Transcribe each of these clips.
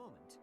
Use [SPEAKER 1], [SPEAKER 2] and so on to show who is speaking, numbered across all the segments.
[SPEAKER 1] moment.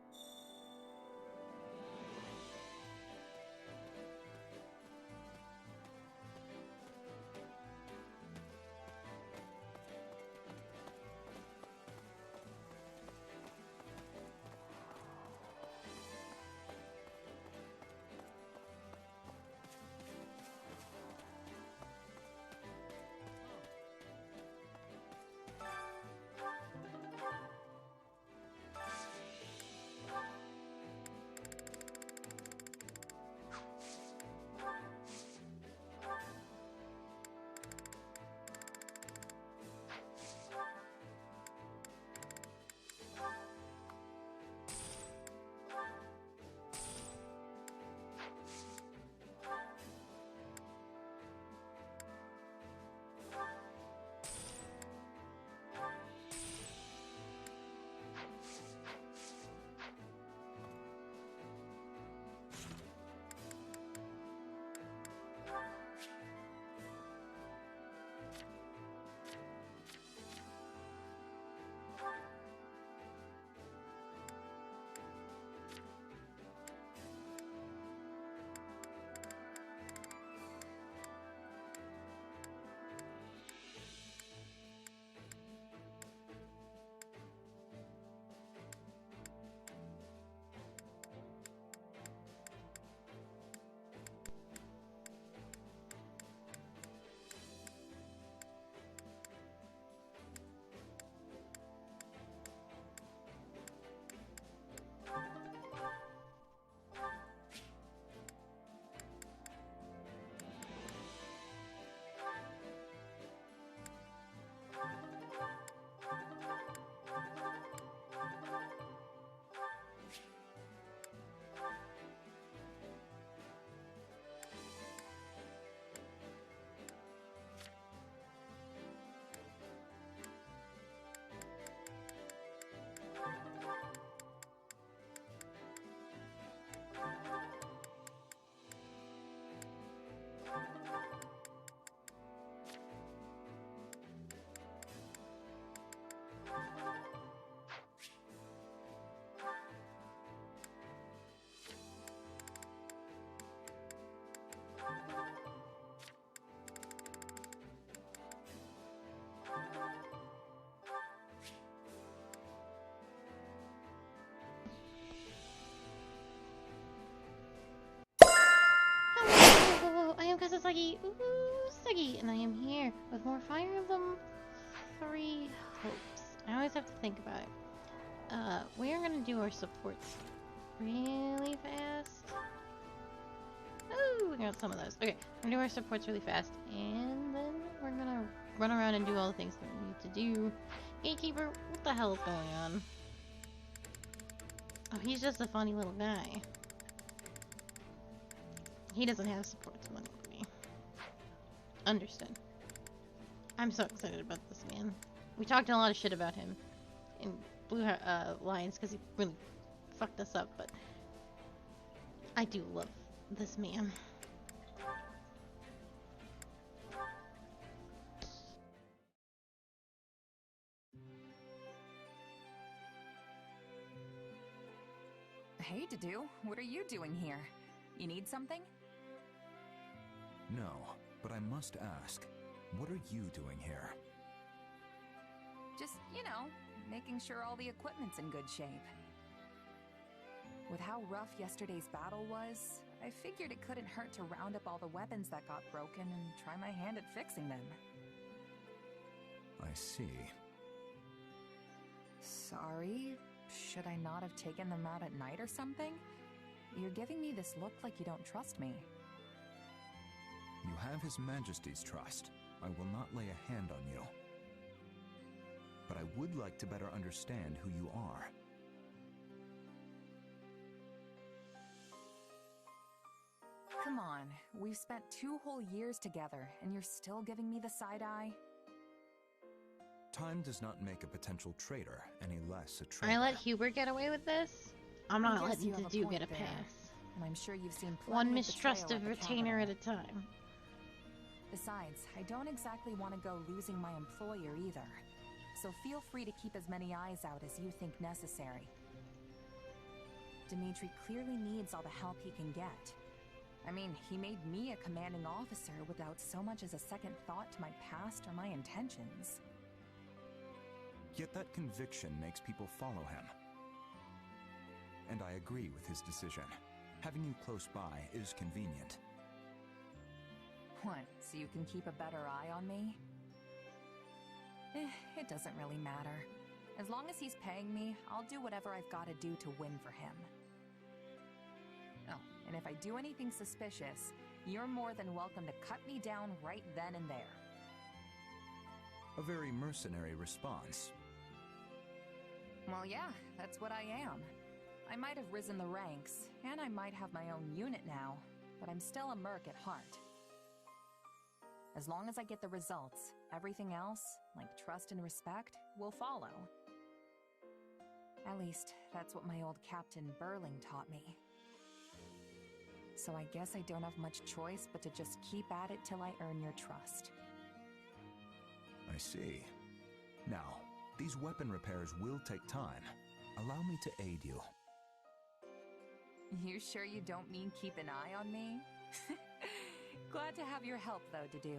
[SPEAKER 2] Hello, I am Kasasagi, Sagi, and I am here with more Fire Emblem 3 Hopes. I always have to think about it. We are gonna do our supports really fast. Oh, we got some of those. Okay, we're gonna do our supports really fast, and then we're gonna run around and do all the things that we need to do. Gatekeeper, what the hell is going on? Oh, he's just a funny little guy. He doesn't have supports money for me. Understood. I'm so excited about this man. We talked a lot of shit about him in Blue Lions because he really fucked us up, but I do love this man.
[SPEAKER 3] Hey, Dedu, what are you doing here? You need something?
[SPEAKER 4] No, but I must ask, what are you doing here?
[SPEAKER 3] Just, you know, making sure all the equipment's in good shape. With how rough yesterday's battle was, I figured it couldn't hurt to round up all the weapons that got broken and try my hand at fixing them.
[SPEAKER 4] I see.
[SPEAKER 3] Sorry? Should I not have taken them out at night or something? You're giving me this look like you don't trust me.
[SPEAKER 4] You have His Majesty's trust. I will not lay a hand on you. But I would like to better understand who you are.
[SPEAKER 3] Come on, we've spent 2 whole years together, and you're still giving me the side eye?
[SPEAKER 4] Time does not make a potential traitor any less a traitor.
[SPEAKER 2] I let Hubert get away with this. I'm not letting Dedu get a
[SPEAKER 3] there.
[SPEAKER 2] pass.
[SPEAKER 3] And I'm sure you've seen plenty
[SPEAKER 2] One
[SPEAKER 3] of
[SPEAKER 2] mistrust
[SPEAKER 3] betrayal
[SPEAKER 2] of
[SPEAKER 3] at the
[SPEAKER 2] retainer at
[SPEAKER 3] Capitol.
[SPEAKER 2] a time.
[SPEAKER 3] Besides, I don't exactly want to go losing my employer either. So feel free to keep as many eyes out as you think necessary. Dimitri clearly needs all the help he can get. I mean, he made me a commanding officer without so much as a second thought to my past or my intentions.
[SPEAKER 4] Yet that conviction makes people follow him. And I agree with his decision. Having you close by is convenient.
[SPEAKER 3] What, so you can keep a better eye on me? It doesn't really matter. As long as he's paying me, I'll do whatever I've got to do to win for him. Oh, and if I do anything suspicious, you're more than welcome to cut me down right then and there.
[SPEAKER 4] A very mercenary response.
[SPEAKER 3] Well, yeah, that's what I am. I might have risen the ranks, and I might have my own unit now, but I'm still a merc at heart. As long as I get the results, everything else, like trust and respect, will follow. At least, that's what my old Captain Burling taught me. So I guess I don't have much choice but to just keep at it till I earn your trust.
[SPEAKER 4] I see. Now, these weapon repairs will take time. Allow me to aid you.
[SPEAKER 3] You sure you don't mean keep an eye on me? Glad to have your help, though, to do.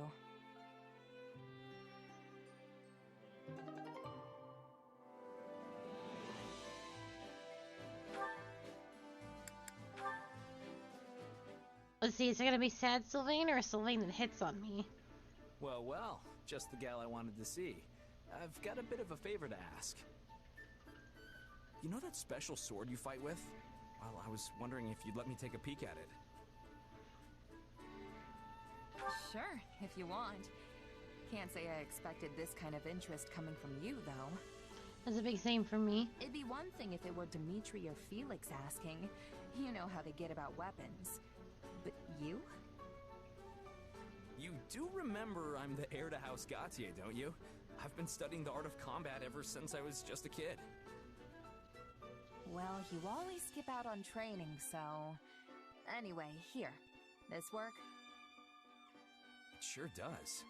[SPEAKER 2] Let's see, is it gonna be sad Sylvain or a Sylvain that hits on me?
[SPEAKER 1] Well, well, just the gal I wanted to see. I've got a bit of a favor to ask. You know that special sword you fight with? Well, I was wondering if you'd let me take a peek at it.
[SPEAKER 3] Sure, if you want. Can't say I expected this kind of interest coming from you, though.
[SPEAKER 2] That's a big thing for me.
[SPEAKER 3] It'd be one thing if it were Dimitri or Felix asking. You know how they get about weapons. But you?
[SPEAKER 1] You do remember I'm the heir to House Gautier, don't you? I've been studying the art of combat ever since I was just a kid.
[SPEAKER 3] Well, you always skip out on training, so... Anyway, here. This work?
[SPEAKER 1] It sure does.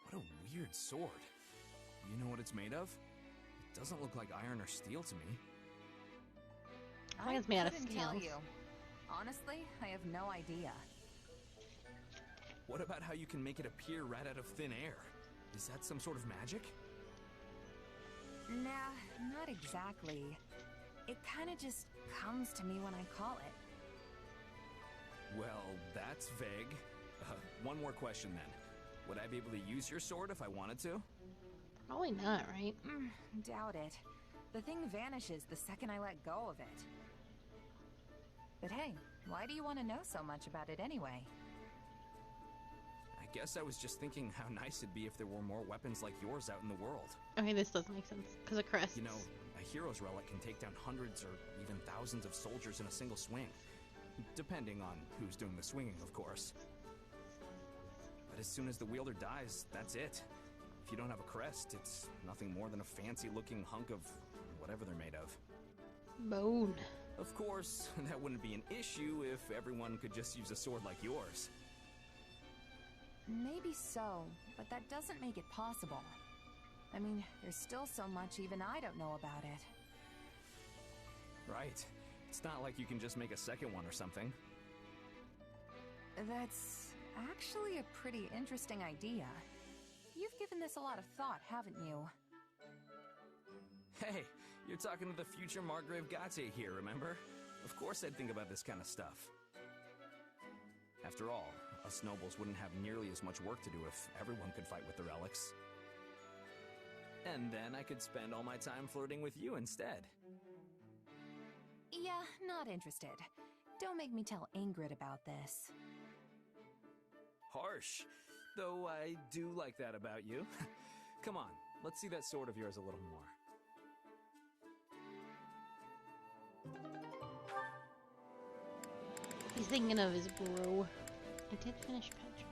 [SPEAKER 1] What a weird sword. You know what it's made of? It doesn't look like iron or steel to me.
[SPEAKER 2] I think it's made out of
[SPEAKER 3] couldn't tell
[SPEAKER 2] scales.
[SPEAKER 3] you. Honestly, I have no idea.
[SPEAKER 1] What about how you can make it appear right out of thin air? Is that some sort of magic?
[SPEAKER 3] Nah, not exactly. It kinda just comes to me when I call it.
[SPEAKER 1] Well, that's vague. One more question then. Would I be able to use your sword if I wanted to?
[SPEAKER 2] Probably not, right?
[SPEAKER 3] Doubt it. The thing vanishes the second I let go of it. But hey, why do you want to know so much about it anyway?
[SPEAKER 1] I guess I was just thinking how nice it'd be if there were more weapons like yours out in the world.
[SPEAKER 2] Okay, this doesn't make sense. Because of crests.
[SPEAKER 1] You know, a hero's relic can take down hundreds or even thousands of soldiers in a single swing. Depending on who's doing the swinging, of course. But as soon as the wielder dies, that's it. If you don't have a crest, it's nothing more than a fancy-looking hunk of whatever they're made of.
[SPEAKER 2] Bone.
[SPEAKER 1] Of course, that wouldn't be an issue if everyone could just use a sword like yours.
[SPEAKER 3] Maybe so, but that doesn't make it possible. I mean, there's still so much even I don't know about it.
[SPEAKER 1] Right. It's not like you can just make a second one or something.
[SPEAKER 3] That's actually a pretty interesting idea. You've given this a lot of thought, haven't you?
[SPEAKER 1] Hey, you're talking to the future Margrave Gautier here, remember? Of course I'd think about this kind of stuff. After all, us nobles wouldn't have nearly as much work to do if everyone could fight with the relics. And then I could spend all my time flirting with you instead.
[SPEAKER 3] Yeah, not interested. Don't make me tell Ingrid about this.
[SPEAKER 1] Harsh. Though I do like that about you. Come on, let's see that sword of yours a little more.
[SPEAKER 2] He's thinking of his bro. I did finish Petra.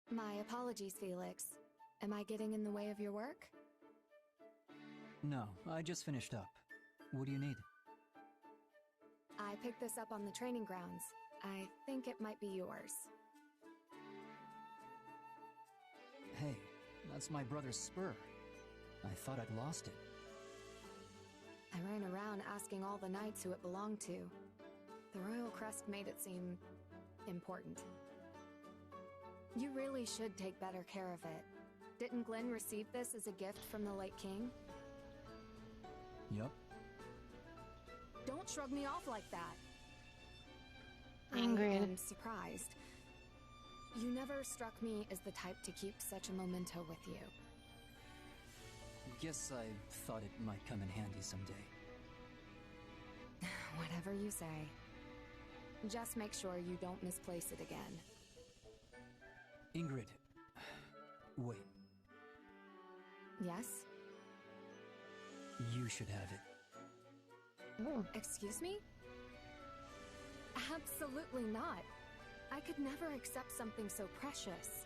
[SPEAKER 5] My apologies, Felix.
[SPEAKER 3] Am I getting in the way of your work?
[SPEAKER 5] No, I just finished up. What do you need?
[SPEAKER 3] I picked this up on the training grounds. I think it might be yours.
[SPEAKER 5] Hey, that's my brother's spur. I thought I'd lost it.
[SPEAKER 3] I ran around asking all the knights who it belonged to. The royal crest made it seem important. You really should take better care of it. Didn't Glenn receive this as a gift from the late king?
[SPEAKER 5] Yup.
[SPEAKER 3] Don't shrug me off like that.
[SPEAKER 2] Ingrid.
[SPEAKER 3] I am surprised. You never struck me as the type to keep such a memento with you.
[SPEAKER 5] Guess I thought it might come in handy someday.
[SPEAKER 3] Whatever you say. Just make sure you don't misplace it again.
[SPEAKER 5] Ingrid. Wait,
[SPEAKER 3] Yes?
[SPEAKER 5] you should have it.
[SPEAKER 2] Ooh.
[SPEAKER 3] Excuse me? Absolutely not. I could never accept something so precious.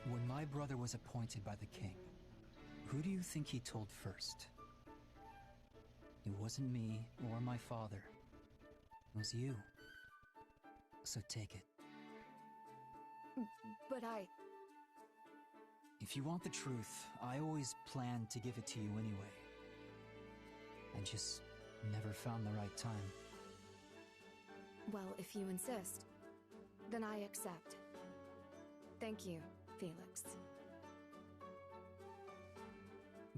[SPEAKER 5] When my brother was appointed by the king, who do you think he told first? It wasn't me or my father. It was you. So take it.
[SPEAKER 3] But
[SPEAKER 5] If you want the truth, I always planned to give it to you anyway. I just never found the right time.
[SPEAKER 3] well, if you insist, then I accept. Thank you, Felix.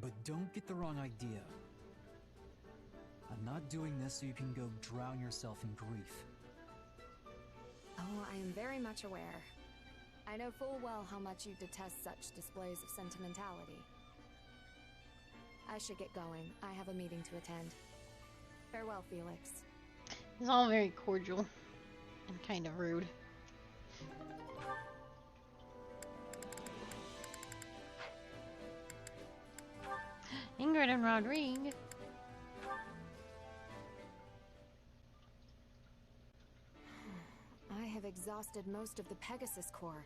[SPEAKER 5] But don't get the wrong idea. I'm not doing this so you can go drown yourself in grief.
[SPEAKER 3] Oh, I am very much aware. I know full well how much you detest such displays of sentimentality. I should get going. I have a meeting to attend. Farewell, Felix.
[SPEAKER 2] It's all very cordial and kind of rude. Ingrid and Rodrigue.
[SPEAKER 3] I have exhausted most of the Pegasus Corps,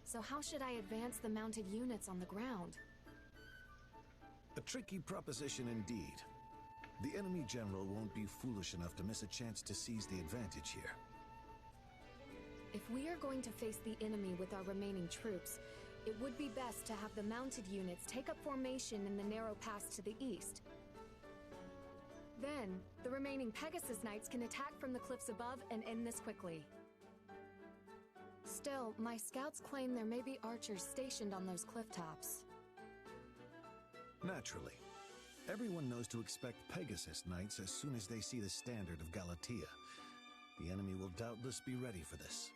[SPEAKER 3] so how should I advance the mounted units on the ground?
[SPEAKER 6] A tricky proposition indeed. The enemy general won't be foolish enough to miss a chance to seize the advantage here.
[SPEAKER 3] If we are going to face the enemy with our remaining troops, it would be best to have the mounted units take up formation in the narrow pass to the east. Then, the remaining Pegasus Knights can attack from the cliffs above and end this quickly. Still, my scouts claim there may be archers stationed on those cliff tops.
[SPEAKER 6] Naturally. Everyone knows to expect Pegasus Knights as soon as they see the standard of Galatea. The enemy will doubtless be ready for this.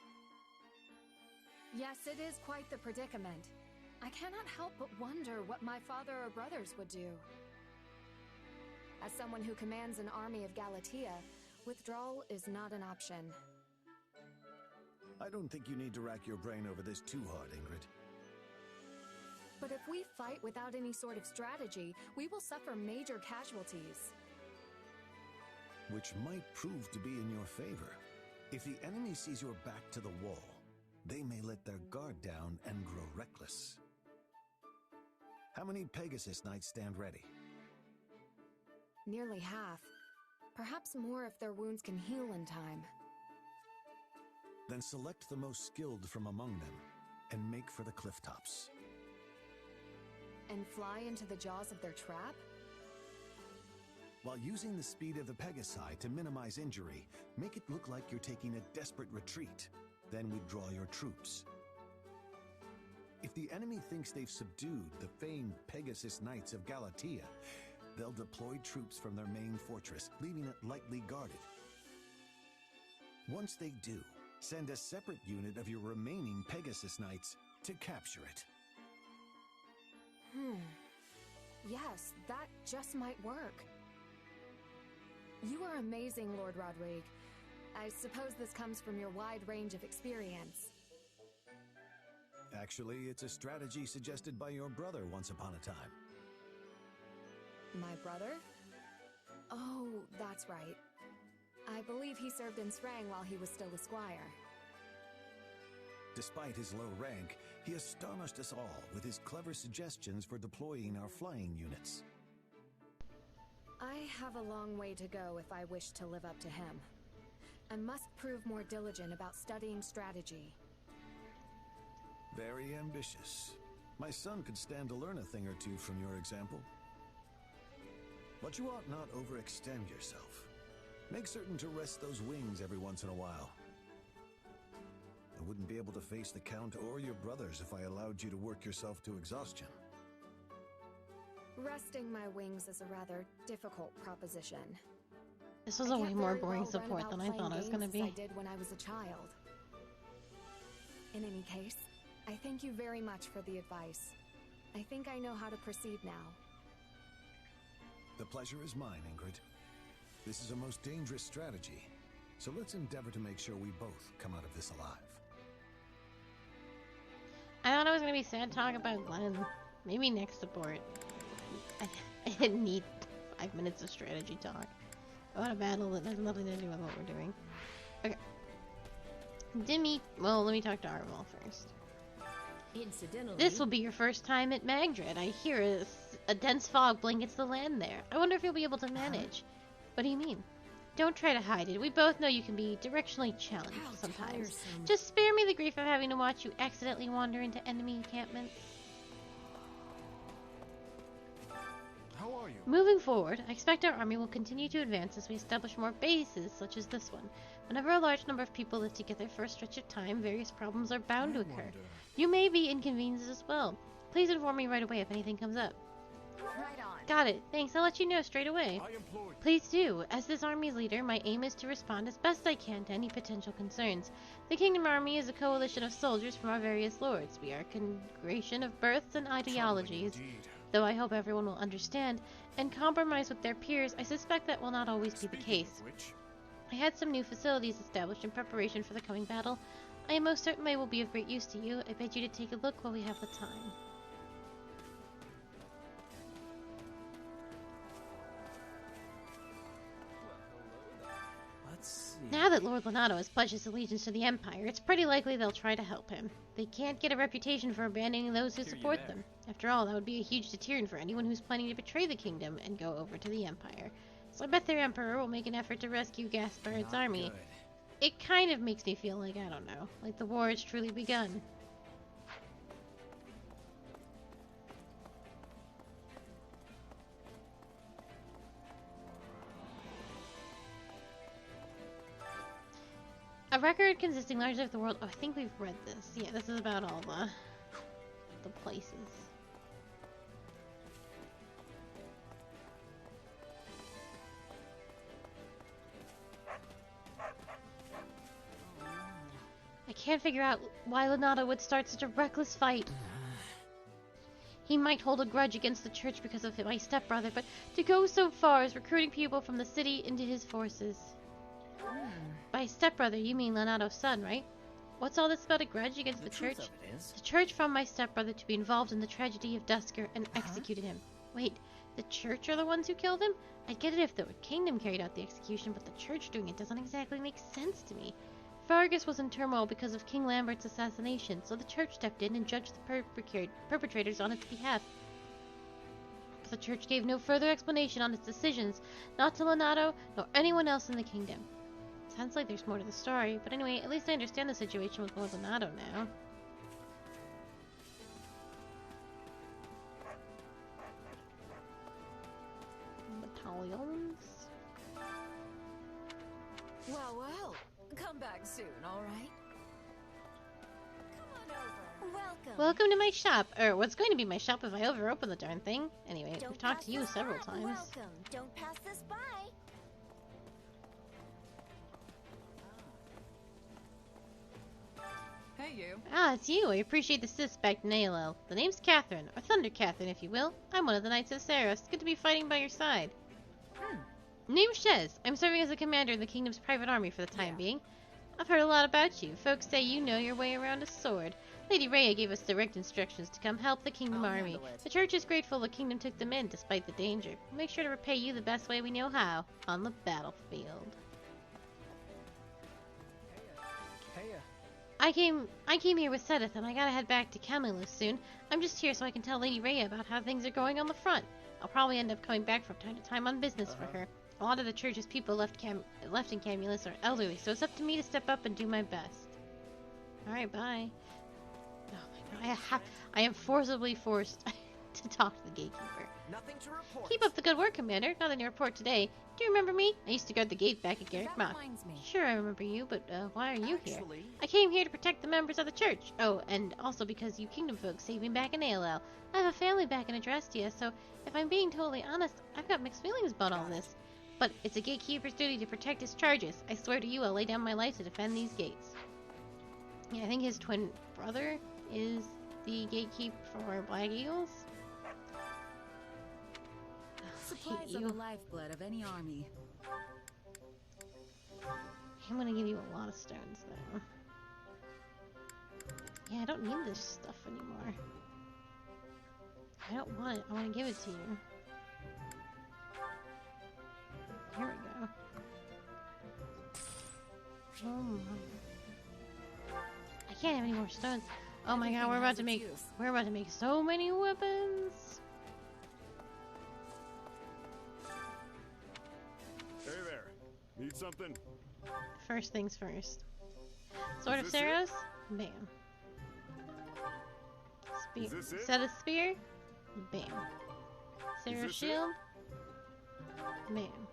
[SPEAKER 3] Yes, it is quite the predicament. I cannot help but wonder what my father or brothers would do. As someone who commands an army of Galatea, withdrawal is not an option.
[SPEAKER 6] I don't think you need to rack your brain over this too hard, Ingrid.
[SPEAKER 3] But if we fight without any sort of strategy, we will suffer major casualties.
[SPEAKER 6] Which might prove to be in your favor. If the enemy sees your back to the wall, they may let their guard down and grow reckless. How many Pegasus Knights stand ready?
[SPEAKER 3] Nearly half. Perhaps more if their wounds can heal in time.
[SPEAKER 6] Then select the most skilled from among them and make for the cliff tops.
[SPEAKER 3] And fly into the jaws of their trap?
[SPEAKER 6] While using the speed of the Pegasi to minimize injury, make it look like you're taking a desperate retreat. Then withdraw your troops. If the enemy thinks they've subdued the famed Pegasus Knights of Galatea, they'll deploy troops from their main fortress, leaving it lightly guarded. Once they do, send a separate unit of your remaining Pegasus Knights to capture it.
[SPEAKER 3] Yes, that just might work. You are amazing, Lord Rodrigue. I suppose this comes from your wide range of experience.
[SPEAKER 6] Actually, it's a strategy suggested by your brother once upon a time.
[SPEAKER 3] My brother? Oh, that's right. I believe he served in Srang while he was still a squire.
[SPEAKER 6] Despite his low rank, he astonished us all with his clever suggestions for deploying our flying units.
[SPEAKER 7] I have a long way to go if I wish to live up to him. I must prove more diligent about studying strategy.
[SPEAKER 6] Very ambitious. My son could stand to learn a thing or two from your example. But you ought not overextend yourself. Make certain to rest those wings every once in a while. I wouldn't be able to face the Count or your brothers if I allowed you to work yourself to exhaustion.
[SPEAKER 7] Resting my wings is a rather difficult proposition.
[SPEAKER 2] This was a way more boring support than I thought it was going to be.
[SPEAKER 7] I did when I was a child. In any case, I thank you very much for the advice. I think I know how to proceed now.
[SPEAKER 6] The pleasure is mine, Ingrid. This is a most dangerous strategy, so let's endeavor to make sure we both come out of this alive.
[SPEAKER 2] I thought it was going to be sad talk about Glenn. Maybe next support. I didn't need 5 minutes of strategy talk about a battle that has nothing to do with what we're doing. Okay. Well, let me talk to Arval first.
[SPEAKER 8] Incidentally,
[SPEAKER 2] This will be your first time at Magdred. I hear a dense fog blankets the land there. I wonder if you'll be able to manage. What do you mean? Don't try to hide it. We both know you can be directionally challenged sometimes.
[SPEAKER 8] tiresome.
[SPEAKER 2] Just spare me the grief of having to watch you accidentally wander into enemy encampments.
[SPEAKER 9] How are you?
[SPEAKER 2] Moving forward, I expect our army will continue to advance as we establish more bases such as this one. Whenever a large number of people live together for a stretch of time, various problems are bound to
[SPEAKER 9] I
[SPEAKER 2] occur.
[SPEAKER 9] wonder.
[SPEAKER 2] You may be inconvenienced as well. Please inform me right away if anything comes up.
[SPEAKER 3] Right on.
[SPEAKER 2] Got it. Thanks. I'll let you know straight away.
[SPEAKER 9] I employ you.
[SPEAKER 2] Please do. As this army's leader, my aim is to respond as best I can to any potential concerns. The Kingdom Army is a coalition of soldiers from our various lords. We are a congregation of births and ideologies.
[SPEAKER 9] Troubling indeed.
[SPEAKER 2] Though I hope everyone will understand and compromise with their peers, I suspect that will not always be the
[SPEAKER 9] Speaking
[SPEAKER 2] case.
[SPEAKER 9] of which,
[SPEAKER 2] I had some new facilities established in preparation for the coming battle. I am most certain they will be of great use to you. I beg you to take a look while we have the time.
[SPEAKER 1] Let's see.
[SPEAKER 2] Now that Lord Lonato has pledged his allegiance to the Empire, it's pretty likely they'll try to help him. They can't get a reputation for abandoning those who
[SPEAKER 1] Hear you
[SPEAKER 2] support
[SPEAKER 1] there.
[SPEAKER 2] them. After all, that would be a huge deterrent for anyone who's planning to betray the kingdom and go over to the Empire. So I bet their Emperor will make an effort to rescue Gaspard's
[SPEAKER 1] Not
[SPEAKER 2] army.
[SPEAKER 1] good.
[SPEAKER 2] It kind of makes me feel like, I don't know, like the war has truly begun. A record consisting largely of the world. Oh, I think we've read this. Yeah, this is about all the places. I can't figure out why Lonato would start such a reckless fight. He might hold a grudge against the church because of my stepbrother, but to go so far as recruiting people from the city into his forces. By stepbrother, you mean Lonato's son, right? What's all this about a grudge against the church?
[SPEAKER 1] truth of it is,
[SPEAKER 2] The church found my stepbrother to be involved in the tragedy of Dusker and executed him. Wait, the church are the ones who killed him? I'd get it if the kingdom carried out the execution, but the church doing it doesn't exactly make sense to me. Fargus was in turmoil because of King Lambert's assassination, so the church stepped in and judged the perpetrators on its behalf. But the church gave no further explanation on its decisions, not to Lonato nor anyone else in the kingdom. Sounds like there's more to the story, but anyway, at least I understand the situation with Lord Lonato now. Battalions.
[SPEAKER 8] well, well. Come back soon, all right? Come on over. Welcome.
[SPEAKER 2] Welcome to my shop, or what's going to be my shop if I overopen the darn thing. Anyway,
[SPEAKER 8] Don't
[SPEAKER 2] we've talked
[SPEAKER 8] pass
[SPEAKER 2] to you
[SPEAKER 8] this
[SPEAKER 2] several
[SPEAKER 8] by.
[SPEAKER 2] times.
[SPEAKER 8] Welcome. Don't pass this by.
[SPEAKER 3] Hey, you.
[SPEAKER 2] Ah, it's you. I appreciate the suspect, Nailel. The name's Catherine, or Thunder Catherine, if you will. I'm one of the Knights of Saros. Good to be fighting by your side. Name's Shez. I'm serving as a commander in the kingdom's private army for the time being. I've heard a lot about you. Folks say you know your way around a sword. Lady Rhea gave us direct instructions to come help the kingdom
[SPEAKER 8] I'll
[SPEAKER 2] army.
[SPEAKER 8] handle it.
[SPEAKER 2] The church is grateful the kingdom took them in despite the danger. We'll make sure to repay you the best way we know how, on the battlefield.
[SPEAKER 1] Hey,
[SPEAKER 2] I came here with Sedith, and I gotta head back to Camulus soon. I'm just here so I can tell Lady Rhea about how things are going on the front. I'll probably end up coming back from time to time on business for her. A lot of the church's people left in Camulus are elderly, so it's up to me to step up and do my best. Alright, bye. Oh my god, I am forcibly forced to talk to the gatekeeper.
[SPEAKER 10] Nothing to report.
[SPEAKER 2] Keep up the good work, Commander. Nothing to report today. Do you remember me? I used to guard the gate back at Garrick
[SPEAKER 3] That
[SPEAKER 2] Mount.
[SPEAKER 3] reminds me.
[SPEAKER 2] Sure, I remember you, but why are you here?
[SPEAKER 10] Actually,
[SPEAKER 2] I came here to protect the members of the church. Oh, and also because you kingdom folks saved me back in ALL. I have a family back in Adrestia, so if I'm being totally honest, I've got mixed feelings about all this. But it's a gatekeeper's duty to protect his charges. I swear to you, I'll lay down my life to defend these gates. Yeah, I think his twin brother is the gatekeeper for Black Eagles.
[SPEAKER 8] Supplies are the lifeblood of any army.
[SPEAKER 2] I'm gonna give you a lot of stones, though. Yeah, I don't need this stuff anymore. I don't want it. I want to give it to you. Here we go. Oh my. I can't have any more stones. Oh my god, we're about to make so many weapons.
[SPEAKER 9] Hey there. Need something?
[SPEAKER 2] First things first. Sword of
[SPEAKER 9] Is this it?
[SPEAKER 2] Saros? Bam. Spear.
[SPEAKER 9] Is this it?
[SPEAKER 2] Set a spear? Bam. Saros
[SPEAKER 9] this it?
[SPEAKER 2] shield? Bam.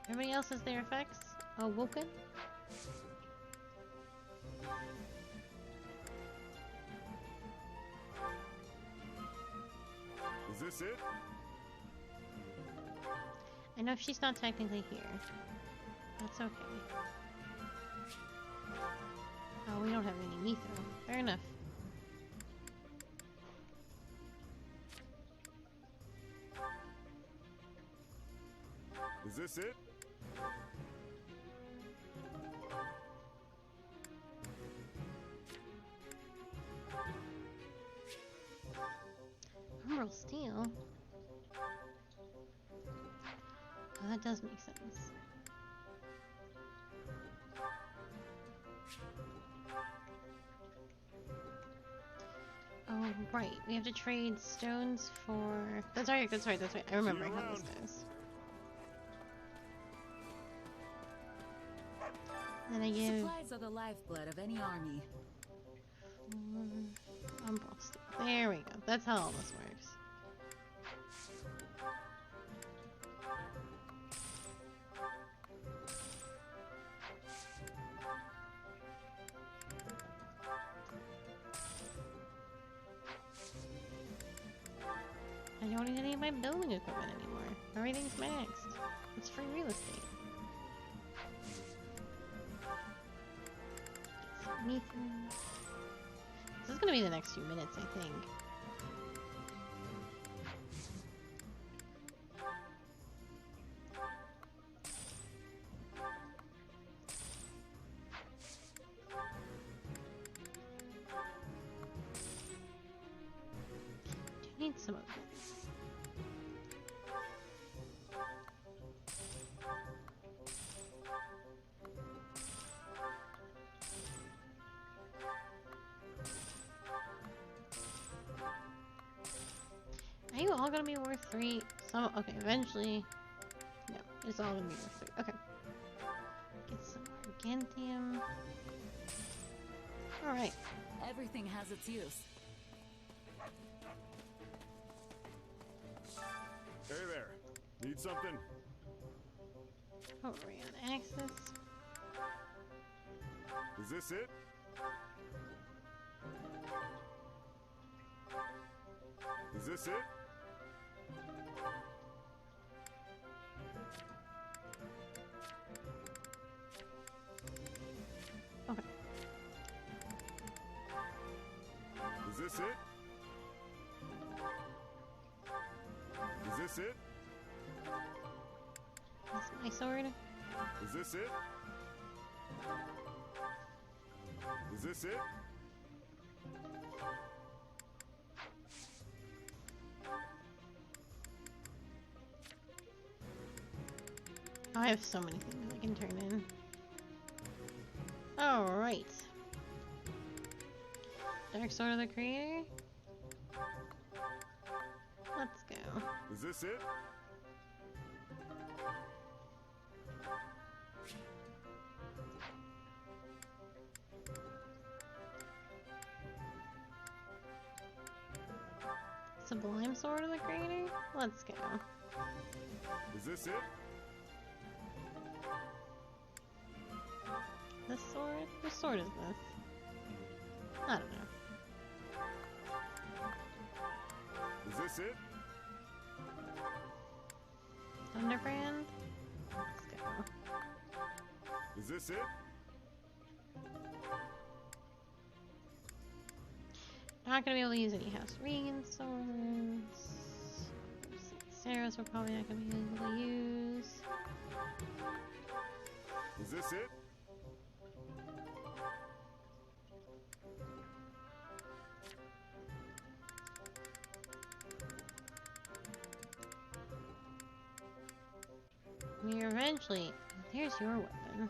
[SPEAKER 2] Everybody else has their effects? Oh, Woken?
[SPEAKER 9] Is this it?
[SPEAKER 2] I know she's not technically here. That's okay. Oh, we don't have any Mithril. Fair enough.
[SPEAKER 9] Is this it?
[SPEAKER 2] Emerald steel? Oh, that does make sense. Oh, right. We have to trade stones for... That's right, that's right, that's right. I remember how this goes. Then I give...
[SPEAKER 8] Supplies are the lifeblood of any army.
[SPEAKER 2] Emerald steel. There we go. That's how all this works. I don't need any of my building equipment anymore. Everything's maxed. It's free real estate. This is gonna be the next few minutes, I think. Do need some of this. Are you all gonna be worth 3? Some, okay, eventually. No, it's all gonna be worth 3. Okay. Get some Argentium. Alright.
[SPEAKER 8] Everything has its use.
[SPEAKER 9] Hey there. Need something?
[SPEAKER 2] Over on Axis.
[SPEAKER 9] Is this it? Is this it?
[SPEAKER 2] Okay.
[SPEAKER 9] Is this it? Is this it?
[SPEAKER 2] That's my sword.
[SPEAKER 9] Is this it? Is this it?
[SPEAKER 2] I have so many things I can turn in. Alright. Dark Sword of the Creator? Let's go.
[SPEAKER 9] Is this it?
[SPEAKER 2] Sublime Sword of the Creator? Let's go.
[SPEAKER 9] Is this it?
[SPEAKER 2] This sword? Which sword is this? I don't know.
[SPEAKER 9] Is this it?
[SPEAKER 2] Thunderbrand? Let's go.
[SPEAKER 9] Is this it?
[SPEAKER 2] Not gonna be able to use any House Regan swords. Sarah's we're probably not gonna be able to use.
[SPEAKER 9] Is this it?
[SPEAKER 2] I mean, eventually, there's your weapon.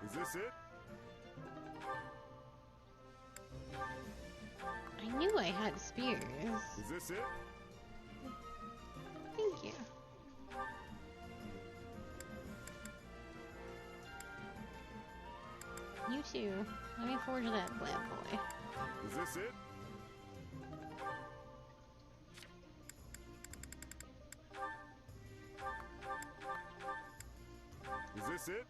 [SPEAKER 9] Is this it?
[SPEAKER 2] I knew I had spears.
[SPEAKER 9] Is this it?
[SPEAKER 2] Thank you. You too. Let me forge that bad boy.
[SPEAKER 9] Is this it? Is this it?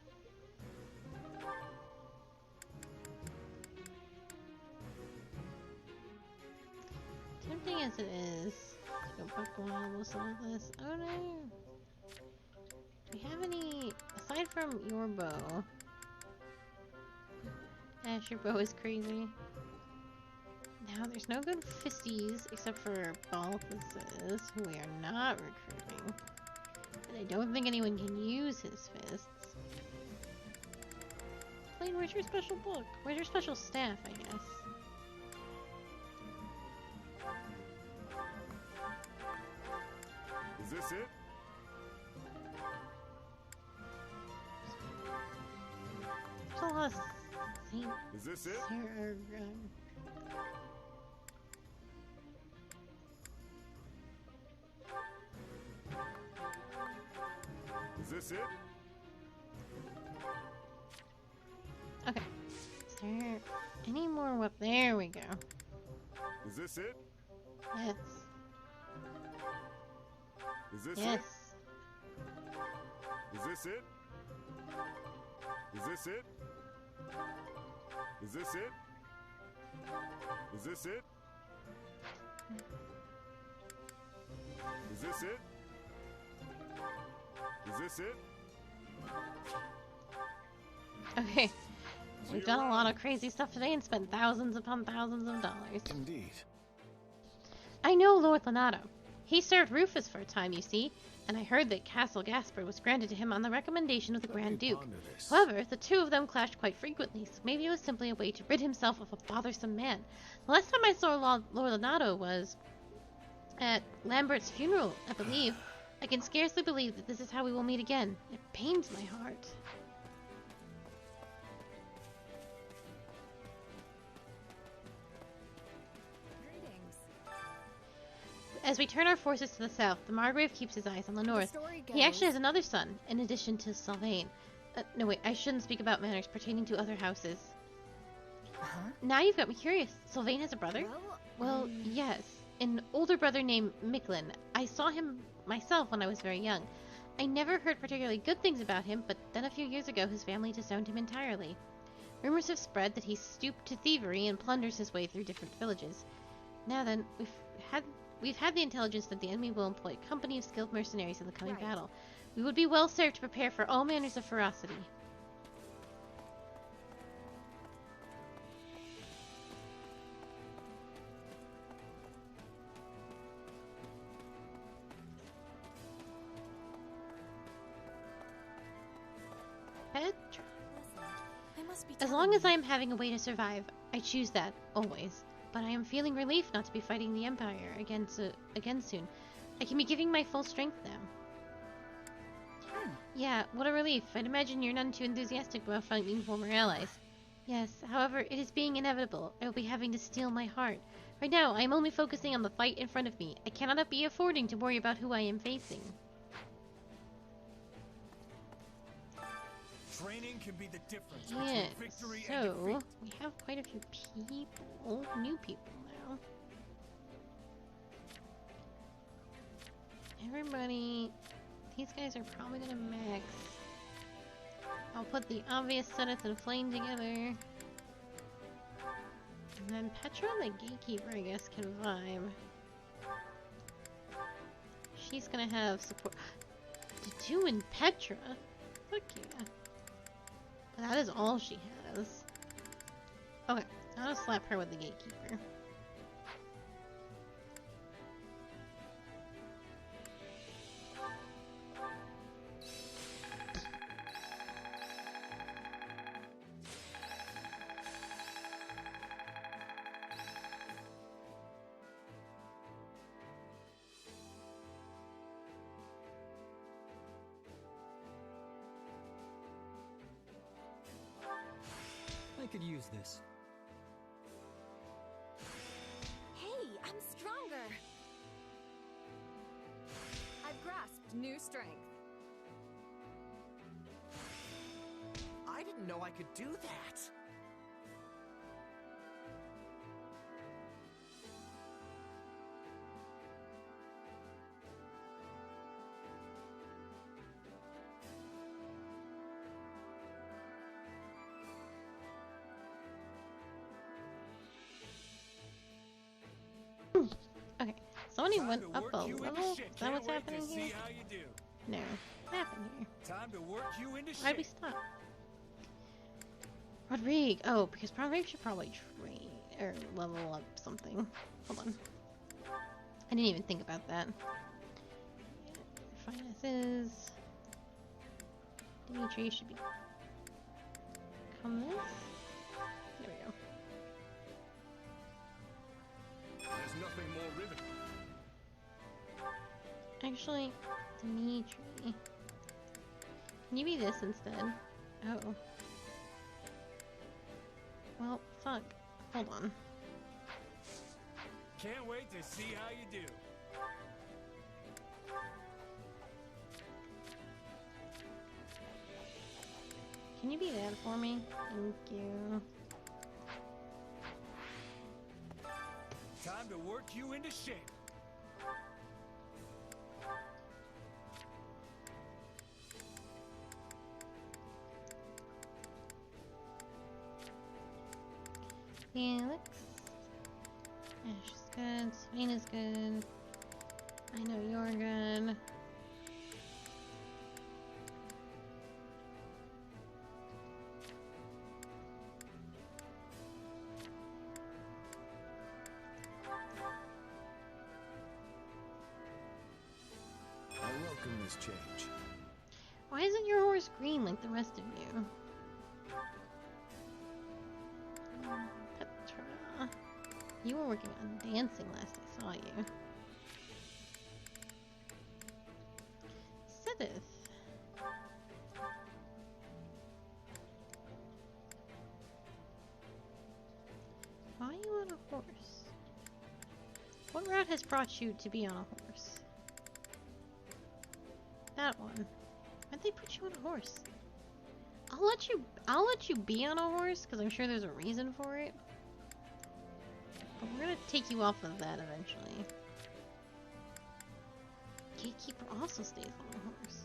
[SPEAKER 2] Tempting as it is to go back wild with some of this. Oh no! Do we have any, aside from your bow? Ash, your bow is crazy. Now, there's no good fisties except for Balthus's, who we are not recruiting. And I don't think anyone can use his fists. Blaine, where's your special book? Where's your special staff, I guess?
[SPEAKER 9] Is this it?
[SPEAKER 2] There's a lot of Saint
[SPEAKER 9] Is this it?
[SPEAKER 2] Sarah.
[SPEAKER 9] Is this it?
[SPEAKER 2] Okay. Is there any more weapons? There we go.
[SPEAKER 9] Is this it?
[SPEAKER 2] Yes.
[SPEAKER 9] Is this
[SPEAKER 2] Yes.
[SPEAKER 9] it? Is this it? Is this it? Is this it? Is this it? Is this it? Is this it?
[SPEAKER 2] Okay. We've done a lot of crazy stuff today and spent thousands upon thousands of dollars.
[SPEAKER 6] Indeed.
[SPEAKER 2] I know Lord Lenato. He served Rufus for a time, you see, and I heard that Castle Gaspard was granted to him on the recommendation of the Grand Duke. However, the two of them clashed quite frequently, so maybe it was simply a way to rid himself of a bothersome man. The last time I saw Lord Lenato was at Lambert's funeral, I believe. I can scarcely believe that this is how we will meet again. It pains my heart. As we turn our forces to the south, the Margrave keeps his eyes on the north. He actually has another son, in addition to Sylvain. No wait, I shouldn't speak about matters pertaining to other houses.
[SPEAKER 3] Huh?
[SPEAKER 2] Now you've got me curious. Sylvain has a brother? Well, yes. An older brother named Micklin. I saw him myself when I was very young. I never heard particularly good things about him, but then a few years ago his family disowned him entirely. Rumors have spread that he stooped to thievery and plunders his way through different villages. Now then, We've had the intelligence that the enemy will employ a company of skilled mercenaries in the coming battle. We would be well served to prepare for all manners of ferocity. As long as I am having a way to survive, I choose that, always. But I am feeling relief not to be fighting the Empire again soon. I can be giving my full strength now. Yeah, what a relief. I'd imagine you're none too enthusiastic about fighting former allies. Yes, however, it is being inevitable. I will be having to steel my heart. Right now, I am only focusing on the fight in front of me. I cannot be affording to worry about who I am facing.
[SPEAKER 10] Training can be the difference
[SPEAKER 2] Yeah,
[SPEAKER 10] between victory and
[SPEAKER 2] so
[SPEAKER 10] defeat.
[SPEAKER 2] we have quite a few people, new people now. Everybody, these guys are probably gonna max. I'll put the obvious Senate and Flame together. And then Petra and the Gatekeeper, I guess, can vibe. She's gonna have support. Dadu and Petra? Fuck yeah. But that is all she has. Okay, I'll slap her with the Gatekeeper.
[SPEAKER 5] I could use this.
[SPEAKER 7] Hey, I'm stronger! I've grasped new strength.
[SPEAKER 10] I didn't know I could do that.
[SPEAKER 2] Okay, somebody
[SPEAKER 10] Time
[SPEAKER 2] went
[SPEAKER 10] to
[SPEAKER 2] up
[SPEAKER 10] work
[SPEAKER 2] a
[SPEAKER 10] you into
[SPEAKER 2] level?
[SPEAKER 10] shape.
[SPEAKER 2] Is that what's
[SPEAKER 10] Can't wait
[SPEAKER 2] happening
[SPEAKER 10] to
[SPEAKER 2] here?
[SPEAKER 10] see how you do.
[SPEAKER 2] No. What happened here?
[SPEAKER 10] Time to work you into
[SPEAKER 2] Why'd we
[SPEAKER 10] shape.
[SPEAKER 2] stop? Rodrigue! Oh, because Rodrigue should probably train, or level up something. Hold on. I didn't even think about that. Finances. Dimitri should be... Come this? There we go.
[SPEAKER 9] There's nothing more riveting.
[SPEAKER 2] Actually, Dimitri. Can you be this instead? Oh. Well, fuck. Hold on.
[SPEAKER 10] Can't wait to see how you do.
[SPEAKER 2] Can you be that for me? Thank you.
[SPEAKER 10] Time to work you into shape.
[SPEAKER 2] Felix. Ash is good. Swain is good. I know you're good.
[SPEAKER 6] I welcome this change.
[SPEAKER 2] Why isn't your horse green like the rest of you? Petra. You were working on dancing last I saw you. Sidith. Why are you on a horse? What route has brought you to be on a horse? That one. Why'd they put you on a horse? I'll let you be on a horse, because I'm sure there's a reason for it. But we're gonna take you off of that eventually. Gatekeeper also stays on a horse.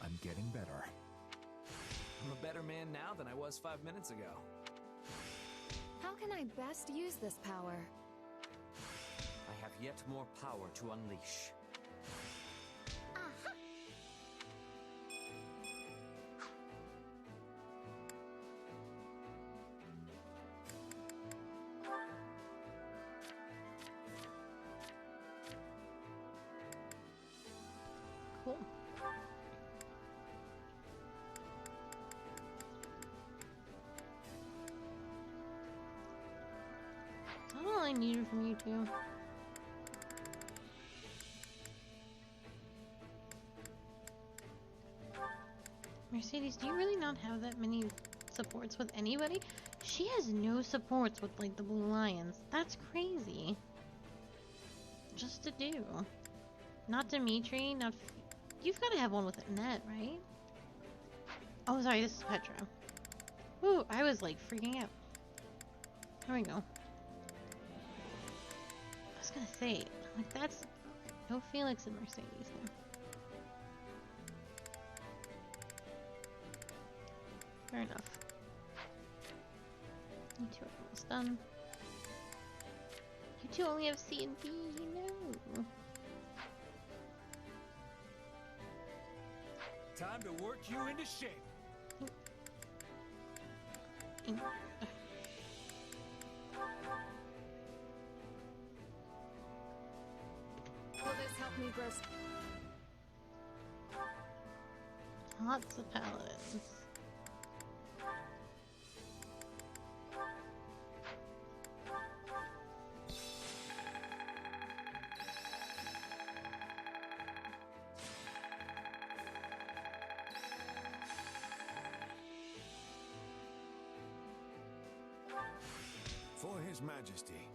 [SPEAKER 4] I'm getting better.
[SPEAKER 1] I'm a better man now than I was 5 minutes ago.
[SPEAKER 7] How can I best use this power?
[SPEAKER 11] I have yet more power to unleash.
[SPEAKER 2] needed from you too. Mercedes, do you really not have that many supports with anybody? She has no supports with, like, the Blue Lions. That's crazy. Just to do. Not Dimitri, not... You've got to have one with Annette, right? Oh, sorry, this is Petra. Ooh, I was, like, freaking out. Here we go. I was gonna say, like, that's... No Felix and Mercedes there. Fair enough. You two are almost done. You two only have C and B, no.
[SPEAKER 11] Time to work you into shape.
[SPEAKER 7] Will this help me grow?
[SPEAKER 2] Lots of paladins.
[SPEAKER 6] For His Majesty.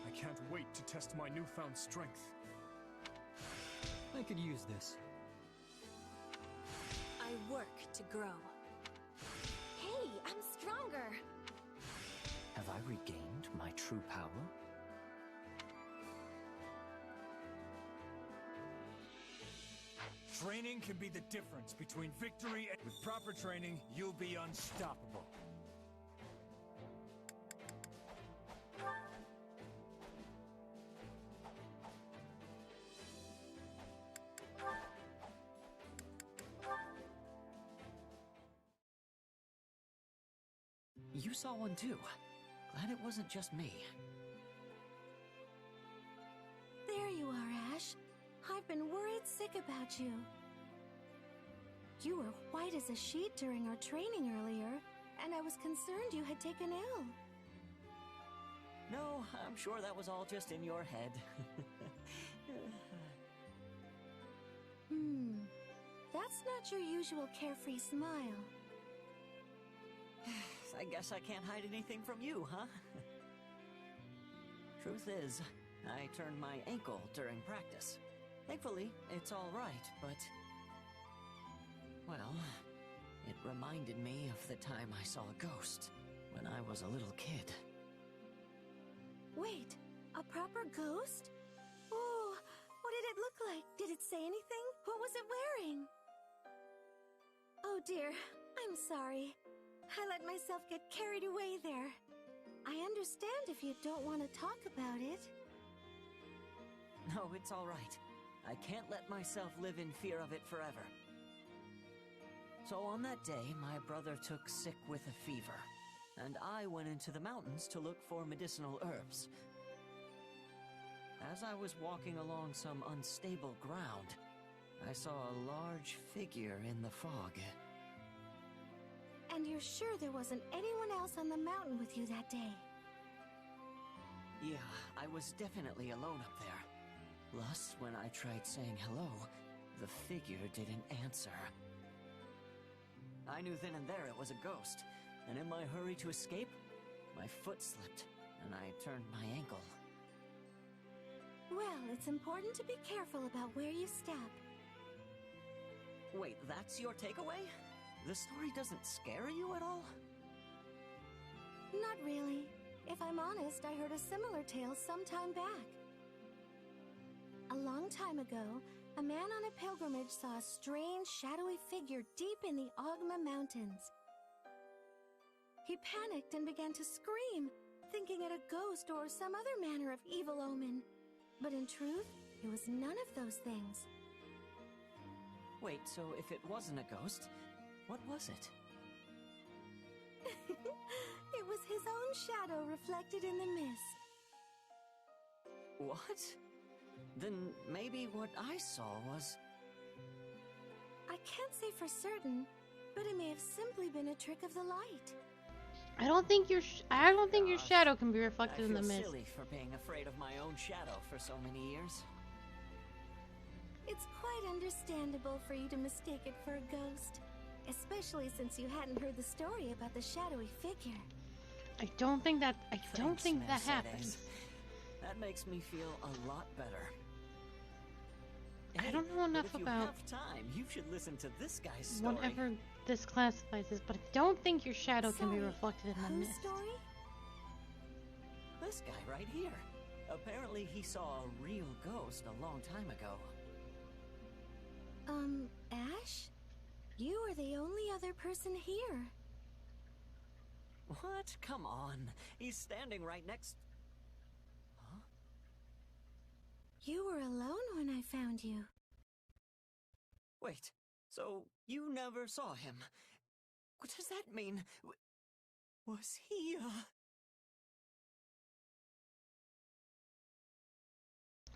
[SPEAKER 11] I can't wait to test my newfound strength.
[SPEAKER 5] I could use this.
[SPEAKER 8] I work to grow. Hey, I'm stronger.
[SPEAKER 10] Have I regained my true power?
[SPEAKER 11] Training can be the difference between victory and... With proper training, you'll be unstoppable.
[SPEAKER 10] You saw one too. Glad it wasn't just me.
[SPEAKER 12] There you are, Ash. I've been worried sick about you. You were white as a sheet during our training earlier, and I was concerned you had taken ill.
[SPEAKER 10] No, I'm sure that was all just in your head.
[SPEAKER 12] That's not your usual carefree smile.
[SPEAKER 10] I guess I can't hide anything from you, huh? Truth is, I turned my ankle during practice. Thankfully, it's all right, but... Well, it reminded me of the time I saw a ghost when I was a little kid.
[SPEAKER 12] Wait, a proper ghost? Oh, what did it look like? Did it say anything? What was it wearing? Oh dear, I'm sorry. I let myself get carried away there. I understand if you don't want to talk about it.
[SPEAKER 10] No, it's all right. I can't let myself live in fear of it forever. So on that day, my brother took sick with a fever, and I went into the mountains to look for medicinal herbs. As I was walking along some unstable ground, I saw a large figure in the fog.
[SPEAKER 12] And you're sure there wasn't anyone else on the mountain with you that day?
[SPEAKER 10] Yeah, I was definitely alone up there. Plus, when I tried saying hello, the figure didn't answer. I knew then and there it was a ghost, and in my hurry to escape, my foot slipped, and I turned my ankle.
[SPEAKER 12] Well, it's important to be careful about where you step.
[SPEAKER 10] Wait, that's your takeaway? The story doesn't scare you at all?
[SPEAKER 12] Not really. If I'm honest, I heard a similar tale some time back. A long time ago, a man on a pilgrimage saw a strange, shadowy figure deep in the Ogma Mountains. He panicked and began to scream, thinking it a ghost or some other manner of evil omen. But in truth, it was none of those things.
[SPEAKER 10] Wait, so if it wasn't a ghost, what was it?
[SPEAKER 12] It was his own shadow reflected in the mist.
[SPEAKER 10] What? Then maybe what I saw was...
[SPEAKER 12] I can't say for certain, but it may have simply been a trick of the light.
[SPEAKER 2] I don't think your shadow can be reflected in the
[SPEAKER 10] I feel
[SPEAKER 2] mist.
[SPEAKER 10] silly for being afraid of my own shadow for so many years.
[SPEAKER 12] It's quite understandable for you to mistake it for a ghost. Especially since you hadn't heard the story about the shadowy figure.
[SPEAKER 2] I don't think that
[SPEAKER 10] Thanks,
[SPEAKER 2] happens.
[SPEAKER 10] Mercedes. That makes me feel a lot better.
[SPEAKER 2] I don't know enough
[SPEAKER 10] if
[SPEAKER 2] about
[SPEAKER 10] you have time, you should listen to this guy's story.
[SPEAKER 2] whatever this classifies as, but I don't think your shadow can be reflected in the
[SPEAKER 12] Whose
[SPEAKER 2] mist.
[SPEAKER 12] story?
[SPEAKER 10] This guy right here. Apparently he saw a real ghost a long time ago.
[SPEAKER 12] Ash? You are the only other person here.
[SPEAKER 10] What? Come on. He's standing right next... Huh?
[SPEAKER 12] You were alone when I found you.
[SPEAKER 10] Wait, so you never saw him? What does that mean? Was he,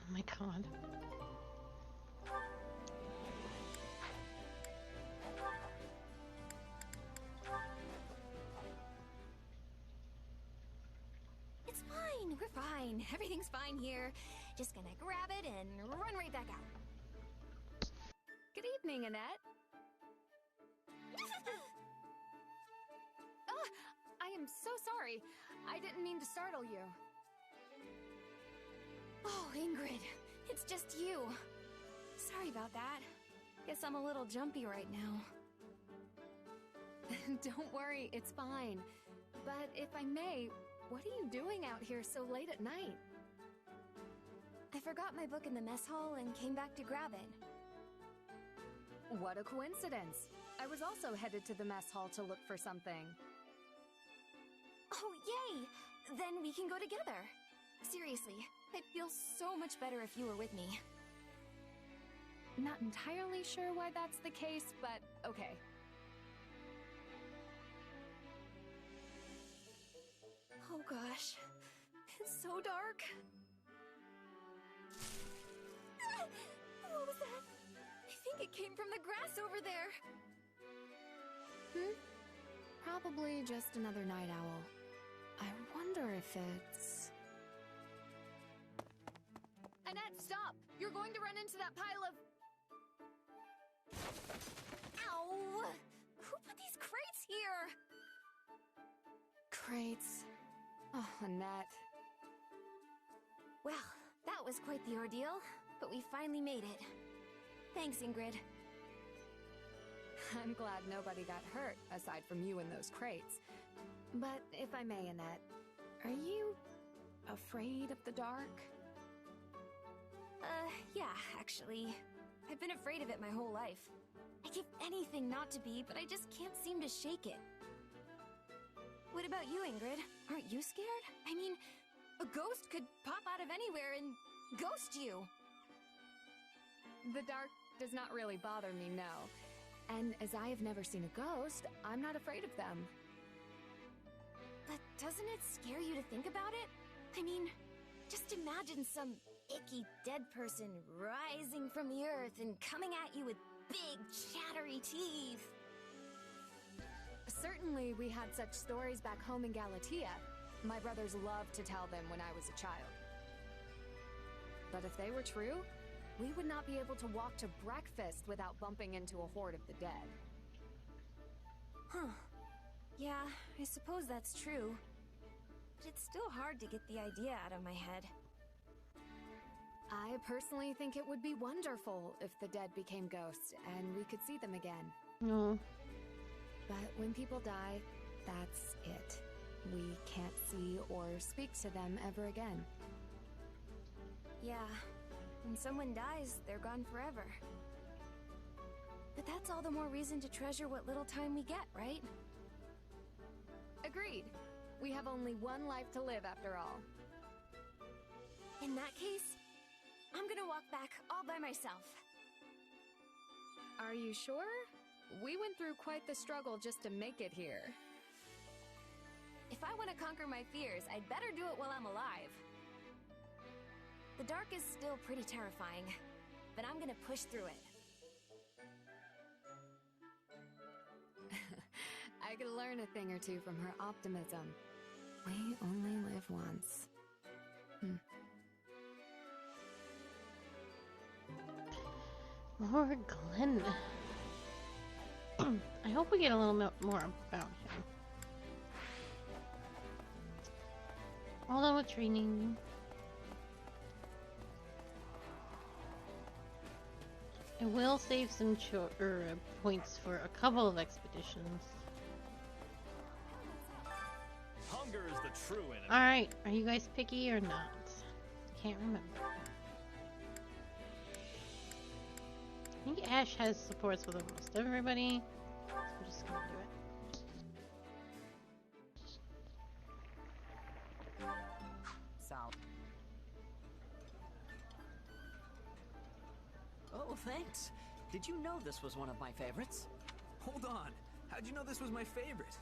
[SPEAKER 2] Oh my god.
[SPEAKER 8] It's fine. We're fine. Everything's fine here. Just gonna grab it and run right back out.
[SPEAKER 7] Good evening, Annette. Oh, I am so sorry. I didn't mean to startle you.
[SPEAKER 8] Oh, Ingrid. It's just you. Sorry about that. Guess I'm a little jumpy right now.
[SPEAKER 7] Don't worry, it's fine. But if I may, what are you doing out here so late at night?
[SPEAKER 8] I forgot my book in the mess hall and came back to grab it.
[SPEAKER 7] What a coincidence. I was also headed to the mess hall to look for something.
[SPEAKER 8] Oh, yay! Then we can go together. Seriously, I'd feel so much better if you were with me.
[SPEAKER 7] Not entirely sure why that's the case, but okay.
[SPEAKER 8] Oh gosh, it's so dark. Ah! What was that? I think it came from the grass over there.
[SPEAKER 7] Probably just another night owl. I wonder if it's... Annette, stop! You're going to run into that pile of...
[SPEAKER 8] Ow! Who put these crates here?
[SPEAKER 7] Crates. Oh, Annette.
[SPEAKER 8] Well, that was quite the ordeal, but we finally made it. Thanks, Ingrid.
[SPEAKER 7] I'm glad nobody got hurt, aside from you and those crates. But if I may, Annette, are you afraid of the dark?
[SPEAKER 8] Yeah, actually. I've been afraid of it my whole life. I give anything not to be, but I just can't seem to shake it. What about you, Ingrid? Aren't you scared? I mean, a ghost could pop out of anywhere and ghost you.
[SPEAKER 7] The dark does not really bother me, no. And as I have never seen a ghost, I'm not afraid of them.
[SPEAKER 8] But doesn't it scare you to think about it? I mean, just imagine some icky dead person rising from the earth and coming at you with big, chattery teeth.
[SPEAKER 7] Certainly we had such stories back home in Galatea. My brothers loved to tell them when I was a child. But if they were true, we would not be able to walk to breakfast without bumping into a horde of the dead.
[SPEAKER 8] Huh. Yeah, I suppose that's true. But it's still hard to get the idea out of my head.
[SPEAKER 7] I personally think it would be wonderful if the dead became ghosts and we could see them again.
[SPEAKER 2] No.
[SPEAKER 7] But when people die, that's it. We can't see or speak to them ever again.
[SPEAKER 8] Yeah, when someone dies, they're gone forever. But that's all the more reason to treasure what little time we get, right?
[SPEAKER 7] Agreed. We have only one life to live after all.
[SPEAKER 8] In that case, I'm gonna walk back all by myself.
[SPEAKER 7] Are you sure? We went through quite the struggle just to make it here.
[SPEAKER 8] If I want to conquer my fears, I'd better do it while I'm alive. The dark is still pretty terrifying, but I'm gonna push through it.
[SPEAKER 7] I I could learn a thing or two from her optimism. We only live once.
[SPEAKER 2] More Glenn. I hope we get a little more about him. All done with training. I will save some points for a couple of expeditions.
[SPEAKER 11] Hunger is the true enemy.
[SPEAKER 2] Alright, are you guys picky or not? Can't remember. I think Ash has supports with almost everybody, so we're just gonna do it.
[SPEAKER 3] Solid.
[SPEAKER 10] Oh, thanks. Did you know this was one of my favorites?
[SPEAKER 1] Hold on. How'd you know this was my favorite?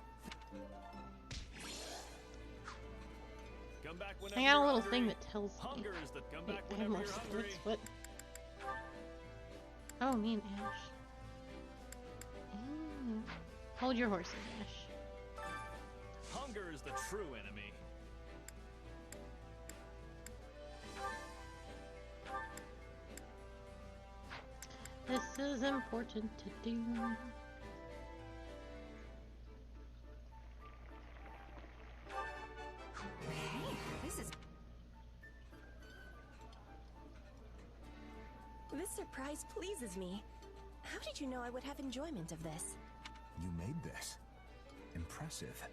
[SPEAKER 11] Come back whenever
[SPEAKER 2] I got a
[SPEAKER 11] you're
[SPEAKER 2] little
[SPEAKER 11] hungry.
[SPEAKER 2] thing that tells me.
[SPEAKER 11] Hunger is the come
[SPEAKER 2] Wait,
[SPEAKER 11] back
[SPEAKER 2] I have
[SPEAKER 11] whenever
[SPEAKER 2] more
[SPEAKER 11] you're hungry.
[SPEAKER 2] supports. What? Oh, me and Ash. Hold your horses, Ash.
[SPEAKER 11] Hunger is the true enemy.
[SPEAKER 2] This is important to do.
[SPEAKER 8] Hey, this surprise pleases me. How did you know I would have enjoyment of this?
[SPEAKER 4] You made this. Impressive.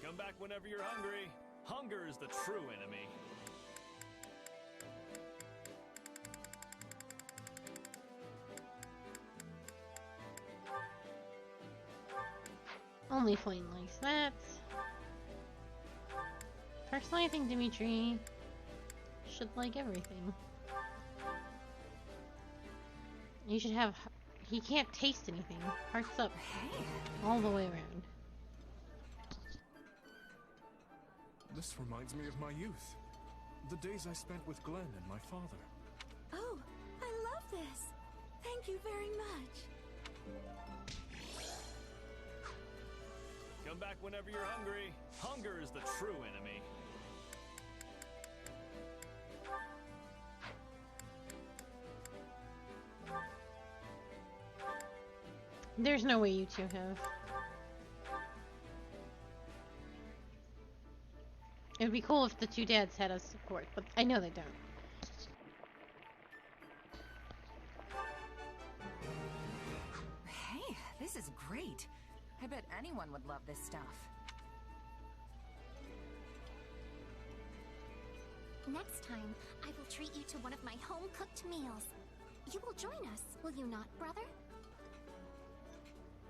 [SPEAKER 11] Come back whenever you're hungry. Hunger is the true enemy.
[SPEAKER 2] Only Flame likes that. Personally, I think Dimitri should like everything. You should have... He can't taste anything. Hearts up. All the way around.
[SPEAKER 9] This reminds me of my youth. The days I spent with Glenn and my father.
[SPEAKER 12] Oh, I love this. Thank you very much.
[SPEAKER 11] Come back whenever you're hungry. Hunger is the true enemy.
[SPEAKER 2] There's no way you two have. It would be cool if the two dads had us support, but I know they don't.
[SPEAKER 3] Hey, this is great. I bet anyone would love this stuff.
[SPEAKER 13] Next time, I will treat you to one of my home-cooked meals. You will join us, will you not, brother?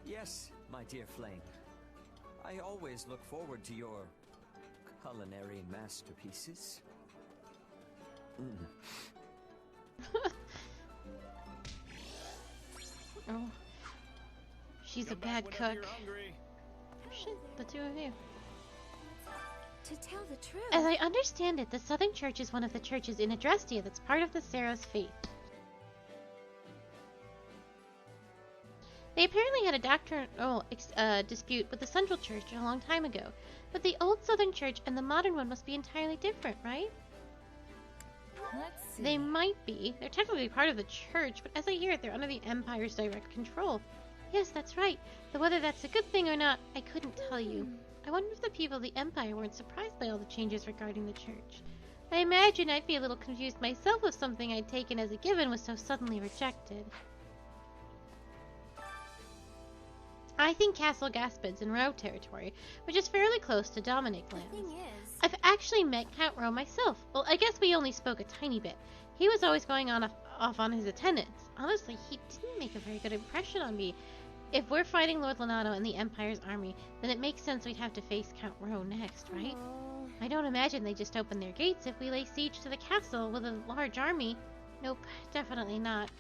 [SPEAKER 10] Yes, my dear Flame. I always look forward to your culinary masterpieces.
[SPEAKER 2] Oh. She's a bad cook. Shit, the two of you.
[SPEAKER 12] To tell the truth...
[SPEAKER 2] As I understand it, the Southern Church is one of the churches in Adrestia that's part of the Saros faith. They apparently had a doctrinal dispute with the Central Church a long time ago, but the old Southern Church and the modern one must be entirely different, right?
[SPEAKER 3] Let's see.
[SPEAKER 2] They might be. They're technically part of the church, but as I hear it, they're under the Empire's direct control. Yes, that's right. Though whether that's a good thing or not, I couldn't tell you. I wonder if the people of the Empire weren't surprised by all the changes regarding the church. I imagine I'd be a little confused myself if something I'd taken as a given was so suddenly rejected. I think Castle Gasped's in Roe territory, which is fairly close to Dominic lands.
[SPEAKER 12] The thing is...
[SPEAKER 2] I've actually met Count Roe myself. Well, I guess we only spoke a tiny bit. He was always going off on his attendance. Honestly, he didn't make a very good impression on me. If we're fighting Lord Lonato and the Empire's army, then it makes sense we'd have to face Count Roe next, right?
[SPEAKER 12] Oh.
[SPEAKER 2] I don't imagine they just open their gates if we lay siege to the castle with a large army. Nope, definitely not.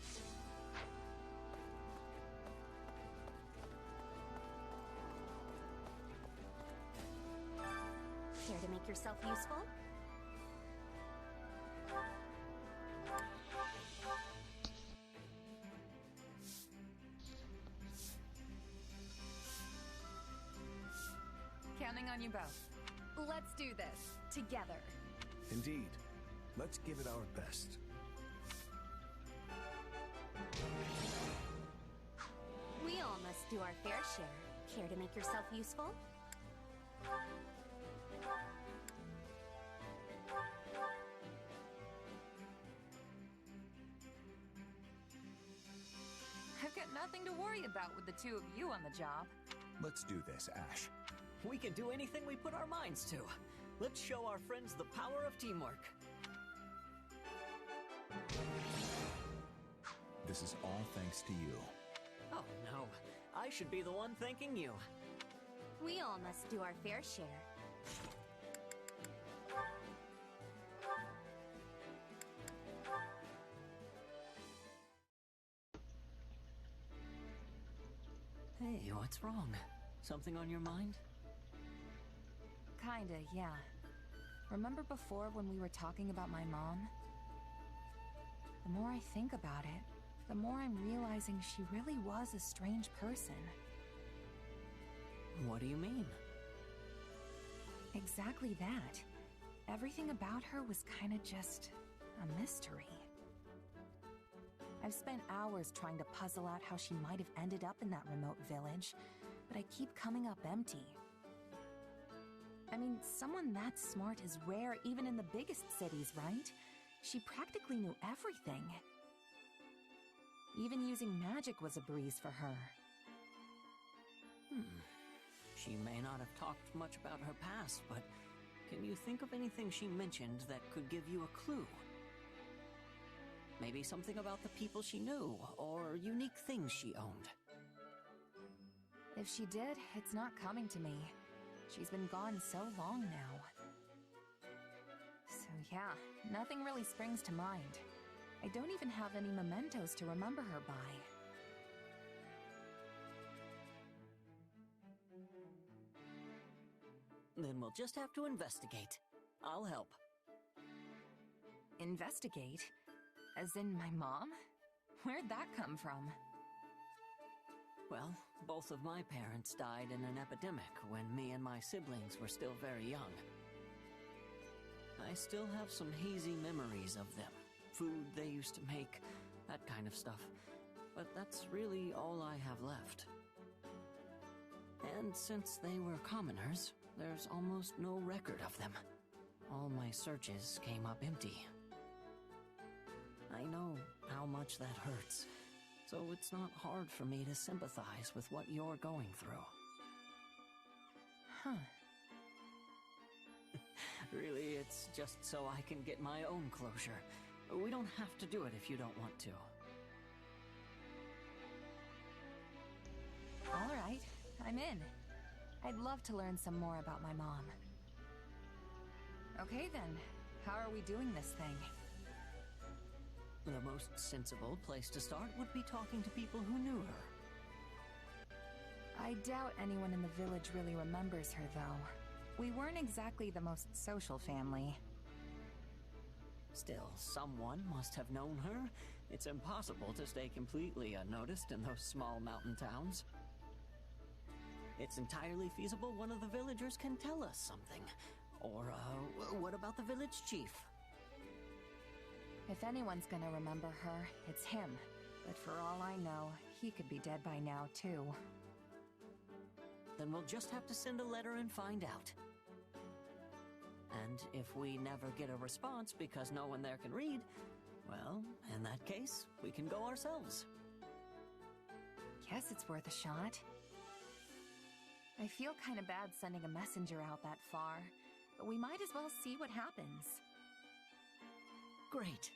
[SPEAKER 13] Care to make yourself useful?
[SPEAKER 3] Counting on you both.
[SPEAKER 7] Let's do this, together.
[SPEAKER 6] Indeed. Let's give it our best.
[SPEAKER 13] We all must do our fair share. Care to make yourself useful?
[SPEAKER 3] I've got nothing to worry about with the two of you on the job.
[SPEAKER 4] Let's do this, Ash.
[SPEAKER 10] We can do anything we put our minds to. Let's show our friends the power of teamwork.
[SPEAKER 4] This is all thanks to you.
[SPEAKER 10] Oh no, I should be the one thanking you.
[SPEAKER 13] We all must do our fair share.
[SPEAKER 10] Hey, what's wrong? Something on your mind?
[SPEAKER 3] Kinda, yeah. Remember before when we were talking about my mom? The more I think about it, the more I'm realizing she really was a strange person.
[SPEAKER 10] What do you mean?
[SPEAKER 3] Exactly that. Everything about her was kinda just a mystery. I've spent hours trying to puzzle out how she might have ended up in that remote village, but I keep coming up empty. I mean, someone that smart is rare even in the biggest cities, right? She practically knew everything. Even using magic was a breeze for her.
[SPEAKER 10] She may not have talked much about her past, but can you think of anything she mentioned that could give you a clue? Maybe something about the people she knew, or unique things she owned.
[SPEAKER 3] If she did, it's not coming to me. She's been gone so long now. So yeah, nothing really springs to mind. I don't even have any mementos to remember her by.
[SPEAKER 10] Then we'll just have to investigate. I'll help.
[SPEAKER 3] Investigate? As in my mom? Where'd that come from?
[SPEAKER 10] Well, both of my parents died in an epidemic when me and my siblings were still very young. I still have some hazy memories of them. Food they used to make, that kind of stuff. But that's really all I have left. And since they were commoners, there's almost no record of them. All my searches came up empty. I know how much that hurts, so it's not hard for me to sympathize with what you're going through.
[SPEAKER 3] Huh.
[SPEAKER 10] Really, it's just so I can get my own closure. We don't have to do it if you don't want to.
[SPEAKER 3] All right, I'm in. I'd love to learn some more about my mom. Okay then, how are we doing this thing?
[SPEAKER 10] The most sensible place to start would be talking to people who knew her.
[SPEAKER 3] I doubt anyone in the village really remembers her, though. We weren't exactly the most social family.
[SPEAKER 10] Still, someone must have known her. It's impossible to stay completely unnoticed in those small mountain towns. It's entirely feasible one of the villagers can tell us something. Or, what about the village chief?
[SPEAKER 3] If anyone's gonna remember her, it's him. But for all I know, he could be dead by now, too.
[SPEAKER 10] Then we'll just have to send a letter and find out. And if we never get a response because no one there can read, well, in that case, we can go ourselves.
[SPEAKER 3] Guess it's worth a shot. I feel kinda bad sending a messenger out that far, but we might as well see what happens.
[SPEAKER 10] Great.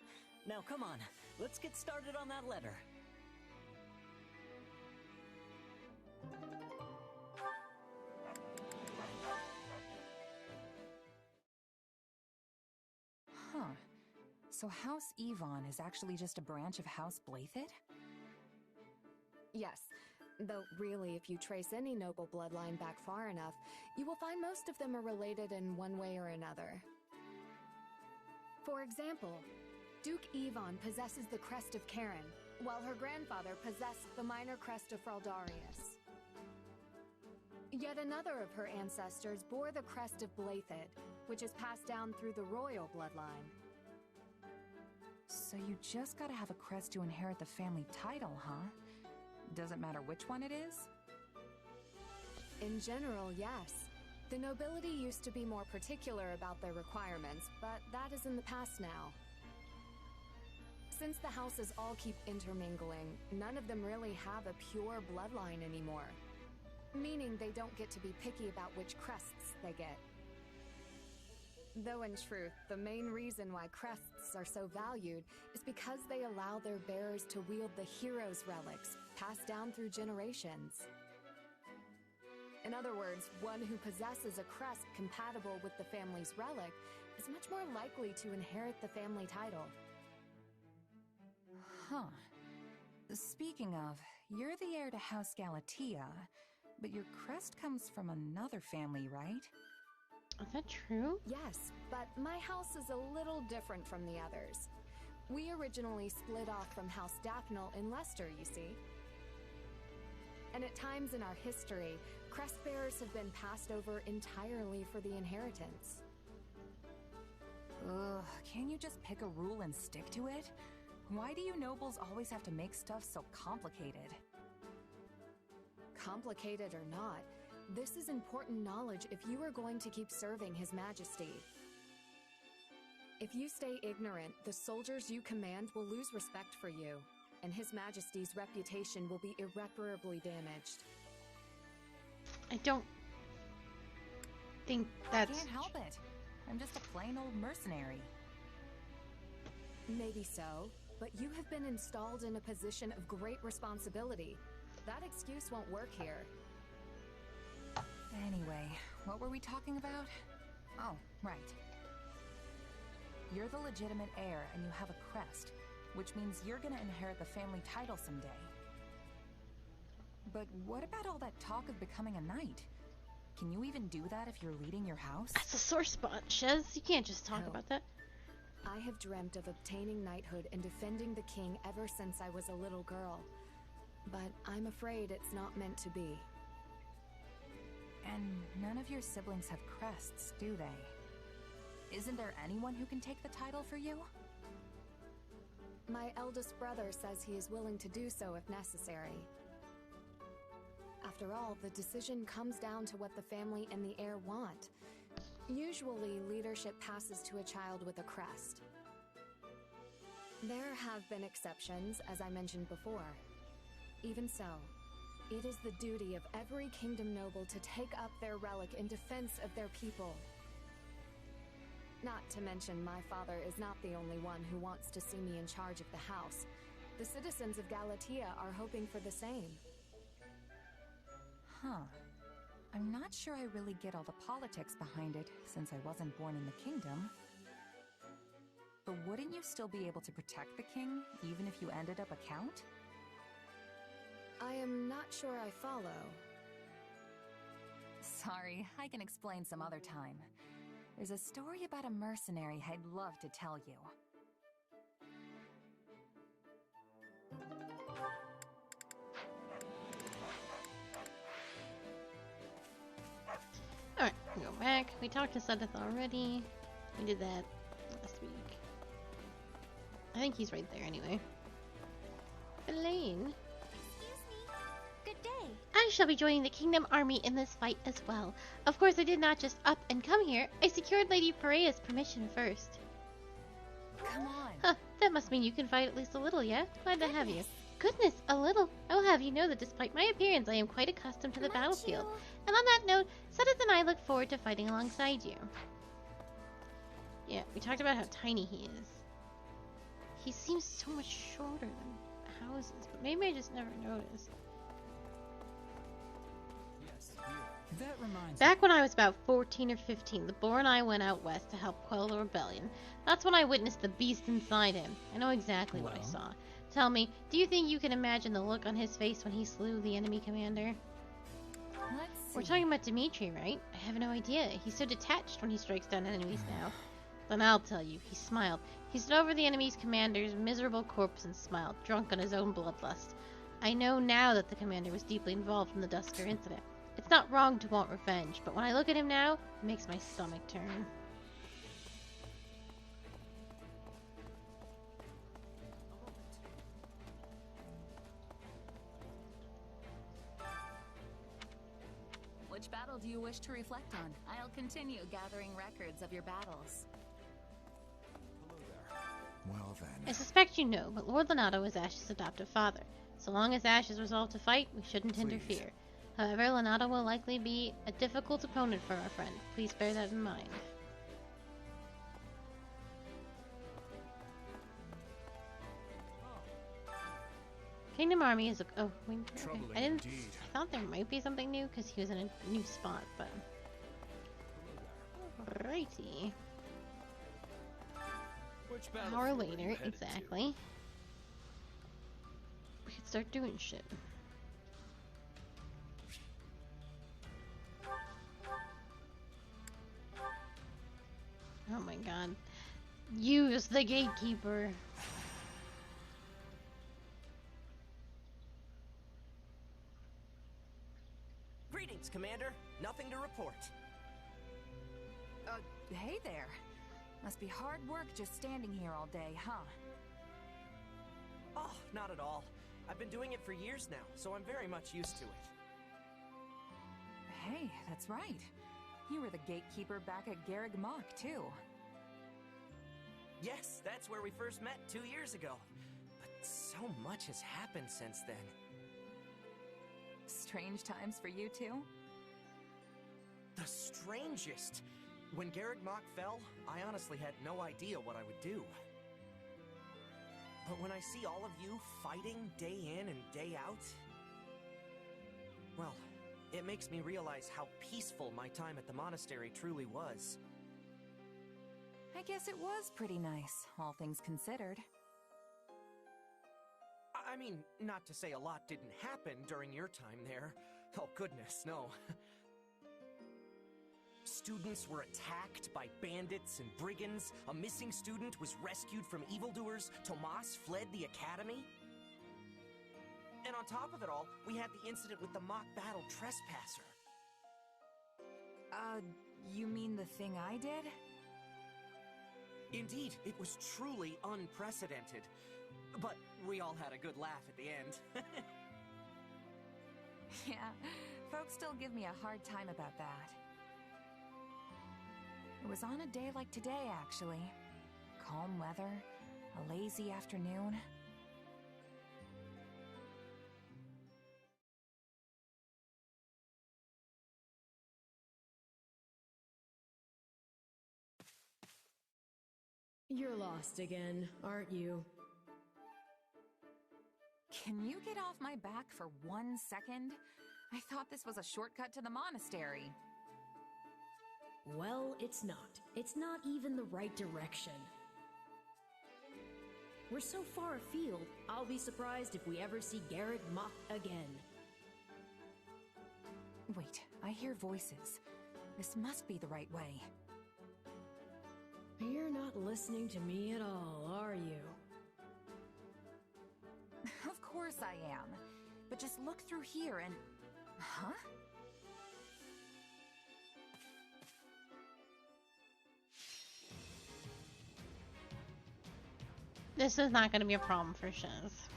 [SPEAKER 10] Now come on, let's get started on that letter.
[SPEAKER 3] Huh. So House Yvonne is actually just a branch of House Blythed?
[SPEAKER 7] Yes, though really, if you trace any noble bloodline back far enough, you will find most of them are related in one way or another. For example, Duke Yvonne possesses the crest of Karen, while her grandfather possessed the minor crest of Fraldarius. Yet another of her ancestors bore the crest of Blathid, which is passed down through the royal bloodline.
[SPEAKER 3] So you just gotta have a crest to inherit the family title, huh? Doesn't matter which one it is?
[SPEAKER 7] In general, yes. The nobility used to be more particular about their requirements, but that is in the past now. Since the houses all keep intermingling, none of them really have a pure bloodline anymore. Meaning they don't get to be picky about which crests they get. Though in truth, the main reason why crests are so valued is because they allow their bearers to wield the hero's relics, passed down through generations. In other words, one who possesses a crest compatible with the family's relic is much more likely to inherit the family title.
[SPEAKER 3] Huh. Speaking of, you're the heir to House Galatea, but your crest comes from another family, right?
[SPEAKER 2] Is that true?
[SPEAKER 7] Yes, but my house is a little different from the others. We originally split off from House Daphnel in Leicester, you see. And at times in our history, crest bearers have been passed over entirely for the inheritance.
[SPEAKER 3] Ugh, can't you just pick a rule and stick to it? Why do you nobles always have to make stuff so complicated?
[SPEAKER 7] Complicated or not, this is important knowledge if you are going to keep serving His Majesty. If you stay ignorant, the soldiers you command will lose respect for you, and His Majesty's reputation will be irreparably damaged.
[SPEAKER 2] I don't think that's...
[SPEAKER 3] I can't help it. I'm just a plain old mercenary.
[SPEAKER 7] Maybe so, but you have been installed in a position of great responsibility. That excuse won't work here.
[SPEAKER 3] Anyway, what were we talking about? Oh, right. You're the legitimate heir and you have a crest, which means you're gonna inherit the family title someday. But what about all that talk of becoming a knight? Can you even do that if you're leading your house?
[SPEAKER 2] That's a sore spot, Shez. You can't just talk about that.
[SPEAKER 7] I have dreamt of obtaining knighthood and defending the king ever since I was a little girl. But I'm afraid it's not meant to be.
[SPEAKER 3] And none of your siblings have crests, do they? Isn't there anyone who can take the title for you?
[SPEAKER 7] My eldest brother says he is willing to do so if necessary. After all, the decision comes down to what the family and the heir want. Usually, leadership passes to a child with a crest. There have been exceptions, as I mentioned before. Even so, it is the duty of every kingdom noble to take up their relic in defense of their people. Not to mention, my father is not the only one who wants to see me in charge of the house. The citizens of Galatea are hoping for the same.
[SPEAKER 3] Huh. I'm not sure I really get all the politics behind it, since I wasn't born in the kingdom. But wouldn't you still be able to protect the king, even if you ended up a count?
[SPEAKER 7] I am not sure I follow.
[SPEAKER 3] Sorry, I can explain some other time. There's a story about a mercenary I'd love to tell you.
[SPEAKER 2] Alright, we go back. We talked to Sedith already. We did that last week. I think he's right there anyway. Elaine.
[SPEAKER 13] Good day.
[SPEAKER 2] I shall be joining the Kingdom Army in this fight as well. Of course, I did not just up and come here. I secured Lady Parea's permission first.
[SPEAKER 3] Come on.
[SPEAKER 2] Huh, that must mean you can fight at least a little, yeah? Glad to have you. Goodness, a little. I'll have you know that despite my appearance, I am quite accustomed to the battlefield. And on that note, Sedith and I look forward to fighting alongside you. Yeah, we talked about how tiny he is. He seems so much shorter than houses, but maybe I just never noticed.
[SPEAKER 5] That reminds
[SPEAKER 2] Back when I was about 14 or 15, the boar and I went out west to help quell the rebellion. That's when I witnessed the beast inside him. I know exactly what I saw. Tell me, do you think you can imagine the look on his face when he slew the enemy commander? We're talking about Dimitri, right? I have no idea. He's so detached when he strikes down enemies now. Then I'll tell you, he smiled. He stood over the enemy's commander's miserable corpse and smiled, drunk on his own bloodlust. I know now that the commander was deeply involved in the Dusker incident. It's It's not wrong to want revenge, but when I look at him now, it makes my stomach turn.
[SPEAKER 3] Which battle do you wish to reflect on? I'll continue gathering records of your battles.
[SPEAKER 4] Well then.
[SPEAKER 2] I suspect you know, but Lord Lonato is Ash's adoptive father. So long as Ash is resolved to fight, we shouldn't interfere. However, Lonato will likely be a difficult opponent for our friend. Please bear that in mind. Kingdom Army is a... Oh, okay. I thought there might be something new because he was in a new spot, but... Righty. An hour later, exactly. We could start doing shit. Oh my god. Use the gatekeeper.
[SPEAKER 14] Greetings, Commander. Nothing to report.
[SPEAKER 3] Hey there. Must be hard work just standing here all day, huh?
[SPEAKER 14] Oh, not at all. I've been doing it for years now, so I'm very much used to it.
[SPEAKER 3] Hey, that's right. You were the gatekeeper back at Garreg Mach, too.
[SPEAKER 14] Yes, that's where we first met 2 years ago. But so much has happened since then.
[SPEAKER 3] Strange times for you, too?
[SPEAKER 14] The strangest! When Garreg Mach fell, I honestly had no idea what I would do. But when I see all of you fighting day in and day out... well, it makes me realize how peaceful my time at the monastery truly was.
[SPEAKER 3] I guess it was pretty nice, all things considered.
[SPEAKER 14] I mean, not to say a lot didn't happen during your time there. Oh goodness, no. Students were attacked by bandits and brigands. A missing student was rescued from evildoers. Tomas fled the academy. And on top of it all, we had the incident with the mock battle trespasser.
[SPEAKER 3] You mean the thing I did?
[SPEAKER 14] Indeed, it was truly unprecedented. But we all had a good laugh at the end.
[SPEAKER 3] Yeah, folks still give me a hard time about that. It was on a day like today, actually. Calm weather, a lazy afternoon.
[SPEAKER 15] You're lost again, aren't you?
[SPEAKER 3] Can you get off my back for 1 second? I thought this was a shortcut to the monastery.
[SPEAKER 15] Well, it's not. It's not even the right direction. We're so far afield, I'll be surprised if we ever see Garreg Mach again.
[SPEAKER 3] Wait, I hear voices. This must be the right way.
[SPEAKER 15] You're not listening to me at all, are you?
[SPEAKER 3] Of course I am. But just look through here and... Huh?
[SPEAKER 2] This is not going to be a problem for Shiz.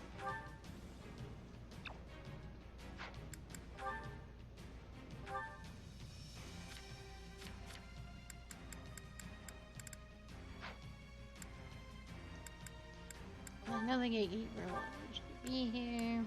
[SPEAKER 2] Another gatekeeper will be here.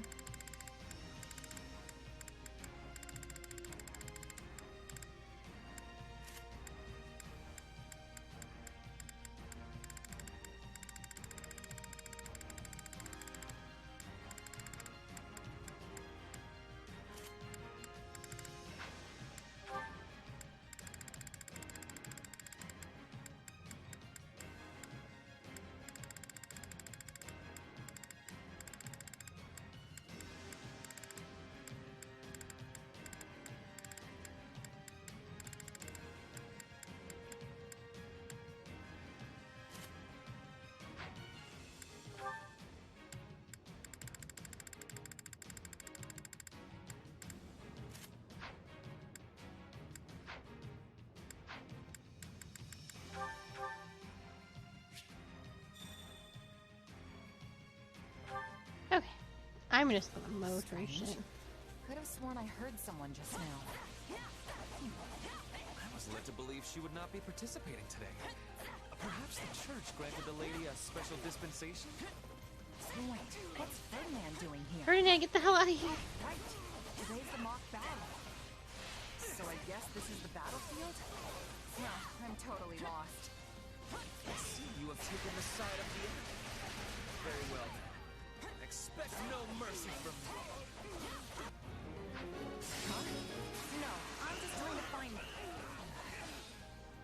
[SPEAKER 2] I'm just gonna mow through shit.
[SPEAKER 3] Could have sworn I heard someone just now.
[SPEAKER 16] I was led to believe she would not be participating today. Perhaps the church granted the lady a special dispensation?
[SPEAKER 3] Wait, what's Ferdinand doing here?
[SPEAKER 2] Ferdinand, get the hell out of here!
[SPEAKER 3] Right, today's the mock battle. So I guess this is the battlefield? Yeah, I'm totally lost.
[SPEAKER 16] I see you have taken the side of the enemy. Very well then. Expect no mercy from me.
[SPEAKER 3] Huh? No, I'm just trying to find...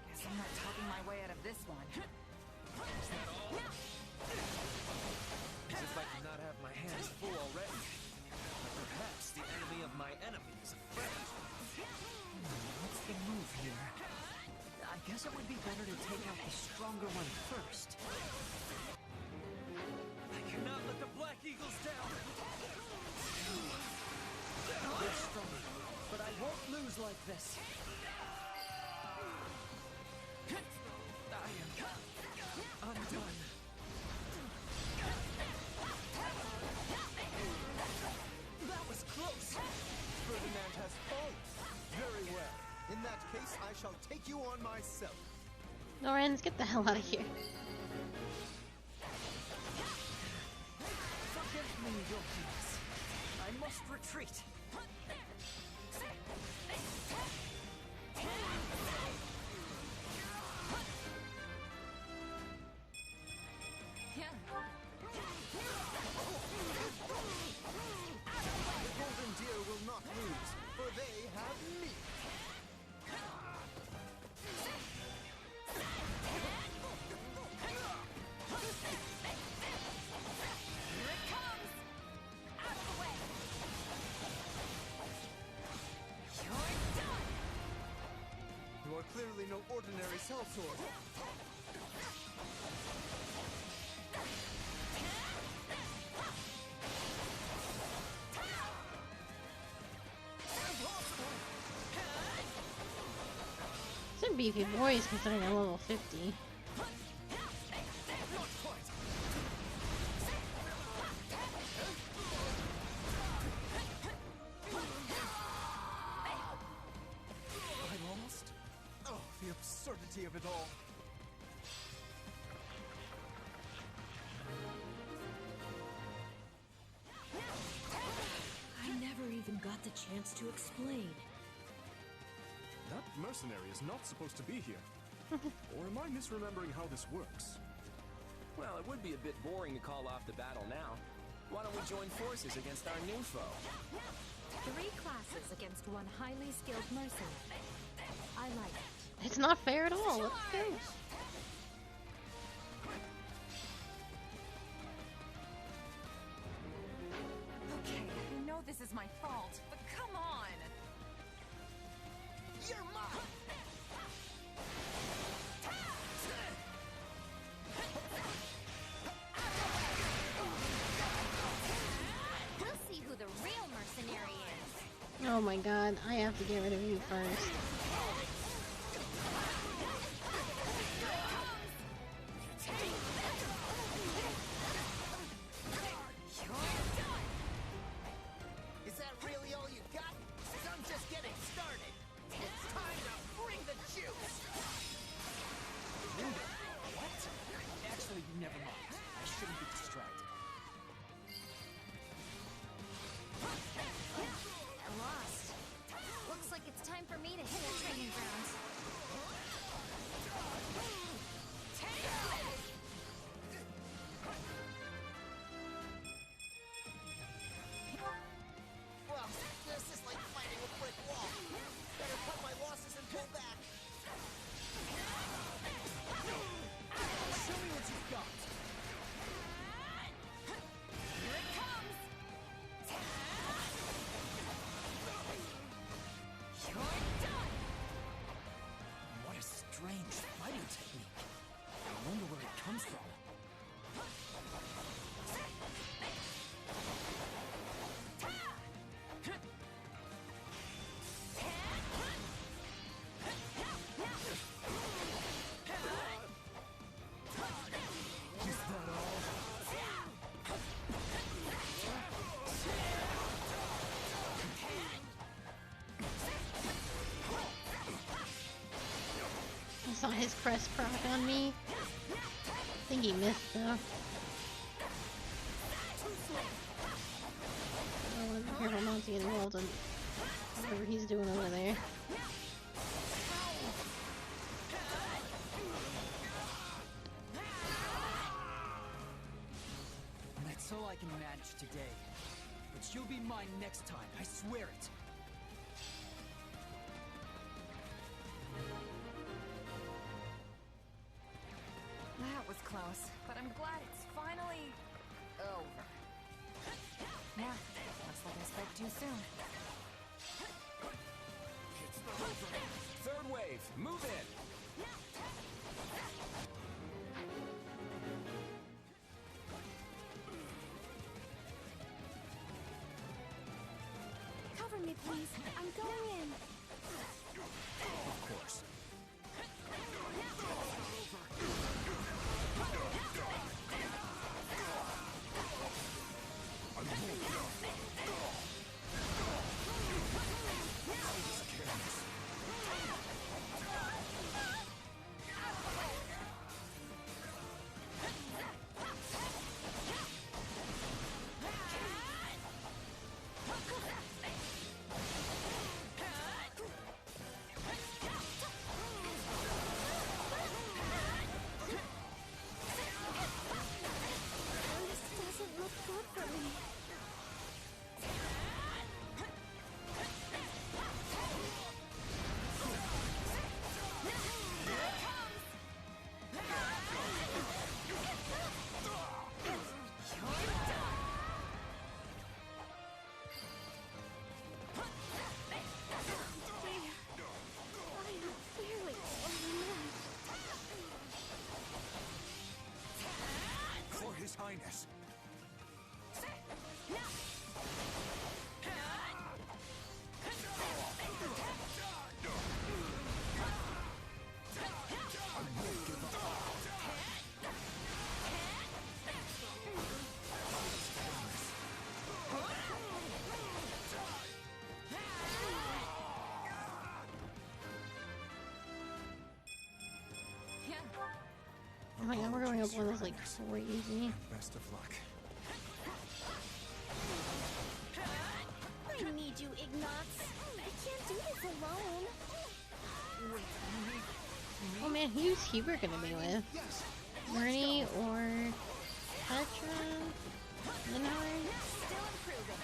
[SPEAKER 3] Guess I'm not talking my way out of this one.
[SPEAKER 16] Is that all? As if I could not have my hands full already. But perhaps the enemy of my enemy is a friend.
[SPEAKER 10] What's the move here? I guess it would be better to take out the stronger one first.
[SPEAKER 16] I cannot let the Black Eagles down!
[SPEAKER 10] They're strong, but I won't lose like this.
[SPEAKER 16] I am undone.
[SPEAKER 17] That was close! Ferdinand has fallen. Very well. In that case, I shall take you on myself.
[SPEAKER 2] Lorenz, get the hell out of here.
[SPEAKER 10] Forgive me, your highness. I must retreat.
[SPEAKER 17] The golden deer will not lose, for they have me. You are clearly no ordinary sellsword.
[SPEAKER 2] Some beefy boys considering I'm level 50.
[SPEAKER 17] I lost? Oh, the absurdity of it all.
[SPEAKER 15] I never even got the chance to explain.
[SPEAKER 9] That mercenary is not supposed to be here. Or am I misremembering how this works?
[SPEAKER 18] Well, it would be a bit boring to call off the battle now. Why don't we join forces against our new foe?
[SPEAKER 7] 3 classes against 1 highly skilled mercenary. I like it.
[SPEAKER 2] It's not fair at all. Let's go.
[SPEAKER 3] Okay, I know this is my fault, but come on!
[SPEAKER 17] You're mine!
[SPEAKER 13] We'll see who the real mercenary is.
[SPEAKER 2] Oh my god, I have to get rid of you first.
[SPEAKER 17] Is that really all you got? 'Cause I'm just getting started. It's time to bring the juice.
[SPEAKER 14] What? Actually, never mind. I shouldn't be distracted.
[SPEAKER 13] I lost. Looks like it's time for me to hit a
[SPEAKER 2] his crest proc on me. I think he missed though. I want to be careful not to get involved in whatever he's doing over there.
[SPEAKER 5] That's all I can manage today. But you'll be mine next time, I swear it.
[SPEAKER 3] That was close, but I'm glad it's finally over. Yeah, looks like I spoke too soon.
[SPEAKER 18] Third wave, move in.
[SPEAKER 12] Cover me, please. I'm going in.
[SPEAKER 18] Of course.
[SPEAKER 11] His Highness.
[SPEAKER 2] Oh my god, we're going up one of those like crazy.
[SPEAKER 4] Best of luck.
[SPEAKER 12] I need you, Ignatz. I can't do this alone.
[SPEAKER 2] Oh man, who's Hubert gonna be with? Murray or Petra? Linhard?
[SPEAKER 3] Still improving.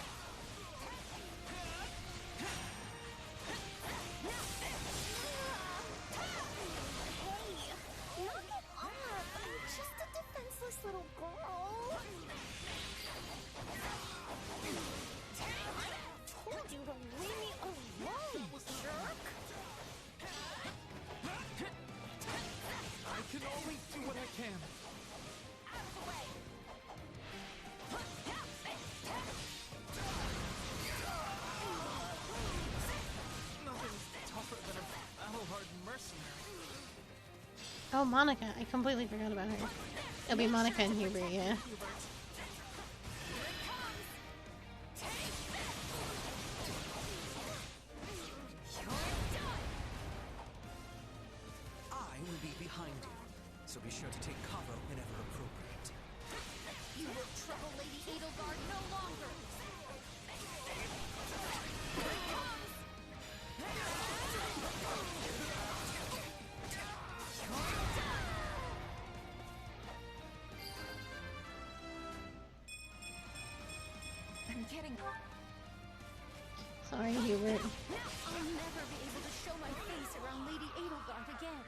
[SPEAKER 12] Hey, knock it off. I'm just a defenseless little girl. I told you to leave me alone, jerk.
[SPEAKER 11] I can only do what I can. Nothing's tougher than a battle-hardened mercenary.
[SPEAKER 2] Oh, Monica. I completely forgot about her. It'll be Monica and Hubert, yeah.
[SPEAKER 14] I will be behind you, so be sure to take cover whenever appropriate.
[SPEAKER 13] You will trouble Lady Edelgard no longer!
[SPEAKER 3] I'm getting...
[SPEAKER 2] Sorry, Hubert.
[SPEAKER 13] I'll never be able to show my face around Lady Edelgard again.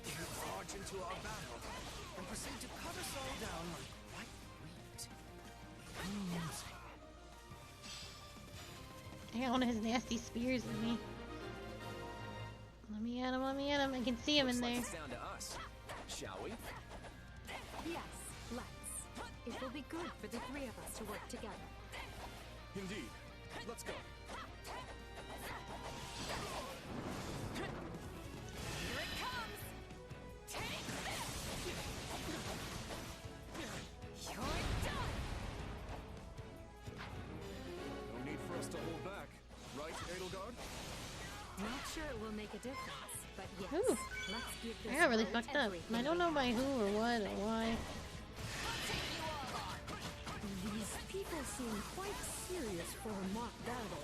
[SPEAKER 14] You barge into our battle and proceed to cut us all down like white wheat. Amusing.
[SPEAKER 2] I got one of his nasty spears in me. Let me at him, let me at him. I can see him in there.
[SPEAKER 18] Looks like it's down to us. Shall we?
[SPEAKER 7] Yes, let's. It will be good for the three of us to work together.
[SPEAKER 11] Indeed. Let's go.
[SPEAKER 3] Here it comes! Take this! You're done!
[SPEAKER 11] No need for us to hold back.
[SPEAKER 2] Ooh. I got really fucked up. I don't know by who or what or why.
[SPEAKER 15] These people seem quite serious for a mock battle.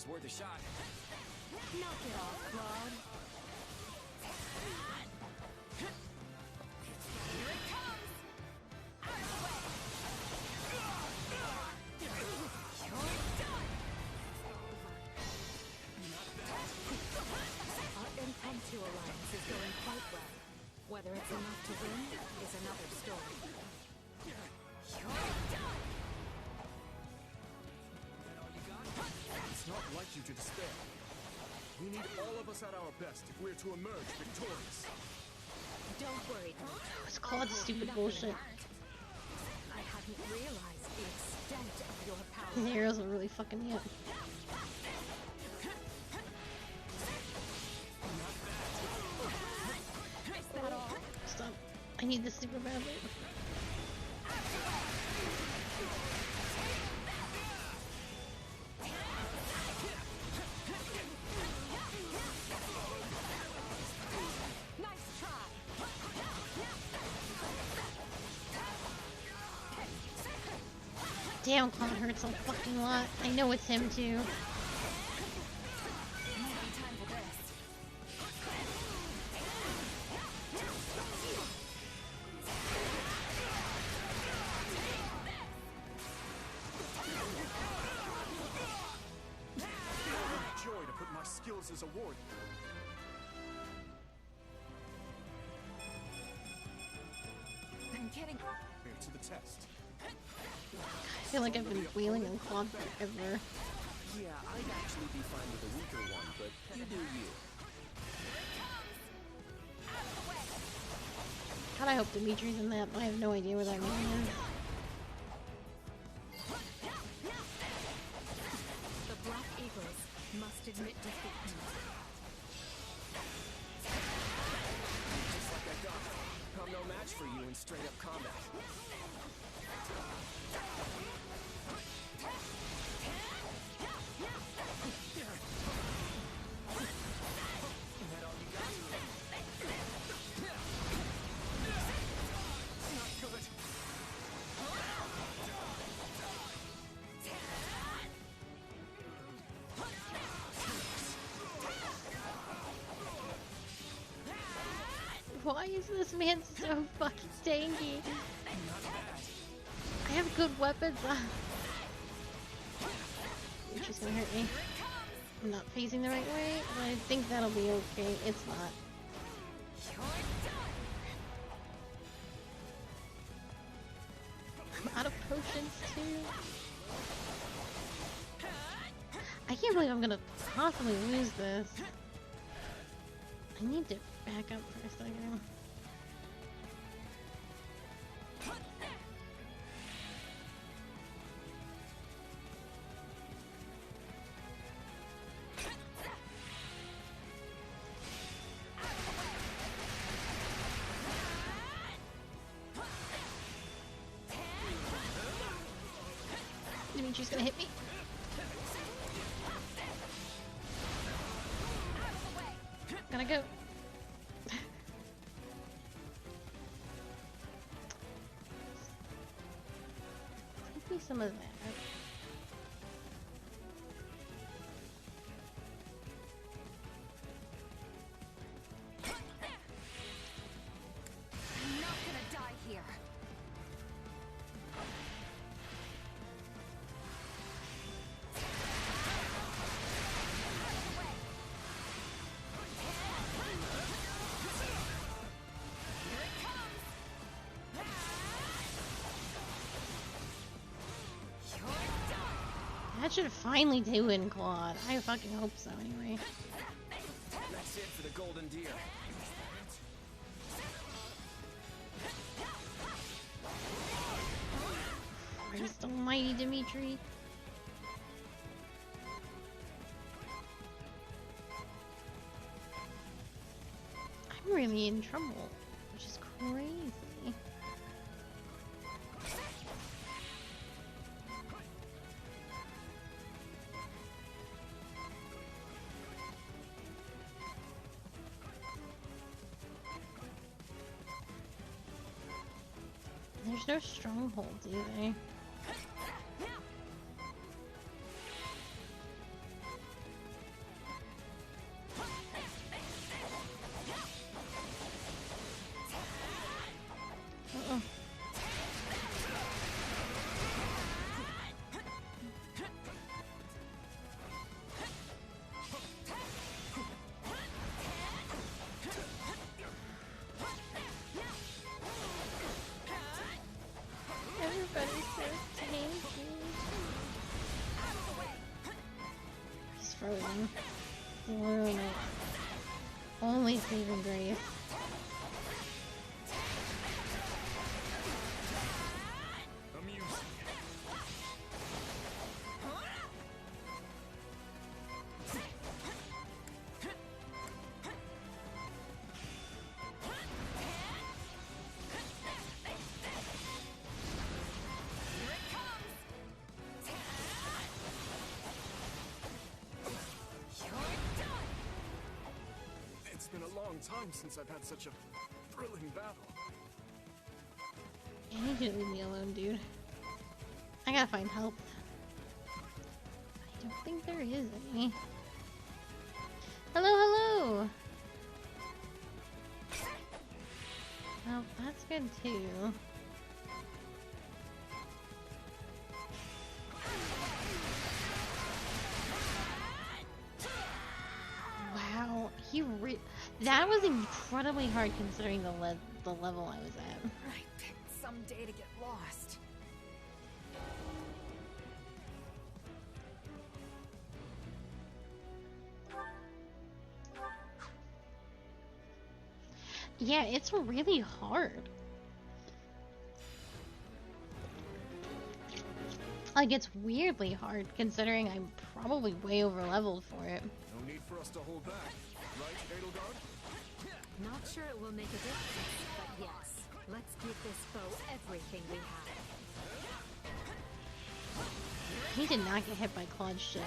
[SPEAKER 16] Worth a shot.
[SPEAKER 15] Knock it off, Claude.
[SPEAKER 3] Here it comes! Out of the way! You're done!
[SPEAKER 15] Our impromptu alliance is going quite well. Whether it's enough to win is another story.
[SPEAKER 3] You're done!
[SPEAKER 11] It's not like you to despair. We need all of us at our best if we're to emerge victorious.
[SPEAKER 15] Don't worry,
[SPEAKER 2] It's called stupid bullshit.
[SPEAKER 15] I hadn't realized the extent of your power.
[SPEAKER 2] His arrows are really fucking me up. Stop. I need this super badly. Damn, Claude hurts a fucking lot. I know it's him too.
[SPEAKER 11] Joy to put my skills as a warrior.
[SPEAKER 3] I'm kidding.
[SPEAKER 11] Here to the test.
[SPEAKER 2] I feel like I've been wheeling on Claude forever.
[SPEAKER 18] Yeah, I'd actually be fine with a weaker one, but you do you.
[SPEAKER 2] God, I hope Dimitri's in that, but I have no idea where that man is.
[SPEAKER 15] The Black Eagles must admit defeat.
[SPEAKER 18] Just like I thought. I'm no match for you in straight-up combat.
[SPEAKER 2] Why is this man so fucking tanky? I have good weapons. She's gonna hurt me. I'm not facing the right way, but I think that'll be okay. It's not. I'm out of potions too. I can't believe I'm gonna possibly lose this. I need to back up for a second. Dimitri's gonna hit me. Gotta go. Give me some of that.
[SPEAKER 3] I'm not gonna die here.
[SPEAKER 2] That should finally do in Claude. I fucking hope so anyway.
[SPEAKER 18] That's it for the golden deer.
[SPEAKER 2] Christ almighty, Dimitri. I'm really in trouble, which is crazy. There's no strongholds either. Uh-oh. Everybody's so tanky. He's frozen. Literally. Only saving grace.
[SPEAKER 11] It's been a long time since I've had such a thrilling battle.
[SPEAKER 2] You need to leave me alone, dude. I gotta find help. I don't think there is any. Hello, hello! Well, that's good too. Wow, that was incredibly hard considering the level I was at.
[SPEAKER 3] I picked some day to get lost.
[SPEAKER 2] Yeah, it's really hard. Like, it's weirdly hard considering I'm probably way over leveled for it.
[SPEAKER 11] No need for us to hold back, right, Edelgard?
[SPEAKER 15] Not sure it will make a difference, but yes, let's give this foe everything we have.
[SPEAKER 2] He did not get hit by Claude's shit.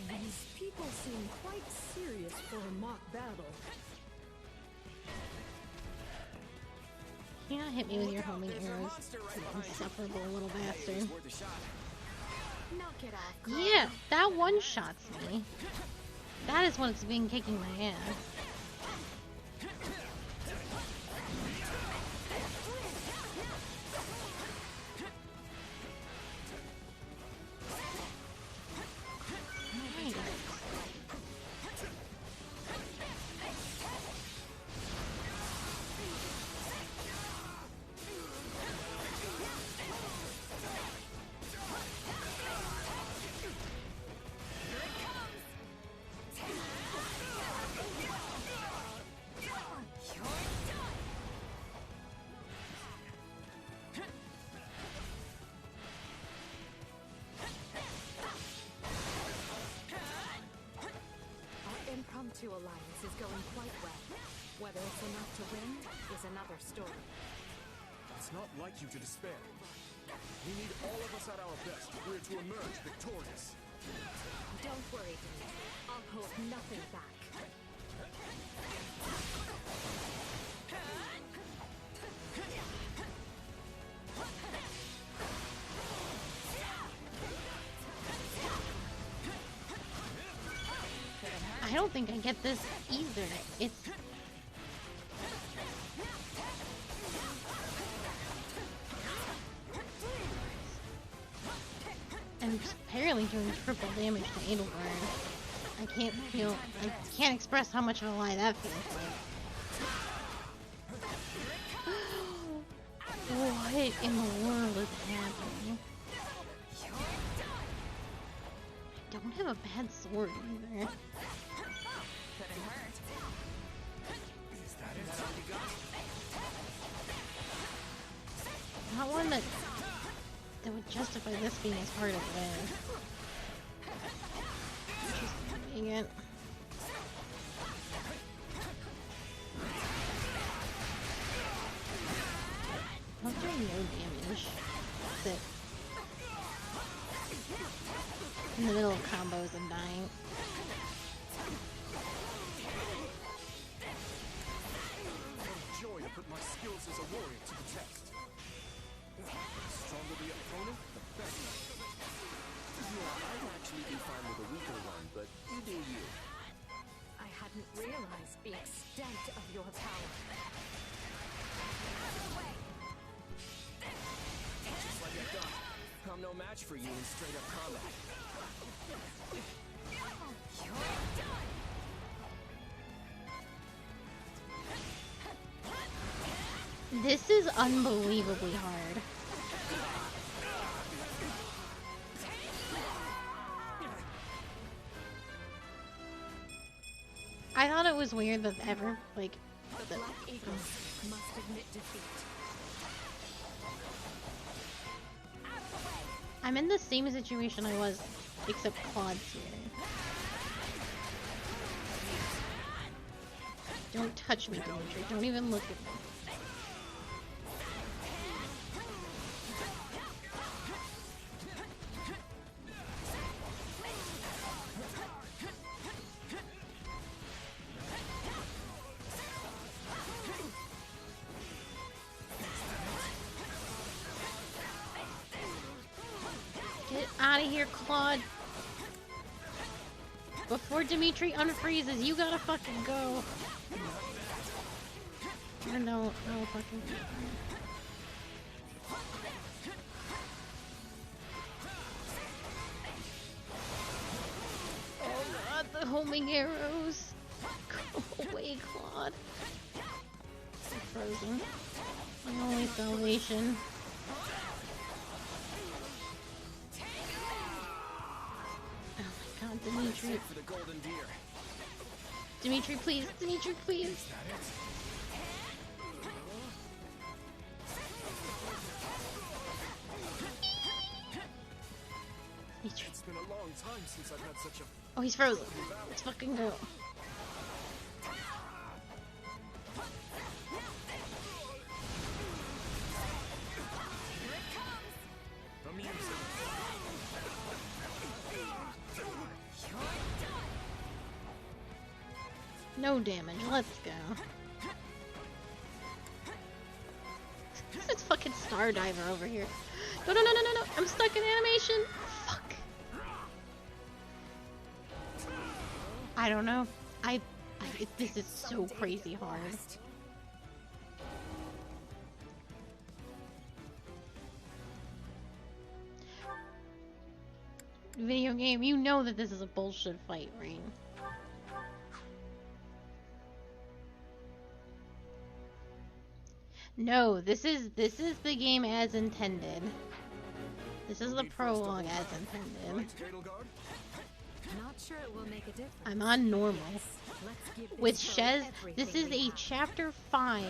[SPEAKER 15] These people seem quite serious for a mock battle.
[SPEAKER 2] You cannot hit me with your homing arrows, you insufferable little bastard.
[SPEAKER 15] Knock it off,
[SPEAKER 2] Yeah, that one-shots me. That is what's been kicking my ass.
[SPEAKER 15] Impromptu alliance is going quite well. Whether it's enough to win is another story.
[SPEAKER 11] It's not like you to despair. We need all of us at our best if we're to emerge victorious.
[SPEAKER 15] Don't worry, Dimitri. I'll hold nothing back.
[SPEAKER 2] I don't think I get this either. It's... I'm apparently doing triple damage to Edelgard. I can't express how much of a lie that feels like. What in the world is happening? I don't have a bad sword either. justify this being as hard as it is. Just dang it. I'm doing no damage. That's it. In the middle of combos and dying.
[SPEAKER 11] Joy to put my skills as a warrior to the test. The stronger the opponent, the better.
[SPEAKER 18] Yeah, I'd actually be fine with a weaker one, but you do you.
[SPEAKER 15] I hadn't realized the extent of your power.
[SPEAKER 18] Just like I thought. I'm no match for you in straight-up combat.
[SPEAKER 2] This is unbelievably hard. I thought it was weird that ever, like,
[SPEAKER 15] The Black Eagles must admit defeat.
[SPEAKER 2] I'm in the same situation I was, except Claude's here. Don't touch me, Dimitri. Don't even look at me. Get out of here, Claude. Before Dimitri unfreezes, you gotta fucking go. Or no fucking. Oh god, the homing arrows. Go away, Claude. I'm frozen. My only salvation. God, Dimitri.
[SPEAKER 18] For the golden deer.
[SPEAKER 2] Dimitri, please. Dimitri, please. Dimitri.
[SPEAKER 11] It's been a long time since I've had such a...
[SPEAKER 2] Oh, he's frozen. Let's fucking go. No damage, let's go. It's fucking Star Diver over here. No, I'm stuck in animation. Fuck. I don't know. This is so crazy hard. Video game, you know that this is a bullshit fight, right? No, this is the game as intended. This is the prologue as intended.
[SPEAKER 15] Not sure it will make a difference.
[SPEAKER 2] I'm on normal. With Shez, this is
[SPEAKER 15] everything we
[SPEAKER 2] a chapter 5.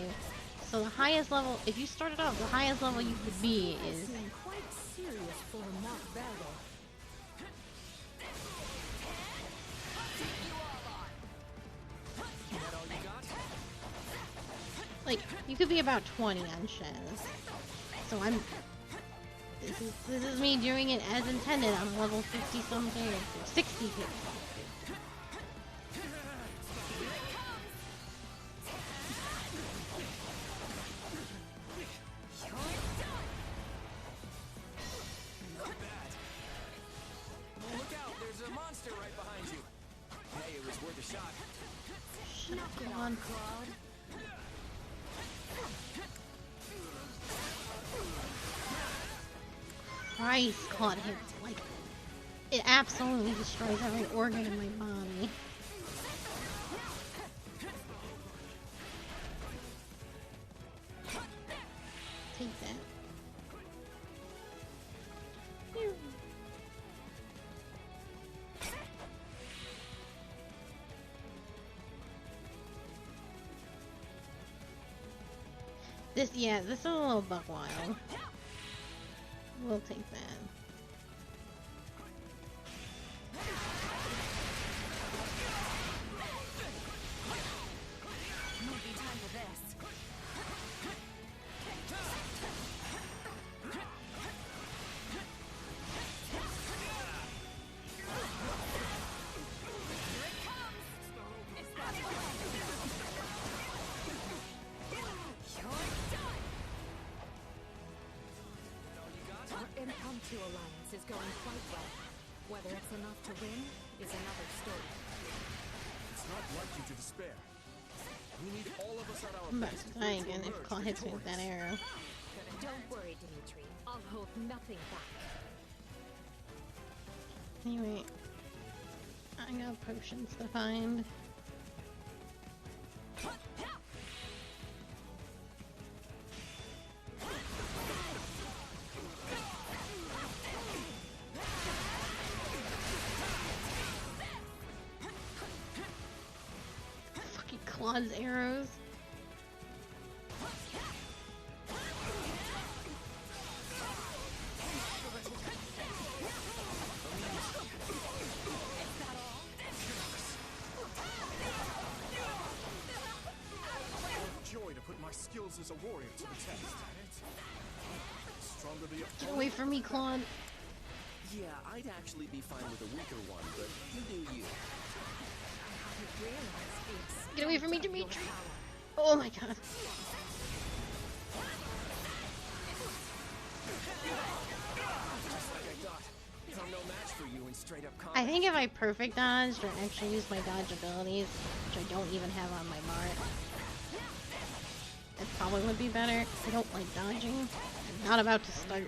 [SPEAKER 2] So the highest level, if you started off, the highest level you could be is...
[SPEAKER 15] Quite serious for a mock battle.
[SPEAKER 2] Like, you could be about 20 on Shez. So I'm... This is me doing it as intended on level 50-some character. 60 character.
[SPEAKER 18] Look out, there's a monster right behind you. Hey, it was worth a shot.
[SPEAKER 2] Shut up, come on. Christ, Claude hits, like, it absolutely destroys every organ in my body. Take that. Phew. This is a little buck wild. We'll take that.
[SPEAKER 15] Into Alliance is going quite well. Whether it's enough to win is another story.
[SPEAKER 11] It's not like you to despair. We need all of us at our
[SPEAKER 2] I'm about
[SPEAKER 11] best
[SPEAKER 2] to die again if
[SPEAKER 11] emerge
[SPEAKER 2] Claw hits me with that
[SPEAKER 11] victorious.
[SPEAKER 2] arrow.
[SPEAKER 15] Don't worry, Dimitri. I'll hold nothing back.
[SPEAKER 2] Anyway, I got potions to find. Fucking Claw's arrows.
[SPEAKER 11] Joy to put my skills as a warrior to the test. Stronger the
[SPEAKER 2] Get away from me, Claw.
[SPEAKER 18] Yeah, I'd actually be fine with a weaker one, but you do you.
[SPEAKER 2] Get away from me, Dimitri. Oh my god.
[SPEAKER 18] Just like I thought. I'm no match for you in straight up combat.
[SPEAKER 2] I think if I perfect dodged or actually used my dodge abilities, which I don't even have on my Mart, it probably would be better. I don't like dodging. I'm not about to start.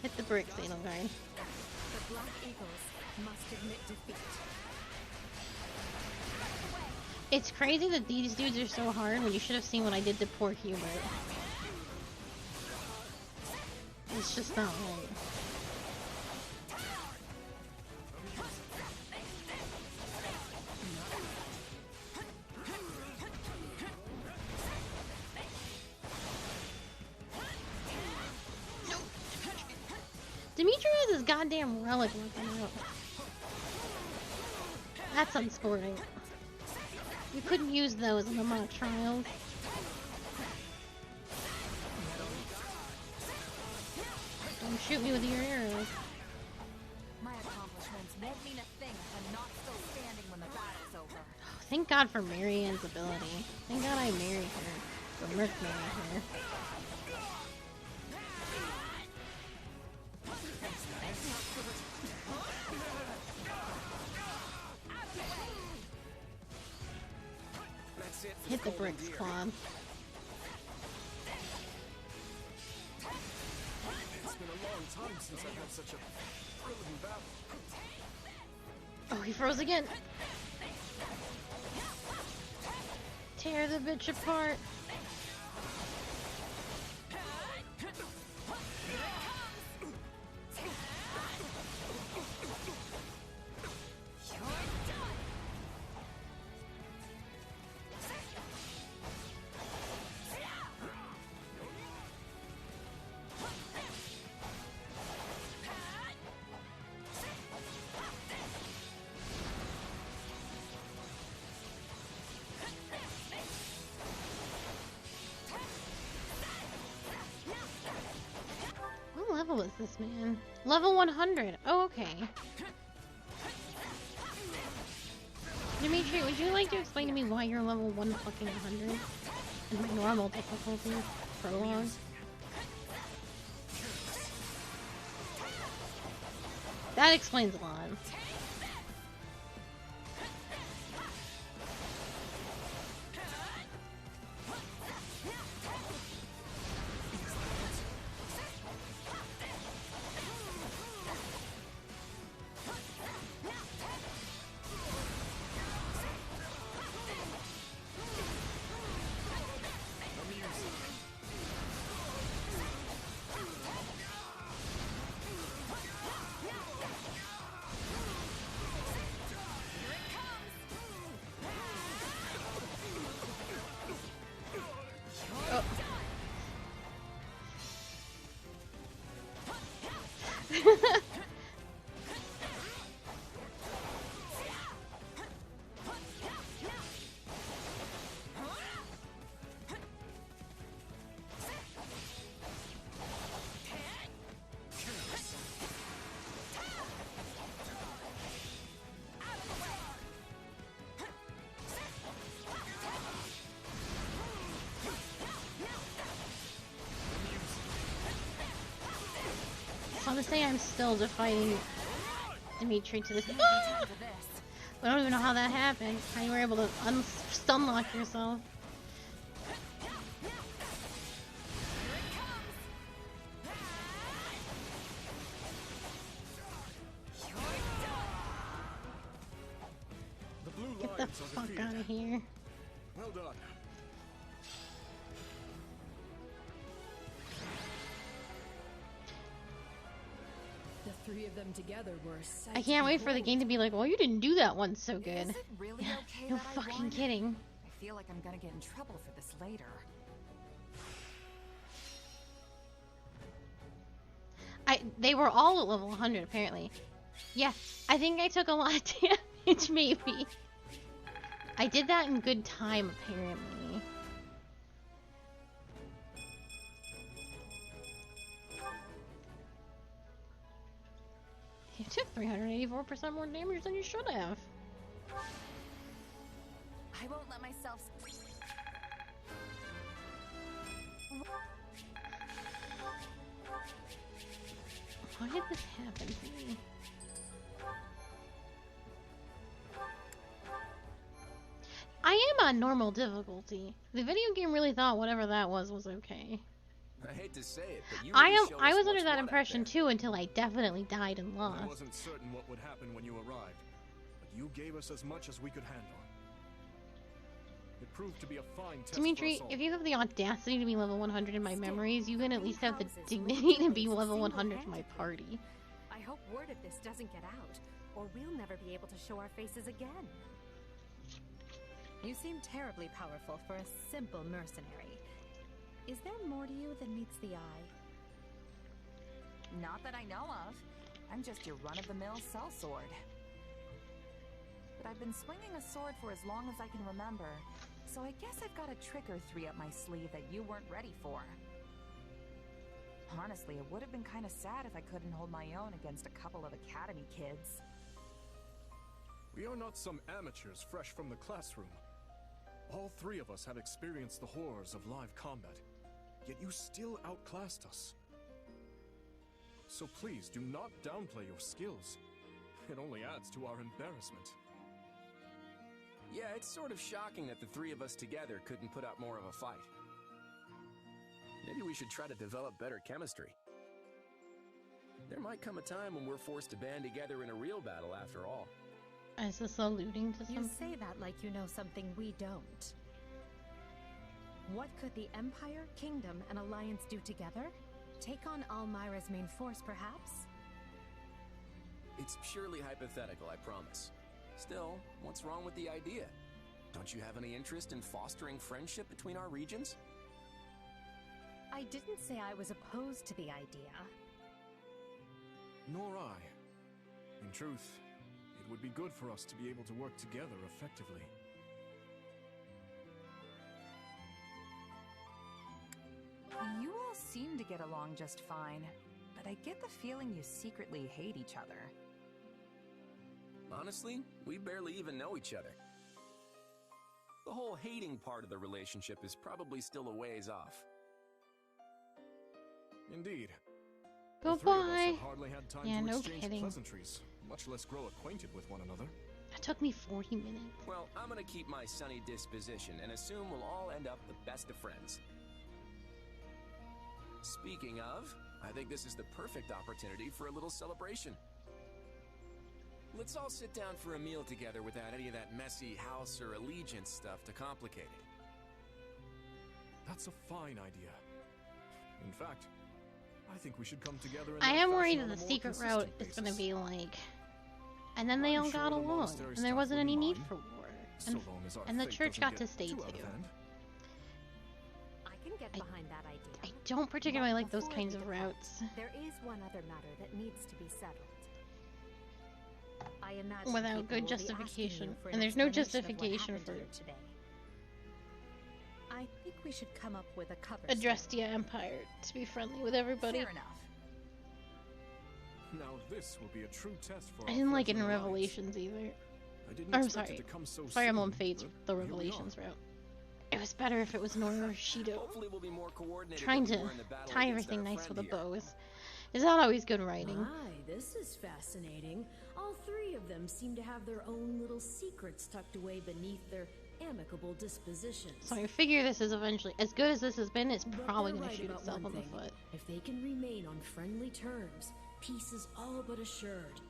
[SPEAKER 2] Hit the bricks, Edelgard.
[SPEAKER 15] The Black Eagles must admit defeat.
[SPEAKER 2] It's crazy that these dudes are so hard when you should have seen what I did to poor Hubert. It's just not right. Dimitri has his goddamn relic weapon out. That's unsporting. You couldn't use those in the mock trials. Don't shoot me with your arrows.
[SPEAKER 3] My accomplishments won't mean a thing if I'm not still standing when the battle's over.
[SPEAKER 2] Thank God for Marianne's ability. Thank God I married her. Or Mirth married her. Hit the bricks, Claw.
[SPEAKER 11] It's been a long time since I've had such a thrilling battle.
[SPEAKER 2] Oh, he froze again. Tear the bitch apart. What level is this man? Level 100. Oh, okay. Dimitri, would you like to explain to me why you're level 1 fucking 100? In my normal difficulty? Prologue? That explains a lot. So to say I'm still defying Dimitri to this. I don't even know how that happened. How you were able to stunlock yourself. Get the fuck out of here.
[SPEAKER 11] Well done.
[SPEAKER 15] The three of them together were a sight
[SPEAKER 2] I can't
[SPEAKER 15] to
[SPEAKER 2] wait for the
[SPEAKER 15] behold.
[SPEAKER 2] game to be like, well, you didn't do that one so good.
[SPEAKER 3] Is it really okay
[SPEAKER 2] No
[SPEAKER 3] that I
[SPEAKER 2] fucking
[SPEAKER 3] won?
[SPEAKER 2] kidding.
[SPEAKER 3] I feel like I'm gonna get in trouble for this later.
[SPEAKER 2] They were all at level 100 apparently. Yeah, I think I took a lot of damage maybe. I did that in good time apparently. You took 384% more damage than you should have.
[SPEAKER 3] I won't let myself.
[SPEAKER 2] Why did this happen to me? I am on normal difficulty. The video game really thought whatever that was okay.
[SPEAKER 18] I hate to say it, but you
[SPEAKER 2] I
[SPEAKER 18] really showed
[SPEAKER 2] was
[SPEAKER 18] us
[SPEAKER 2] under
[SPEAKER 18] what's
[SPEAKER 2] that
[SPEAKER 18] what out
[SPEAKER 2] impression
[SPEAKER 18] there.
[SPEAKER 2] too until I definitely died and
[SPEAKER 11] I
[SPEAKER 2] lost.
[SPEAKER 11] wasn't certain what would happen when you arrived, but you gave us as much as we could handle. It proved to be a fine test
[SPEAKER 2] Dimitri,
[SPEAKER 11] for us all.
[SPEAKER 2] if you have the audacity to be level 100 in my memories, you can at least have the dignity to be level 100 in my party.
[SPEAKER 15] I hope word of this doesn't get out, or we'll never be able to show our faces again. You seem terribly powerful for a simple mercenary. Is there more to you than meets the eye?
[SPEAKER 3] Not that I know of. I'm just your run-of-the-mill sellsword. But I've been swinging a sword for as long as I can remember, so I guess I've got a trick or three up my sleeve that you weren't ready for. Honestly, it would have been kind of sad if I couldn't hold my own against a couple of academy kids.
[SPEAKER 11] We are not some amateurs fresh from the classroom. All three of us have experienced the horrors of live combat, yet you still outclassed us. So please do not downplay your skills. It only adds to our embarrassment.
[SPEAKER 18] Yeah, it's sort of shocking that the three of us together couldn't put up more of a fight. Maybe we should try to develop better chemistry. There might come a time when we're forced to band together in a real battle after all.
[SPEAKER 2] Is this alluding to something?
[SPEAKER 15] You say that like you know something we don't. What could the Empire, Kingdom, and Alliance do together? Take on Almyra's main force, perhaps?
[SPEAKER 18] It's purely hypothetical, I promise. Still, what's wrong with the idea? Don't you have any interest in fostering friendship between our regions?
[SPEAKER 15] I didn't say I was opposed to the idea.
[SPEAKER 11] Nor I. In truth, it would be good for us to be able to work together effectively.
[SPEAKER 3] You all seem to get along just fine, but I get the feeling you secretly hate each other.
[SPEAKER 18] Honestly, we barely even know each other. The whole hating part of the relationship is probably still a ways off.
[SPEAKER 11] Indeed.
[SPEAKER 2] Go
[SPEAKER 11] The three of us
[SPEAKER 2] bye.
[SPEAKER 11] have hardly had time
[SPEAKER 2] Yeah,
[SPEAKER 11] to
[SPEAKER 2] no
[SPEAKER 11] exchange
[SPEAKER 2] kidding.
[SPEAKER 11] pleasantries, much less grow acquainted with one another.
[SPEAKER 2] That took me 40 minutes.
[SPEAKER 18] Well, I'm gonna keep my sunny disposition and assume we'll all end up the best of friends. Speaking of, I think this is the perfect opportunity for a little celebration. Let's all sit down for a meal together without any of that messy house or allegiance stuff to complicate it.
[SPEAKER 11] That's a fine idea. In fact, I think we should come together in
[SPEAKER 2] I
[SPEAKER 11] that
[SPEAKER 2] am worried
[SPEAKER 11] fashion
[SPEAKER 2] that
[SPEAKER 11] on
[SPEAKER 2] the
[SPEAKER 11] a more
[SPEAKER 2] secret route
[SPEAKER 11] consistent
[SPEAKER 2] is going to
[SPEAKER 11] basis.
[SPEAKER 2] be like... And then they
[SPEAKER 11] I'm
[SPEAKER 2] all
[SPEAKER 11] sure
[SPEAKER 2] got
[SPEAKER 11] the
[SPEAKER 2] along,
[SPEAKER 11] monastery
[SPEAKER 2] and there
[SPEAKER 11] staff
[SPEAKER 2] wasn't
[SPEAKER 11] would
[SPEAKER 2] any
[SPEAKER 11] be
[SPEAKER 2] need
[SPEAKER 11] mine,
[SPEAKER 2] for war.
[SPEAKER 11] so
[SPEAKER 2] And,
[SPEAKER 11] long as our
[SPEAKER 2] and the
[SPEAKER 11] fate
[SPEAKER 2] church
[SPEAKER 11] doesn't
[SPEAKER 2] got
[SPEAKER 11] get
[SPEAKER 2] to stay
[SPEAKER 11] too
[SPEAKER 2] too.
[SPEAKER 11] out of hand.
[SPEAKER 15] I can get behind that idea.
[SPEAKER 2] I don't particularly like those
[SPEAKER 15] Before
[SPEAKER 2] kinds
[SPEAKER 15] we
[SPEAKER 2] of
[SPEAKER 15] depart,
[SPEAKER 2] routes.
[SPEAKER 15] There is one other matter that needs to be settled. I imagine
[SPEAKER 2] Without
[SPEAKER 15] people
[SPEAKER 2] good
[SPEAKER 15] will be asking
[SPEAKER 2] justification.
[SPEAKER 15] you for an
[SPEAKER 2] And there's no
[SPEAKER 15] explanation of what
[SPEAKER 2] justification
[SPEAKER 15] happened
[SPEAKER 2] for
[SPEAKER 15] here today. I think we should come up with a cover
[SPEAKER 2] Address
[SPEAKER 15] story.
[SPEAKER 2] the Empire to be friendly with everybody.
[SPEAKER 3] Fair enough.
[SPEAKER 11] Now this will be a true test for
[SPEAKER 2] I
[SPEAKER 11] our
[SPEAKER 2] didn't like it
[SPEAKER 11] friends
[SPEAKER 2] in
[SPEAKER 11] and allies.
[SPEAKER 2] Revelations either.
[SPEAKER 11] I didn't
[SPEAKER 2] I'm
[SPEAKER 11] expect
[SPEAKER 2] sorry.
[SPEAKER 11] it to come so
[SPEAKER 2] Fire Emblem
[SPEAKER 11] soon,
[SPEAKER 2] Fates,
[SPEAKER 11] but
[SPEAKER 2] the
[SPEAKER 11] here we are.
[SPEAKER 2] Revelations route. It was better if it was Nora or Shido.
[SPEAKER 18] Hopefully we'll be more coordinated
[SPEAKER 2] Trying
[SPEAKER 18] than we
[SPEAKER 2] to
[SPEAKER 18] were in the battle
[SPEAKER 2] tie
[SPEAKER 18] against
[SPEAKER 2] everything
[SPEAKER 18] our
[SPEAKER 2] nice with
[SPEAKER 18] friend
[SPEAKER 2] a
[SPEAKER 18] here.
[SPEAKER 2] bow is It's not always good writing.
[SPEAKER 19] My, this is fascinating. All three of them seem to have their own little secrets tucked away beneath their amicable dispositions.
[SPEAKER 2] So I figure this is eventually, as good as this has been, it's probably
[SPEAKER 19] But
[SPEAKER 2] going
[SPEAKER 19] they're
[SPEAKER 2] to shoot
[SPEAKER 19] right
[SPEAKER 2] itself
[SPEAKER 19] about
[SPEAKER 2] on the
[SPEAKER 19] one thing.
[SPEAKER 2] foot.
[SPEAKER 19] If they can remain on friendly terms, peace is all but assured.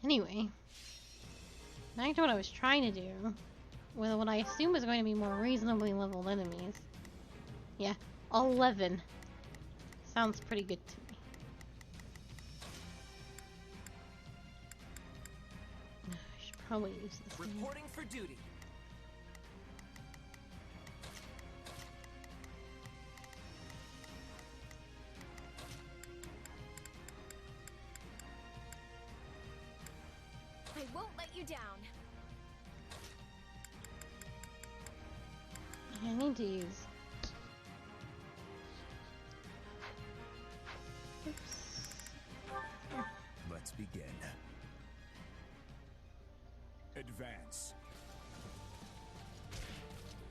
[SPEAKER 2] Anyway, back to what I was trying to do with what I assume is going to be more reasonably leveled enemies. Yeah, 11. Sounds pretty good to me. I should probably use this thing.
[SPEAKER 14] Reporting for duty.
[SPEAKER 8] I won't let you down.
[SPEAKER 2] I need to use...
[SPEAKER 4] Let's begin.
[SPEAKER 9] Advance.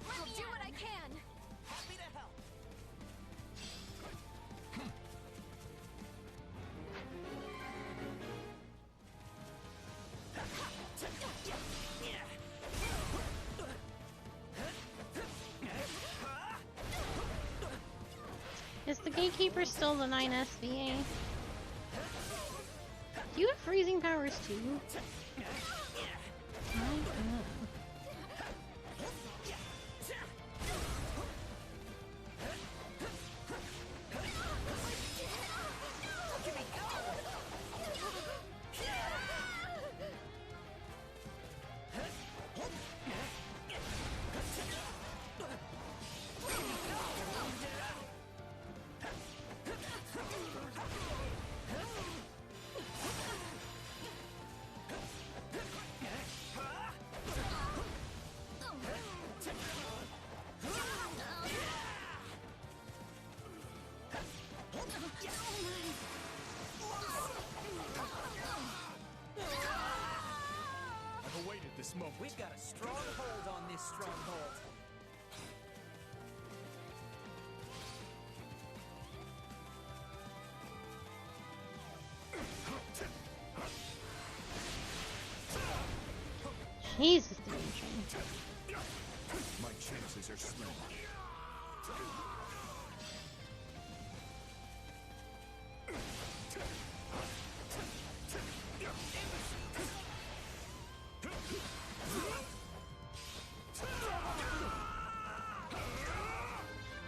[SPEAKER 8] I'll do what I can.
[SPEAKER 14] Happy to help.
[SPEAKER 2] Is the Gatekeeper still the 9 SVA? Do you have freezing powers too? My God.
[SPEAKER 11] I've awaited this moment.
[SPEAKER 14] We've got a strong hold on this stronghold.
[SPEAKER 2] Jesus, Dimitri.
[SPEAKER 4] My chances are slim.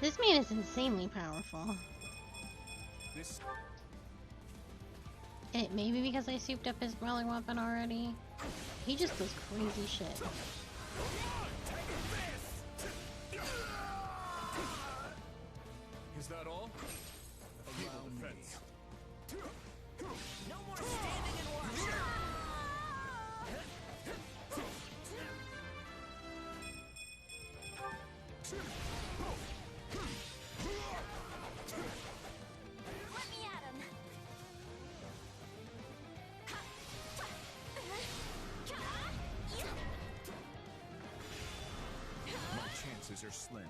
[SPEAKER 2] This man is insanely powerful.
[SPEAKER 11] This
[SPEAKER 2] And it may be because I souped up his brawling weapon already. He just does crazy shit.
[SPEAKER 11] is that all? A legal defense.
[SPEAKER 14] No more standing and watching.
[SPEAKER 8] Let me at him.
[SPEAKER 4] My chances are slim.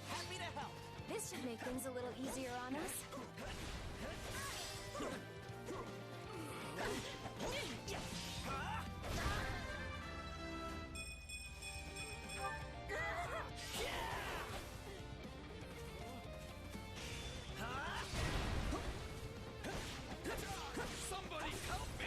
[SPEAKER 14] Happy to help.
[SPEAKER 8] This should make things a little easier on us.
[SPEAKER 11] Somebody help me!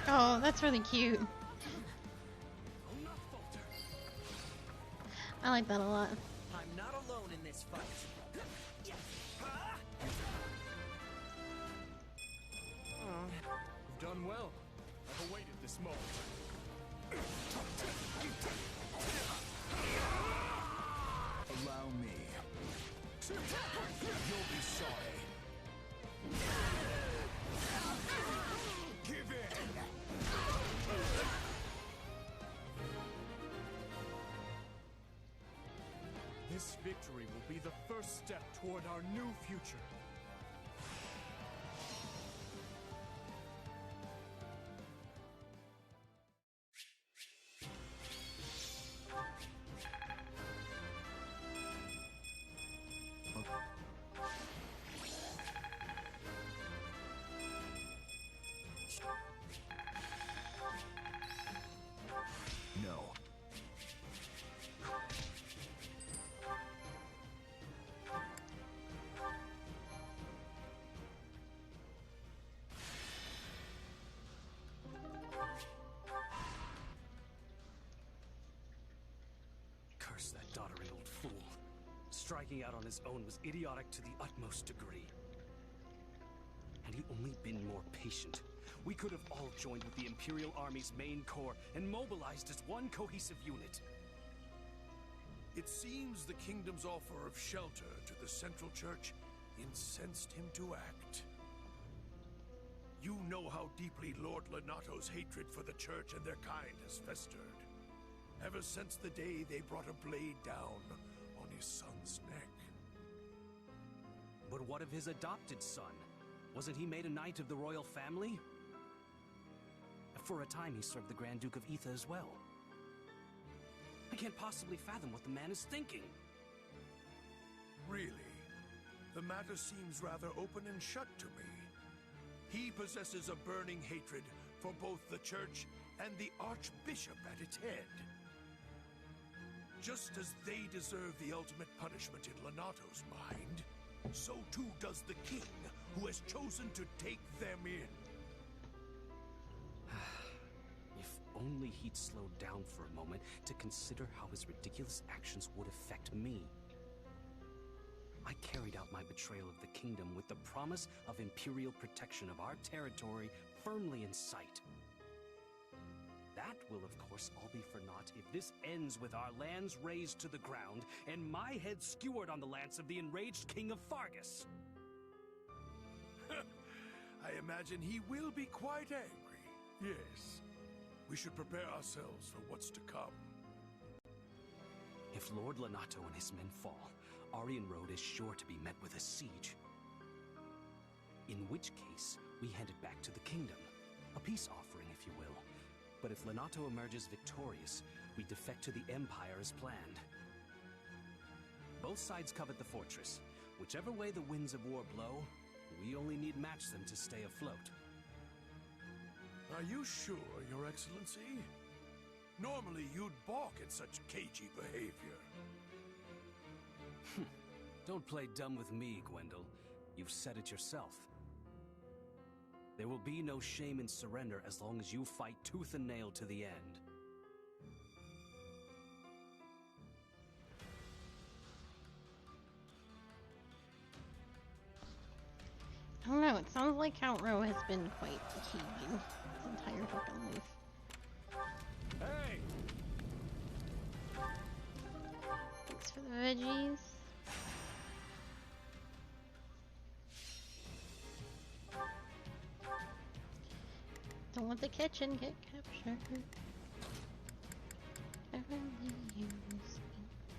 [SPEAKER 2] Oh, that's really cute. I like that a lot.
[SPEAKER 14] I'm not alone in this fight.
[SPEAKER 11] You've done well. I've awaited this moment.
[SPEAKER 4] Allow me. You'll be sorry. Give in!
[SPEAKER 11] This victory will be the first step toward our new future.
[SPEAKER 4] No.
[SPEAKER 16] Curse that doddering old fool. Striking out on his own was idiotic to the utmost degree. Had he only been more patient, we could have all joined with the Imperial Army's main corps and mobilized as one cohesive unit.
[SPEAKER 20] It seems the kingdom's offer of shelter to the Central Church incensed him to act. You know how deeply Lord Lenato's hatred for the Church and their kind has festered. Ever since the day they brought a blade down on his son's neck.
[SPEAKER 16] But what of his adopted son? Wasn't he made a knight of the royal family? For a time, he served the Grand Duke of Etha as well. I can't possibly fathom what the man is thinking.
[SPEAKER 20] Really? The matter seems rather open and shut to me. He possesses a burning hatred for both the Church and the Archbishop at its head. Just as they deserve the ultimate punishment in Lenato's mind, so too does the king, who has chosen to take them in.
[SPEAKER 16] If only he'd slowed down for a moment to consider how his ridiculous actions would affect me. I carried out my betrayal of the kingdom with the promise of imperial protection of our territory firmly in sight. That will, of course, all be for naught if this ends with our lands razed to the ground and my head skewered on the lance of the enraged King of Fargus.
[SPEAKER 20] I imagine he will be quite angry. Yes. We should prepare ourselves for what's to come.
[SPEAKER 16] If Lord Lenato and his men fall, Aryan Road is sure to be met with a siege. In which case, we head it back to the kingdom. A peace offering, if you will. But if Lenato emerges victorious, we defect to the Empire as planned. Both sides covet the fortress. Whichever way the winds of war blow, we only need match them to stay afloat.
[SPEAKER 20] Are you sure, Your Excellency? Normally you'd balk at such cagey behavior.
[SPEAKER 16] Don't play dumb with me, Gwendol. You've said it yourself. There will be no shame in surrender as long as you fight tooth and nail to the end.
[SPEAKER 2] I don't know, it sounds like Count Rowe has been quite cagey his entire fucking life.
[SPEAKER 11] Hey!
[SPEAKER 2] Thanks for the veggies. Don't let the kitchen get captured.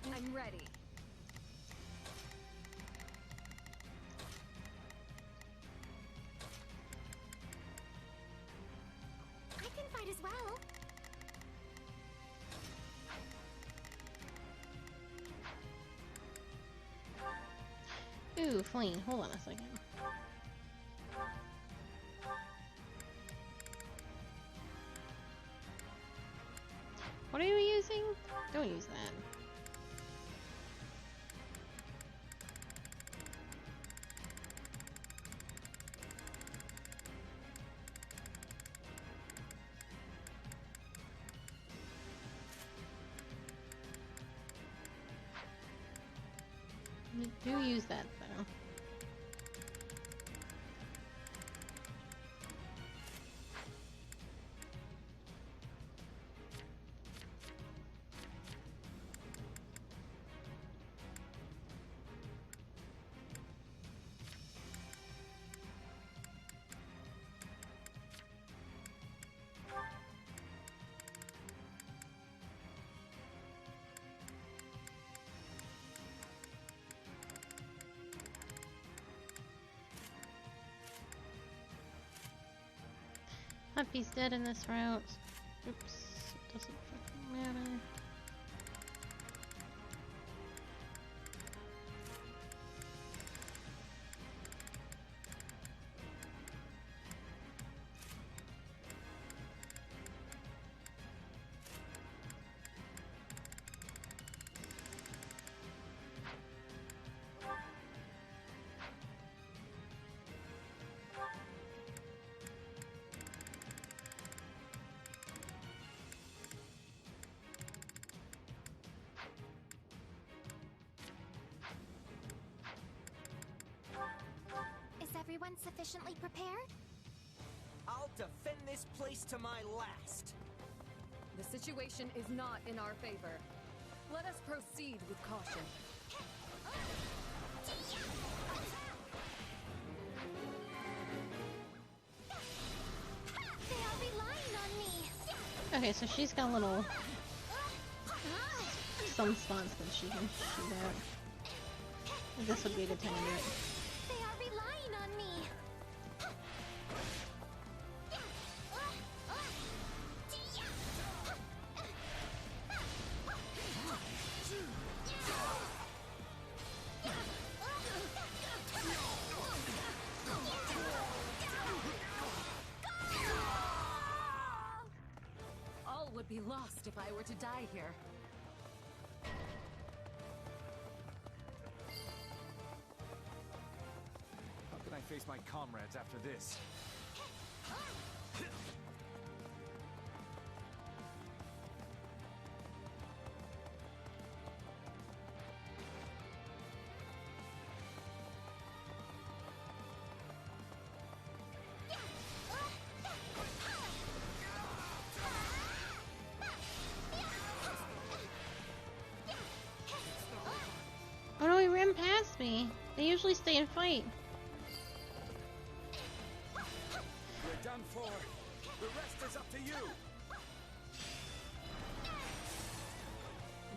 [SPEAKER 7] I'm ready.
[SPEAKER 13] I can fight as well.
[SPEAKER 2] Ooh, Fleen, hold on a second. What are you using? Don't use that. Do use that though. Puppy's dead in this route. Oops, it doesn't fucking matter.
[SPEAKER 13] Everyone sufficiently prepared?
[SPEAKER 14] I'll defend this place to my last.
[SPEAKER 7] The situation is not in our favor. Let us proceed with caution.
[SPEAKER 13] They are relying on me.
[SPEAKER 2] Okay, so she's got little some spots that she can shoot at. This would be a good time to do it.
[SPEAKER 13] They are relying on me.
[SPEAKER 7] All would be lost if I were to die here.
[SPEAKER 17] How can I face my comrades after this?
[SPEAKER 2] Oh no, he ran past me. They usually stay and fight.
[SPEAKER 17] We're done for. The rest is up to you.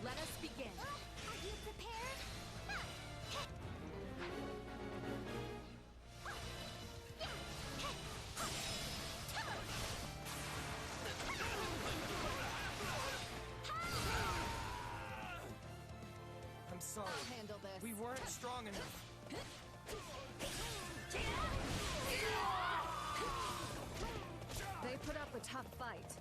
[SPEAKER 7] Let us begin.
[SPEAKER 13] Are you prepared?
[SPEAKER 17] I'm sorry.
[SPEAKER 7] I'll handle this.
[SPEAKER 17] We weren't strong enough.
[SPEAKER 7] They put up a tough fight.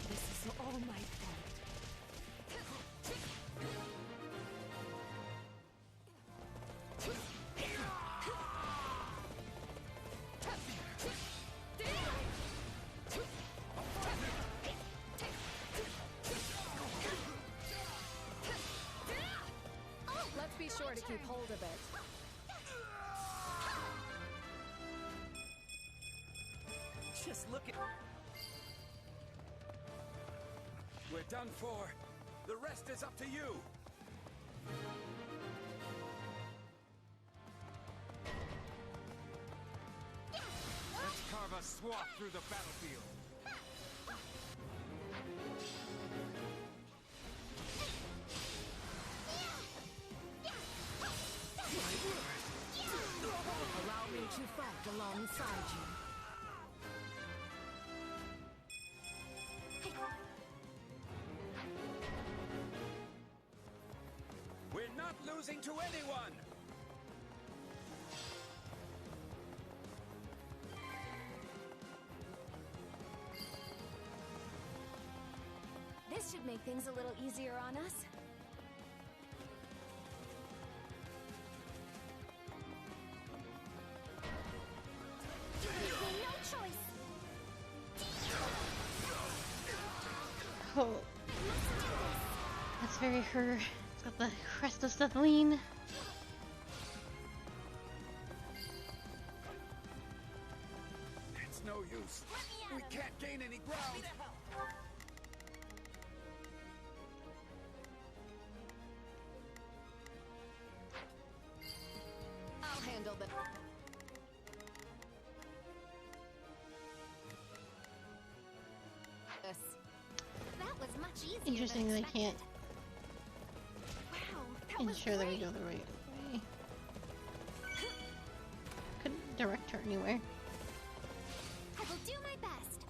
[SPEAKER 7] This is all my fault. Let's be sure to keep hold of it.
[SPEAKER 17] Just look at. We're done for. The rest is up to you. Let's carve a swath through the battlefield.
[SPEAKER 19] Allow me to fight alongside you.
[SPEAKER 17] We're not losing to anyone!
[SPEAKER 8] This should make things a little easier on us.
[SPEAKER 2] It's very her. It's got the crest of Ethylene.
[SPEAKER 20] It's no use. We can't gain any ground.
[SPEAKER 7] I'll handle the...
[SPEAKER 13] That was much easier.
[SPEAKER 2] Interesting they can't
[SPEAKER 13] Wow,
[SPEAKER 2] ensure that we go the right way. Couldn't direct her anywhere.
[SPEAKER 13] I will do my best.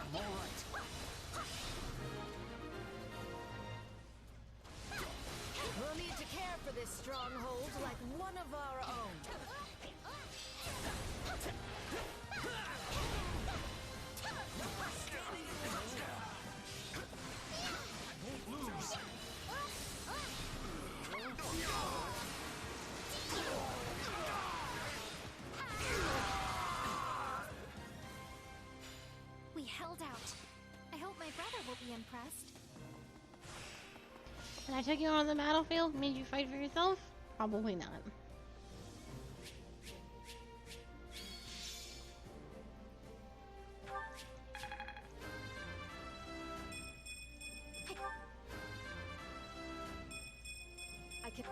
[SPEAKER 20] I'm all right.
[SPEAKER 19] We'll need to care for this stronghold like one of our own.
[SPEAKER 13] We held out. I hope my brother will be impressed.
[SPEAKER 2] And I took you on the battlefield, made you fight for yourself? Probably not.
[SPEAKER 7] I can...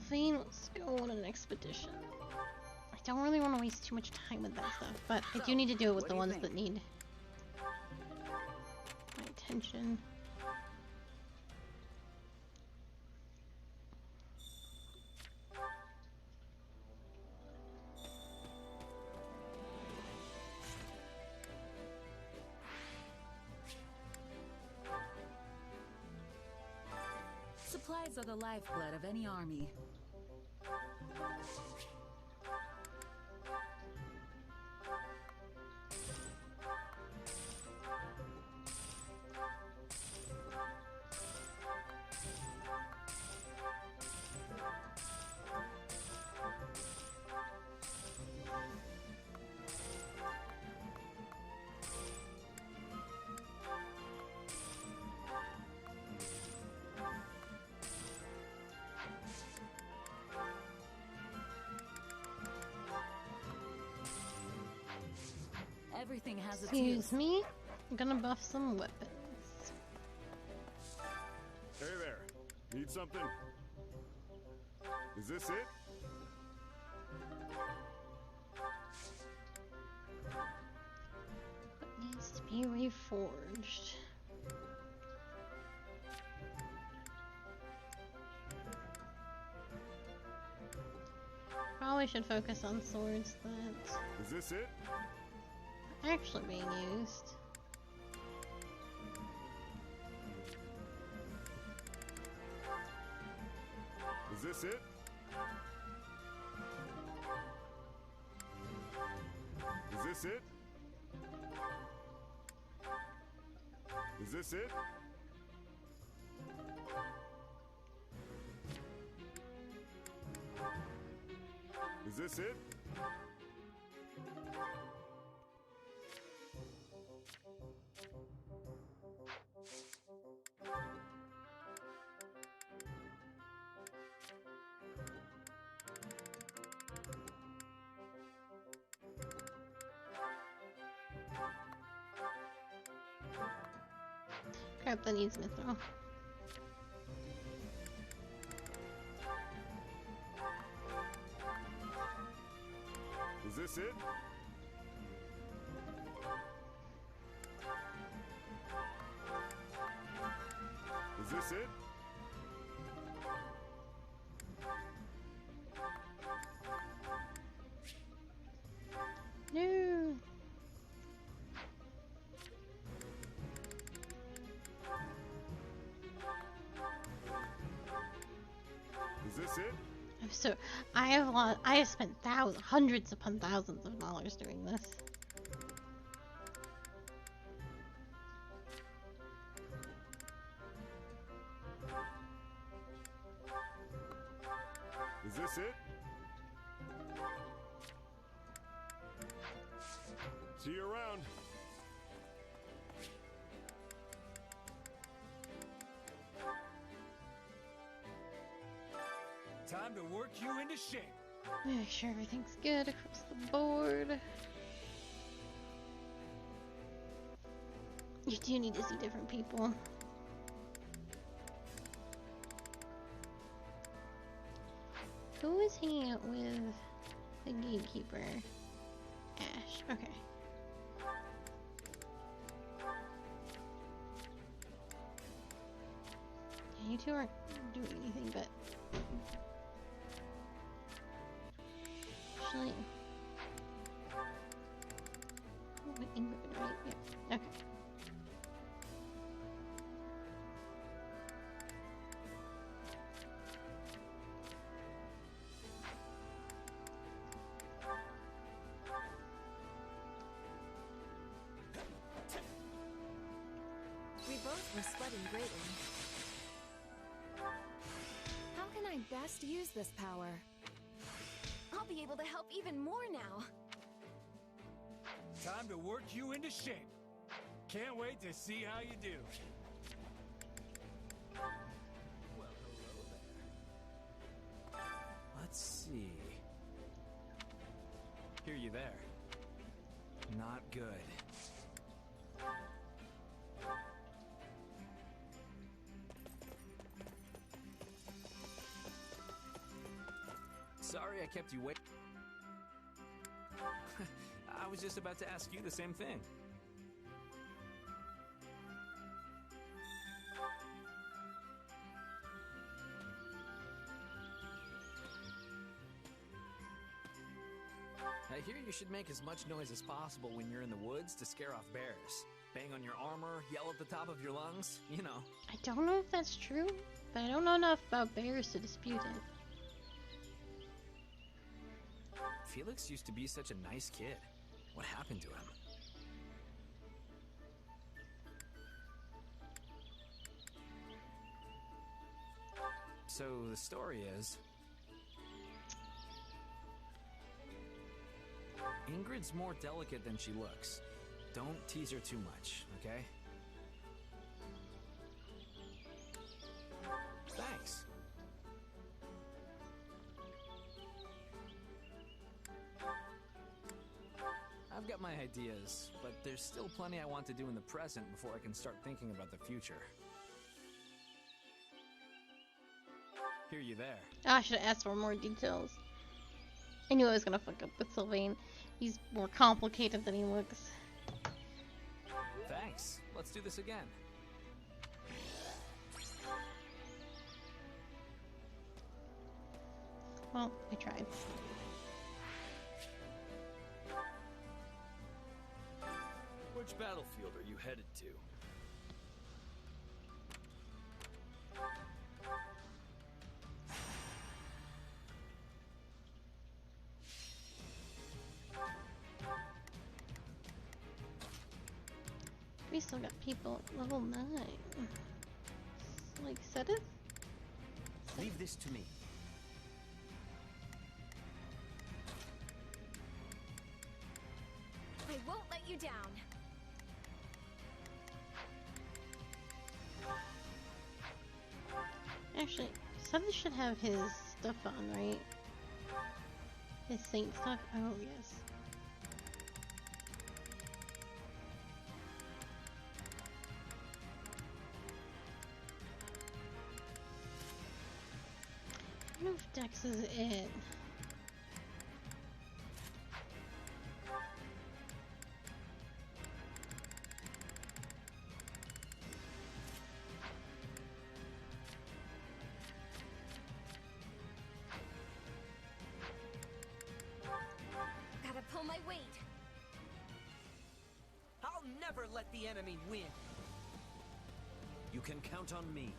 [SPEAKER 2] Sylvain, let's go on an expedition. I don't really want to waste too much time with that stuff, but I do need to do it with the ones that need my attention.
[SPEAKER 3] Supplies are the lifeblood of any army. Everything has its
[SPEAKER 2] Excuse me? I'm gonna buff some weapons.
[SPEAKER 9] Hey there. Need something? Is this it?
[SPEAKER 2] What needs to be reforged? Probably should focus on swords that
[SPEAKER 9] Is this it?
[SPEAKER 2] are actually being used.
[SPEAKER 9] Is this it? Is this it? Is this it? Is this it?
[SPEAKER 2] Crap, that needs mithril.
[SPEAKER 9] Is this it? Is this it?
[SPEAKER 2] No.
[SPEAKER 9] this it?
[SPEAKER 2] I have spent hundreds upon thousands of dollars doing this.
[SPEAKER 9] Is this it? See you around.
[SPEAKER 21] Time to work you into shape.
[SPEAKER 2] Make sure everything's good across the board. You do need to see different people. Who is hanging out with the gatekeeper? Ash. Okay. Yeah, you two aren't doing anything, but actually, Ingrid, right? Yeah. Okay.
[SPEAKER 7] We both were sweating greatly. How can I best use this power?
[SPEAKER 8] I'll be able to help even more now.
[SPEAKER 21] Time to work you into shape. Can't wait to see how you do.
[SPEAKER 1] Well, hello there. Let's see. Hear you there. Not good. Sorry I kept you waiting. I was just about to ask you the same thing. I hear you should make as much noise as possible when you're in the woods to scare off bears. Bang on your armor, yell at the top of your lungs, you know.
[SPEAKER 2] I don't know if that's true, but I don't know enough about bears to dispute it.
[SPEAKER 1] Felix used to be such a nice kid. What happened to him? So the story is, Ingrid's more delicate than she looks. Don't tease her too much, okay? Thanks. I've got my ideas, but there's still plenty I want to do in the present before I can start thinking about the future. Hear you there.
[SPEAKER 2] I should have asked for more details. I knew I was gonna fuck up with Sylvain. He's more complicated than he looks.
[SPEAKER 1] Thanks. Let's do this again.
[SPEAKER 2] Well, I tried.
[SPEAKER 22] Which battlefield are you headed to?
[SPEAKER 2] We still got people at level 9. Like, Sedith?
[SPEAKER 10] Leave this to me.
[SPEAKER 8] I won't let you down.
[SPEAKER 2] Actually, Sedith should have his stuff on, right? His saint stuff? Oh, yes. I don't know if Dex is it.
[SPEAKER 8] Gotta pull my weight.
[SPEAKER 14] I'll never let the enemy win.
[SPEAKER 22] You can count on me.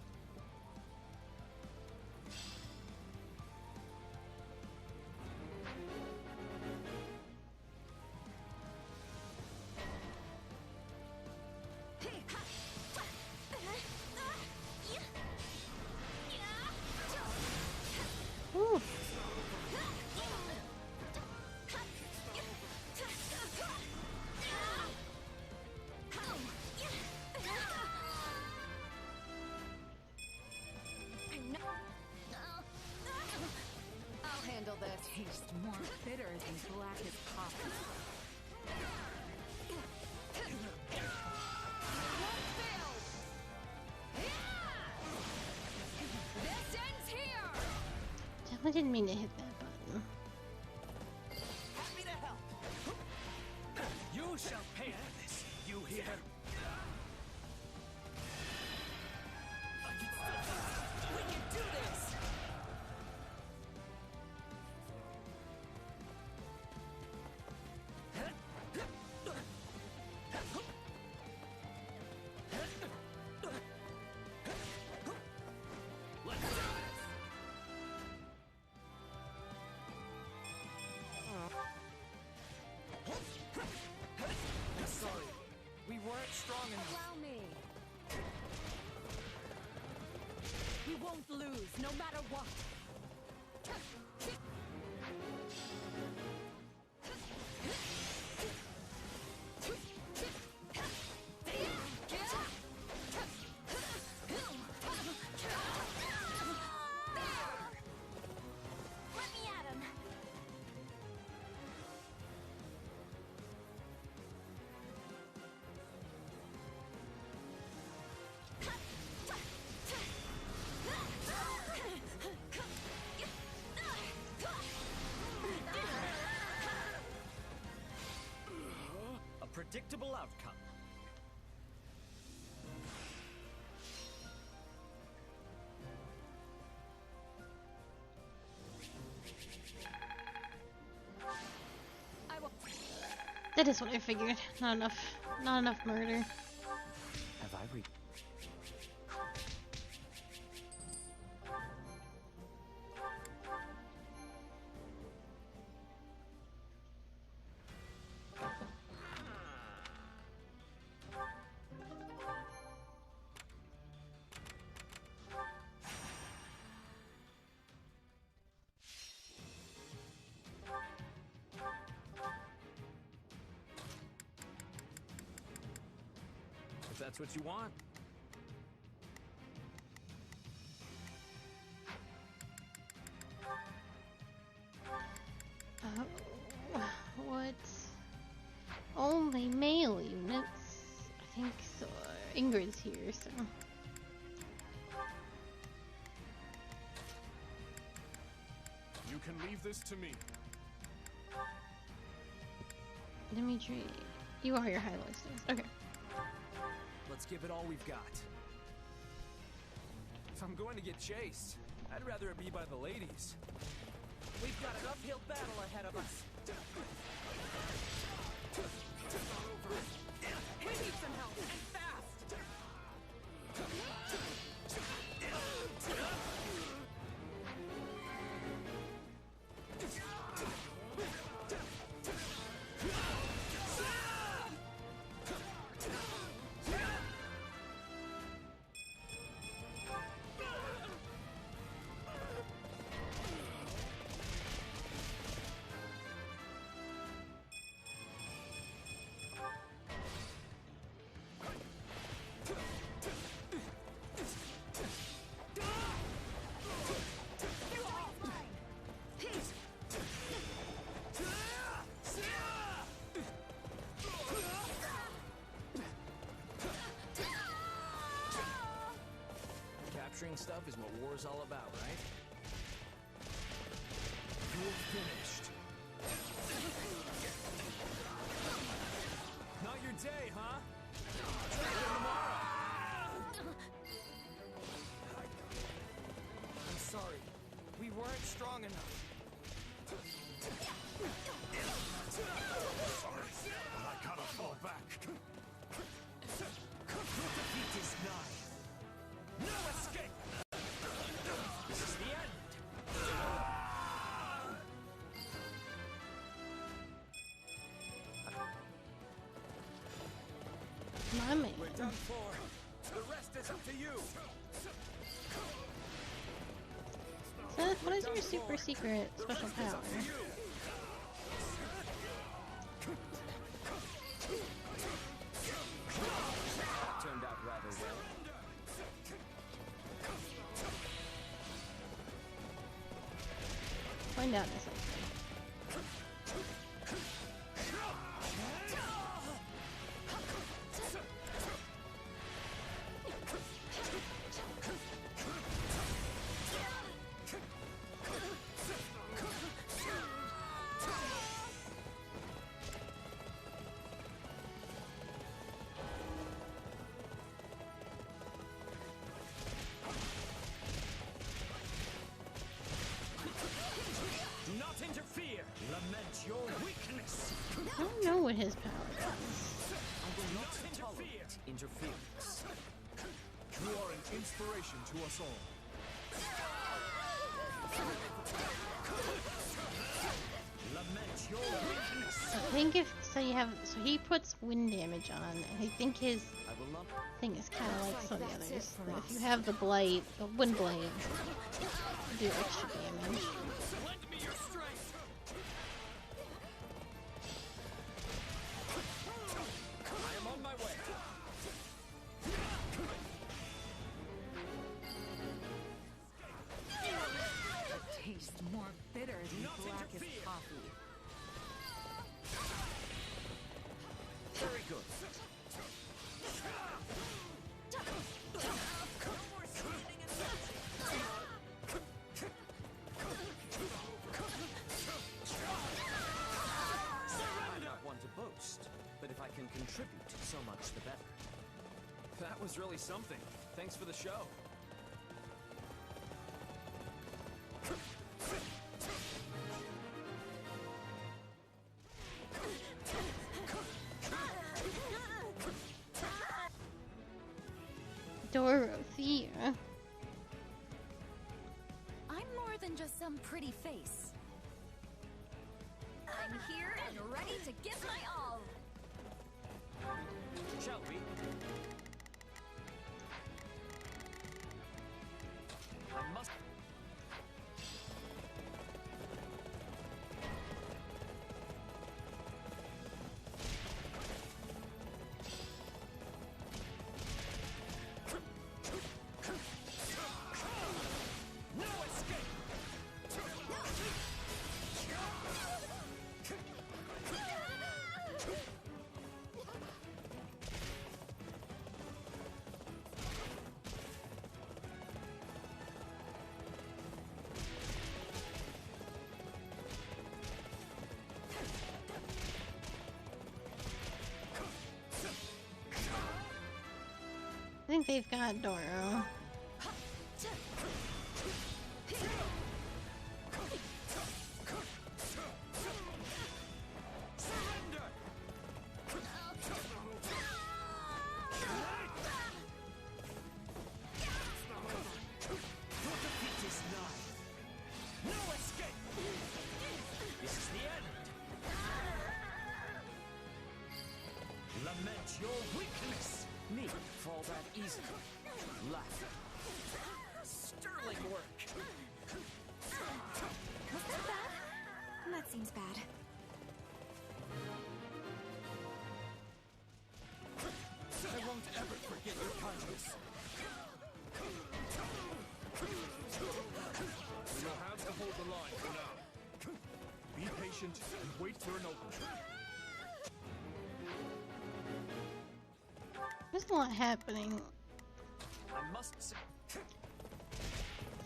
[SPEAKER 3] taste more bitter than blackest coffee. This ends here!
[SPEAKER 2] Definitely didn't mean to hit that button.
[SPEAKER 14] Happy to help. You shall pay for this. You hear? We can do this. Let's do this. Sorry, we weren't strong enough.
[SPEAKER 3] Allow me.
[SPEAKER 19] We won't lose, no matter what.
[SPEAKER 8] Let me at him.
[SPEAKER 14] A predictable outcome.
[SPEAKER 3] I will.
[SPEAKER 2] That is what I figured. Not enough murder.
[SPEAKER 16] Have I re...
[SPEAKER 1] If that's what you want.
[SPEAKER 2] What? Only male units? I think so. Ingrid's here, so.
[SPEAKER 11] You can leave this to me.
[SPEAKER 2] Dimitri, you are your highlights. Okay.
[SPEAKER 18] Let's give it all we've got. If I'm going to get chased, I'd rather it be by the ladies.
[SPEAKER 14] We've got an uphill battle ahead of us. We need some help, and fast!
[SPEAKER 18] Capturing stuff is what war's all about, right? You're finished. Not your day, huh? Try again tomorrow. I'm sorry. We weren't strong enough.
[SPEAKER 20] Sorry, but I gotta fall back.
[SPEAKER 14] Defeat is nigh. No escape! This is the end!
[SPEAKER 2] My man.
[SPEAKER 14] We're done for. The rest is up to you.
[SPEAKER 2] Seth, what is your super secret special power?
[SPEAKER 18] Turned out rather well.
[SPEAKER 2] Find out in a second.
[SPEAKER 14] Lament your weakness.
[SPEAKER 2] I don't know what his power is.
[SPEAKER 14] I will not tolerate interference.
[SPEAKER 11] You are an inspiration to us all.
[SPEAKER 14] Lament your weakness.
[SPEAKER 2] I think if so, you have so he puts wind damage on, and I think his thing is kind of like some of the others. But if you have the blight, the wind blade, you do extra damage.
[SPEAKER 14] Lend me your strength. I am on my way.
[SPEAKER 3] It tastes more bitter than blackest coffee.
[SPEAKER 14] Very good. I'm not one to boast, but if I can contribute, so much the better.
[SPEAKER 1] That was really something. Thanks for the show.
[SPEAKER 2] Dorothea.
[SPEAKER 3] I'm more than just some pretty face. I'm here and ready to give my all.
[SPEAKER 14] Shall we? I must. No escape.
[SPEAKER 2] I think they've got Doro.
[SPEAKER 14] Your defeat is nigh. No escape. This is the end. Lament your weakness. Me fall that easy. Laugh. Sterling work.
[SPEAKER 8] Was that bad? That seems bad.
[SPEAKER 14] I won't ever forget your kindness.
[SPEAKER 11] You'll have to hold the line for now. Be patient and wait for an opening.
[SPEAKER 2] There's a lot happening.
[SPEAKER 14] I must say.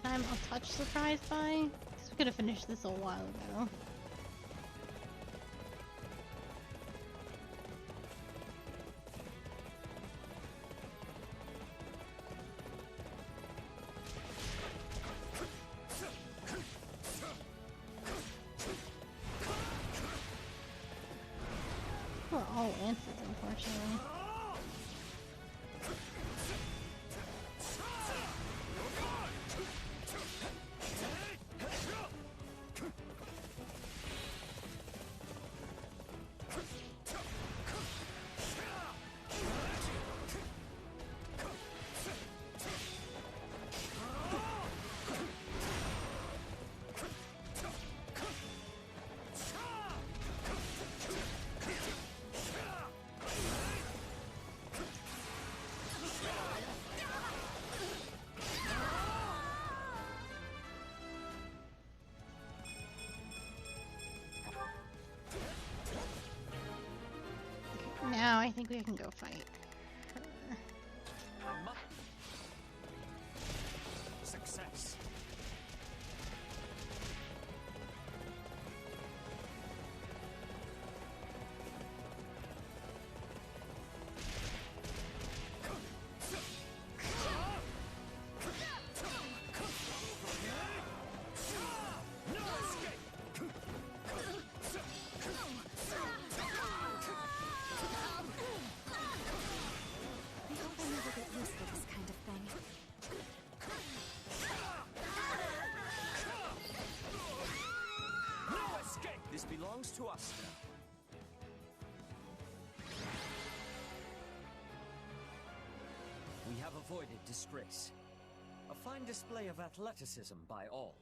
[SPEAKER 2] Time I'll touch surprised by. Because we could have finished this a while ago. We're all lances, unfortunately. Now I think we can go fight her.
[SPEAKER 14] Success. No escape. belongs to us now. We have avoided disgrace. A fine display of athleticism by all.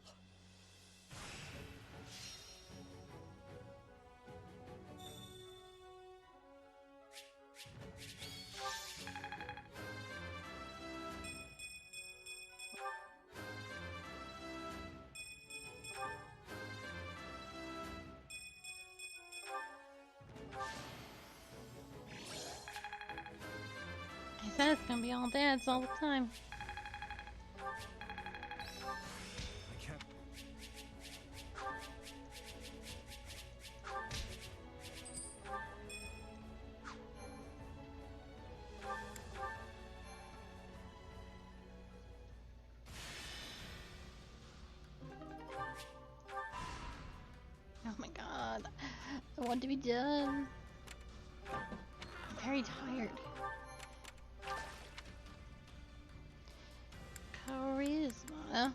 [SPEAKER 2] I said it's gonna be all dance all the time.
[SPEAKER 11] I can't.
[SPEAKER 2] Oh my god. I want to be done. I'm very tired. Charisma.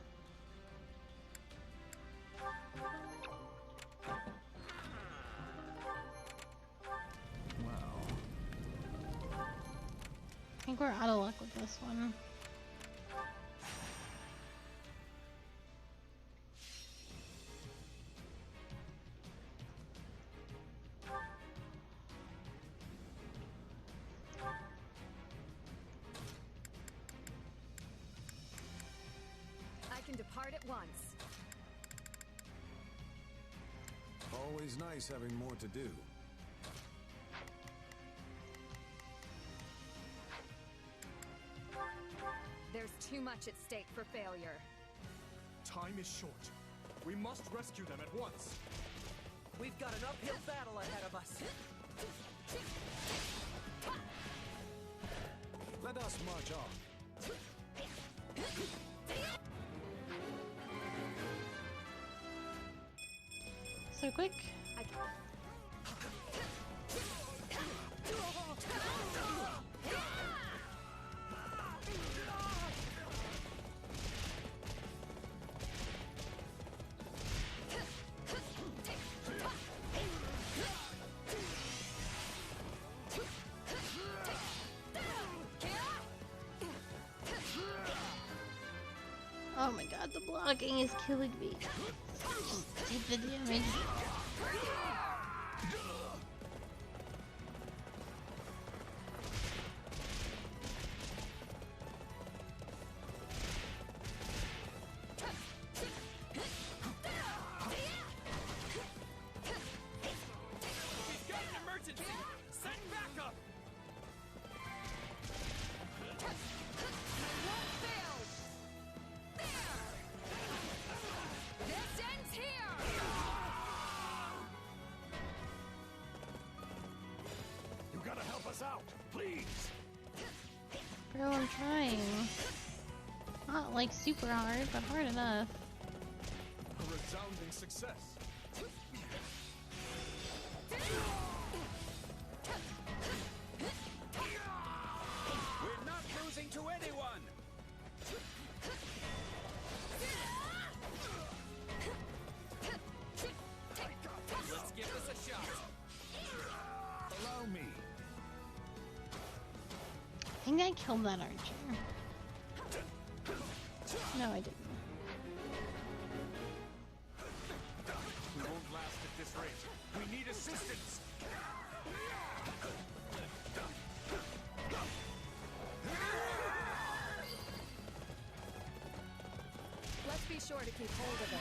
[SPEAKER 2] I think we're out of luck with this one.
[SPEAKER 7] I can depart at once.
[SPEAKER 9] Always nice having more to do.
[SPEAKER 7] There's too much at stake for failure.
[SPEAKER 11] Time is short. We must rescue them at once.
[SPEAKER 14] We've got an uphill battle ahead of us.
[SPEAKER 9] Let us march on.
[SPEAKER 2] So quick. Oh my god, the blocking is killing me. Just take the damage.
[SPEAKER 21] He's got an emergency! Send backup!
[SPEAKER 7] This ends here!
[SPEAKER 20] You gotta help us out, please!
[SPEAKER 2] Bro, I'm trying. Not like super hard, but hard enough.
[SPEAKER 11] A resounding success.
[SPEAKER 21] We're not losing to anyone! Let's give this a shot.
[SPEAKER 20] Allow me.
[SPEAKER 2] I think I killed that archer. No, I didn't.
[SPEAKER 21] We won't last at this rate. We need assistance.
[SPEAKER 7] Let's be sure to keep hold of it.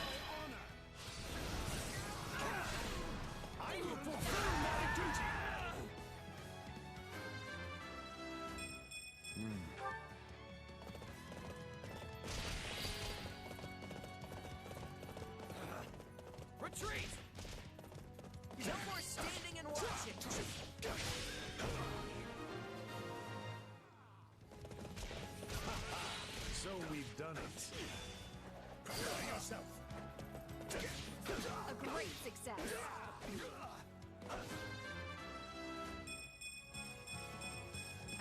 [SPEAKER 20] I will fulfill my duty!
[SPEAKER 14] Retreat! No more standing and watching!
[SPEAKER 20] So we've done it. Prepare yourself.
[SPEAKER 7] A great success.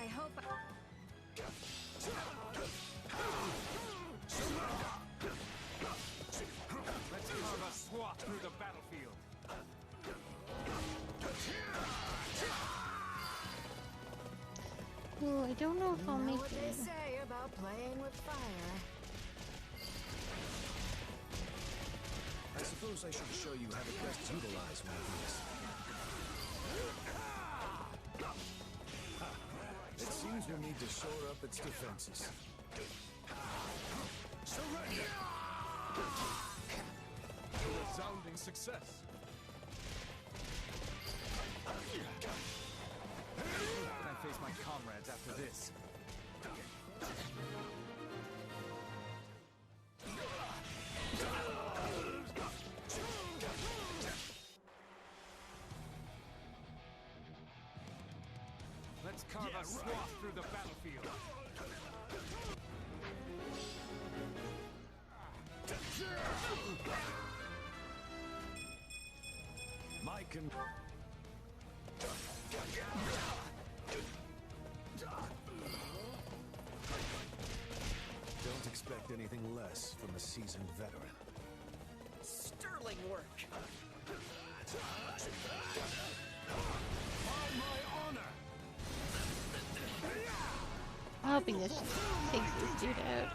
[SPEAKER 7] I hope
[SPEAKER 21] Let's carve a swath through the battlefield.
[SPEAKER 2] Ooh, I don't know if I'll make
[SPEAKER 12] what they
[SPEAKER 2] it.
[SPEAKER 12] say about playing with fire.
[SPEAKER 21] I suppose I should show you how the crests utilize one of these. It seems we'll need to shore up its defenses.
[SPEAKER 11] Surrender! A resounding success.
[SPEAKER 21] Can I face my comrades after this? Let's carve a swath through the battlefield.
[SPEAKER 11] Mike and...
[SPEAKER 21] Don't expect anything less from a seasoned veteran.
[SPEAKER 14] Sterling work.
[SPEAKER 11] By my honor!
[SPEAKER 2] I'm hoping this takes this dude out.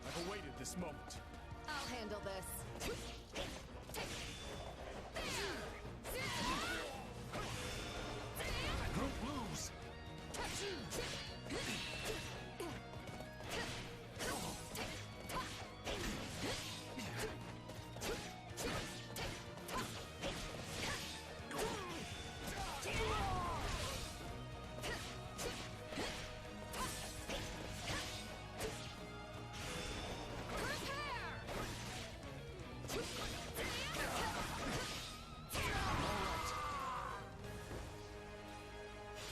[SPEAKER 11] I've awaited this moment.
[SPEAKER 7] I'll handle this.
[SPEAKER 11] Group lose.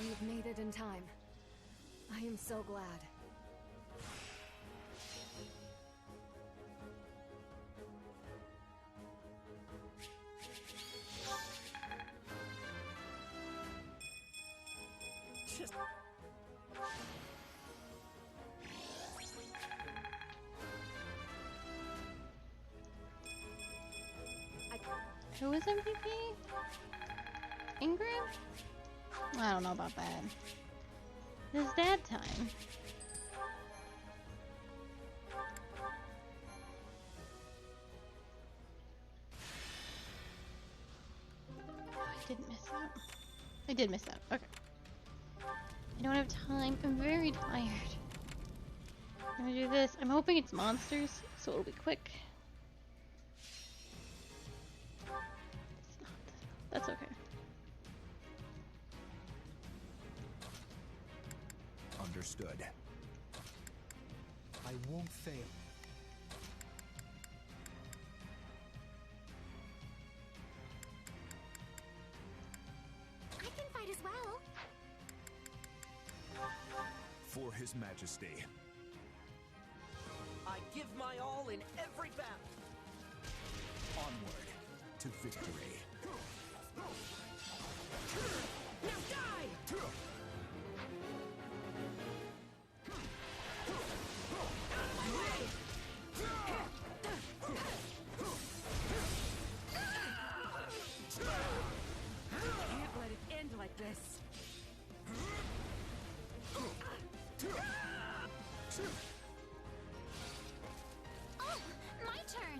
[SPEAKER 7] You've made it in time. I am so glad.
[SPEAKER 14] Just...
[SPEAKER 2] Who was MVP? Ingram? I don't know about that. This is dad time. I didn't miss out. I did miss out. Okay. I don't have time. I'm very tired. I'm gonna do this. I'm hoping it's monsters, so it'll be quick. It's not. That's okay.
[SPEAKER 4] Understood. I won't fail.
[SPEAKER 13] I can fight as well.
[SPEAKER 4] For His Majesty.
[SPEAKER 14] I give my all in every battle.
[SPEAKER 4] Onward to victory.
[SPEAKER 14] Now die!
[SPEAKER 15] Can't let it end like this.
[SPEAKER 13] Oh, my turn.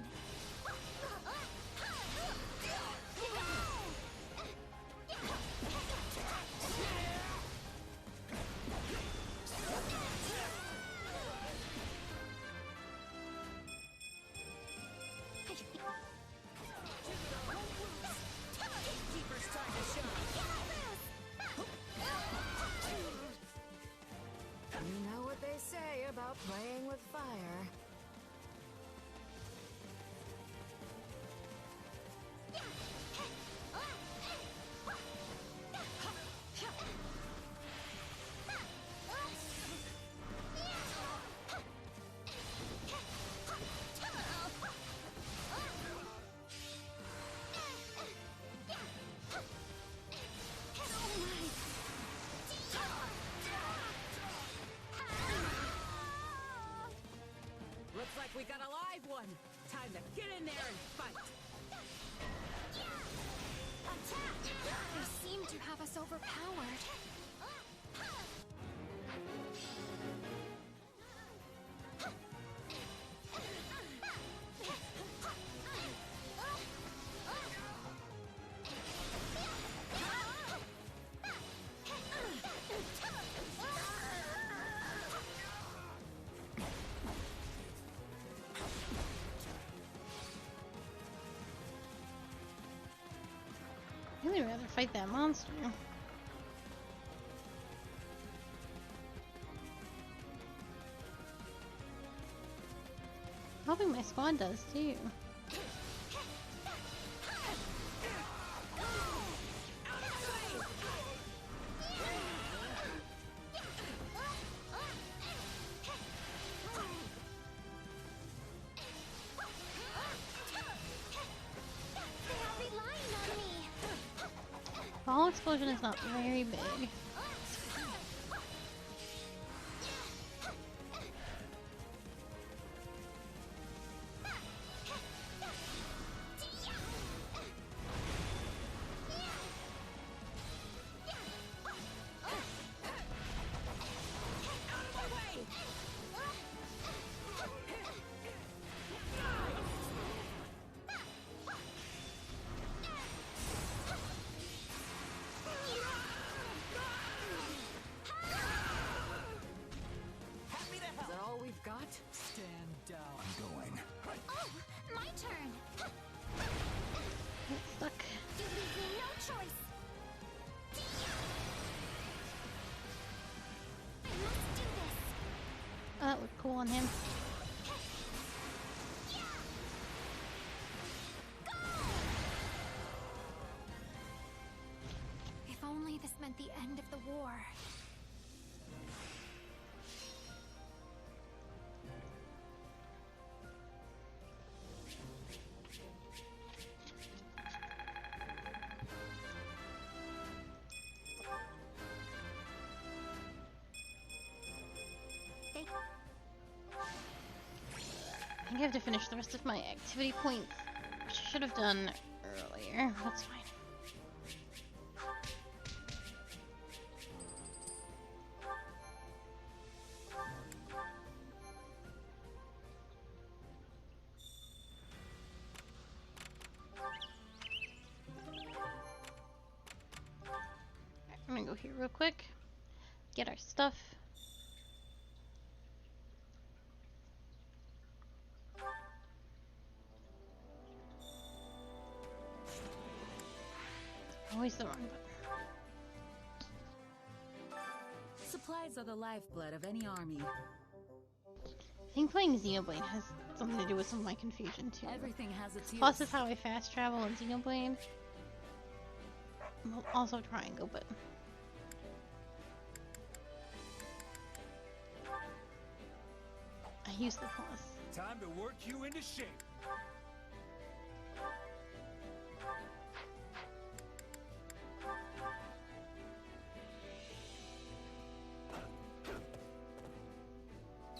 [SPEAKER 19] time to get in there and fight.
[SPEAKER 8] Attack! They seem to have us overpowered.
[SPEAKER 2] I'd really rather fight that monster. I think my squad does too. Ball explosion is not very big.
[SPEAKER 14] Stand down.
[SPEAKER 4] I'm going.
[SPEAKER 13] Oh, my turn.
[SPEAKER 2] It's stuck.
[SPEAKER 13] You leave me no choice. I must do this.
[SPEAKER 2] Oh, that looked cool on him.
[SPEAKER 8] If only this meant the end of the war.
[SPEAKER 2] I think I have to finish the rest of my activity points, which I should have done earlier. That's fine. I'm gonna go here real quick, get our stuff. Always the wrong button.
[SPEAKER 3] Supplies are the lifeblood of any army.
[SPEAKER 2] I think playing Xenoblade has something to do with some of my confusion too.
[SPEAKER 3] Everything has its
[SPEAKER 2] Plus
[SPEAKER 3] use.
[SPEAKER 2] is how I fast travel in Xenoblade. Well, also triangle, but I use the plus.
[SPEAKER 21] Time to work you into shape.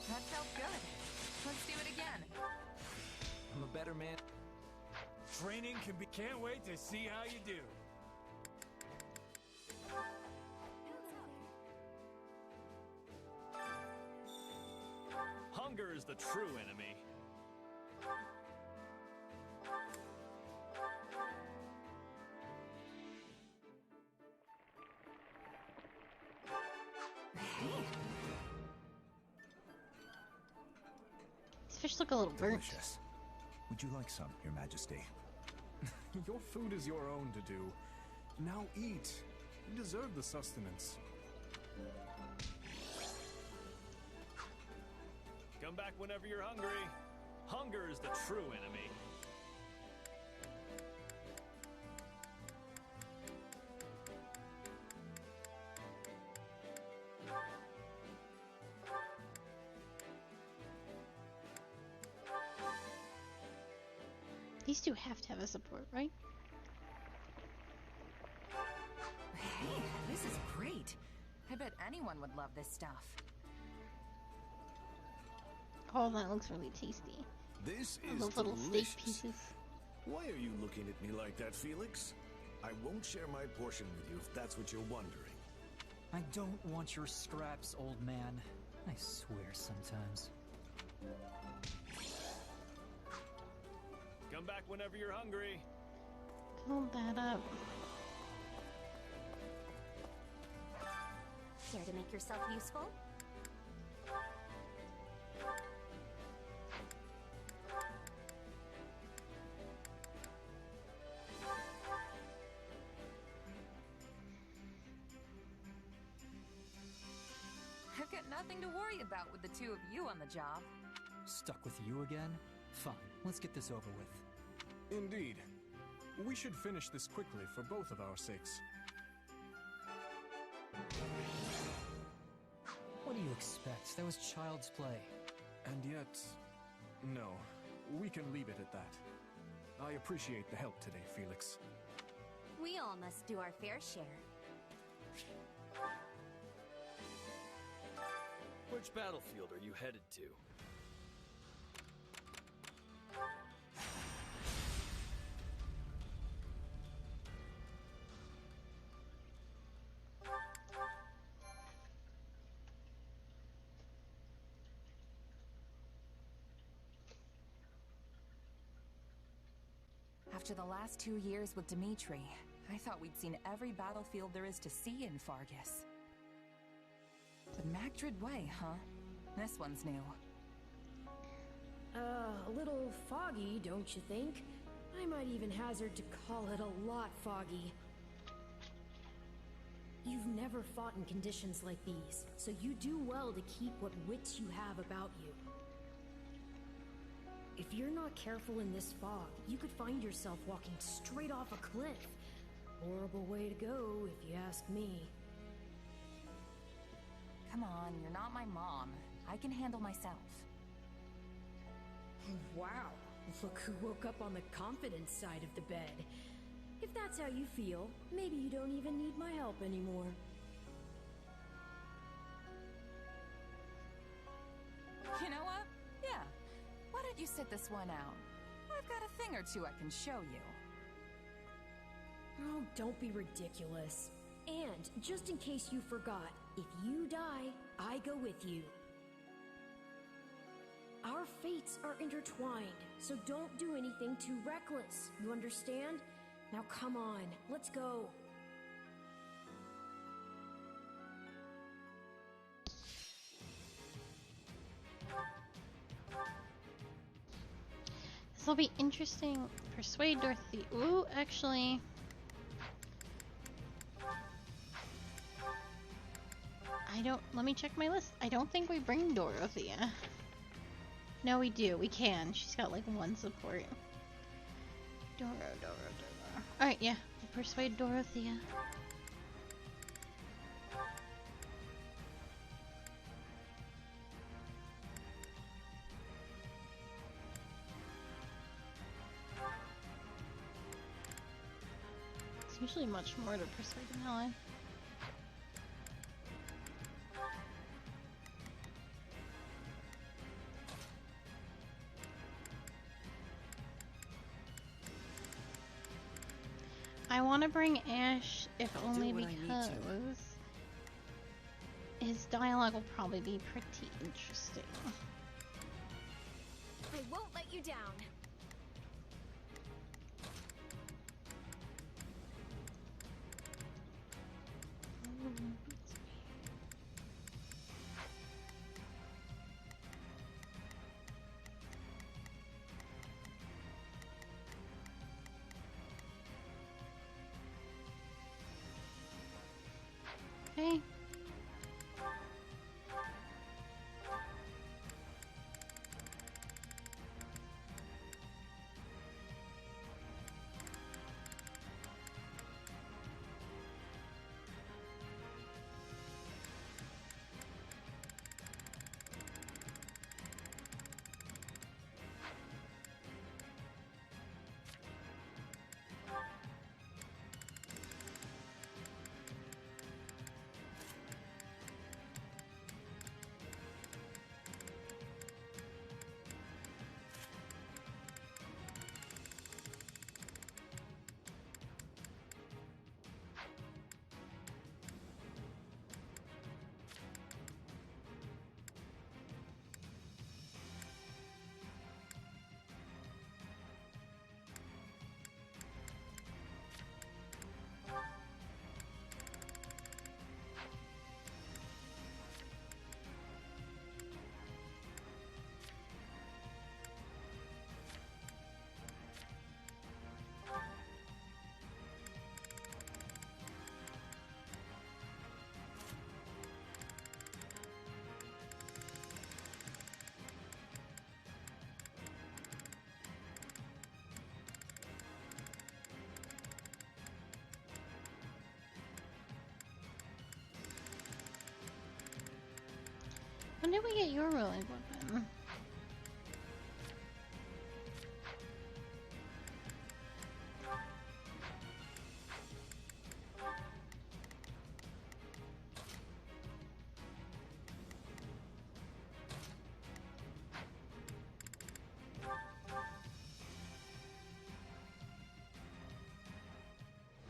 [SPEAKER 3] That felt good. Let's do it again.
[SPEAKER 21] I'm a better man. Training can be. Can't wait to see how you do. Hunger is the true enemy.
[SPEAKER 2] These fish look a little burnt.
[SPEAKER 4] Delicious. Would you like some, Your Majesty?
[SPEAKER 11] Your food is your own to do. Now eat. You deserve the sustenance. Come back whenever you're hungry. Hunger is the true enemy.
[SPEAKER 2] These two have to have a support, right?
[SPEAKER 3] Hey, this is great. I bet anyone would love this stuff.
[SPEAKER 2] Oh, that looks really tasty.
[SPEAKER 20] This
[SPEAKER 2] All
[SPEAKER 20] is
[SPEAKER 2] those little steak
[SPEAKER 20] delicious.
[SPEAKER 2] pieces.
[SPEAKER 20] Why are you looking at me like that, Felix? I won't share my portion with you if that's what you're wondering.
[SPEAKER 5] I don't want your scraps, old man. I swear sometimes.
[SPEAKER 21] Come back whenever you're hungry.
[SPEAKER 2] Hold that up.
[SPEAKER 13] Care to make yourself useful?
[SPEAKER 3] I've got nothing to worry about with the two of you on the job.
[SPEAKER 5] Stuck with you again? Fine, let's get this over with.
[SPEAKER 11] Indeed. We should finish this quickly for both of our sakes.
[SPEAKER 5] What do you expect? That was child's play.
[SPEAKER 11] And yet... no. We can leave it at that. I appreciate the help today, Felix.
[SPEAKER 13] We all must do our fair share.
[SPEAKER 22] Which battlefield are you headed to?
[SPEAKER 3] After the last 2 years with Dimitri, I thought we'd seen every battlefield there is to see in Fargus. But Magdred Way, huh? This one's new.
[SPEAKER 19] A little foggy, don't you think? I might even hazard to call it a lot foggy. You've never fought in conditions like these, so you do well to keep what wits you have about you. If you're not careful in this fog, you could find yourself walking straight off a cliff. Horrible way to go, if you ask me.
[SPEAKER 3] Come on, you're not my mom. I can handle myself.
[SPEAKER 19] Wow, look who woke up on the confidence side of the bed. If that's how you feel, maybe you don't even need my help anymore.
[SPEAKER 3] You know what? Yeah. Why don't you sit this one out? I've got a thing or two I can show you.
[SPEAKER 19] Oh, don't be ridiculous. And, just in case you forgot, if you die, I go with you. Our fates are intertwined, so don't do anything too reckless. You understand? Now come on, let's go.
[SPEAKER 2] This will be interesting. Persuade Dorothy. Ooh, actually. Let me check my list. I don't think we bring Dorothea. No, we do. We can. She's got like one support. Doro. Alright, yeah. We'll persuade Dorothea. It's usually much more to persuade an ally. I want to bring Ash, if only because his dialogue will probably be pretty interesting.
[SPEAKER 8] I won't let you down.
[SPEAKER 2] Okay. get your rolling weapon?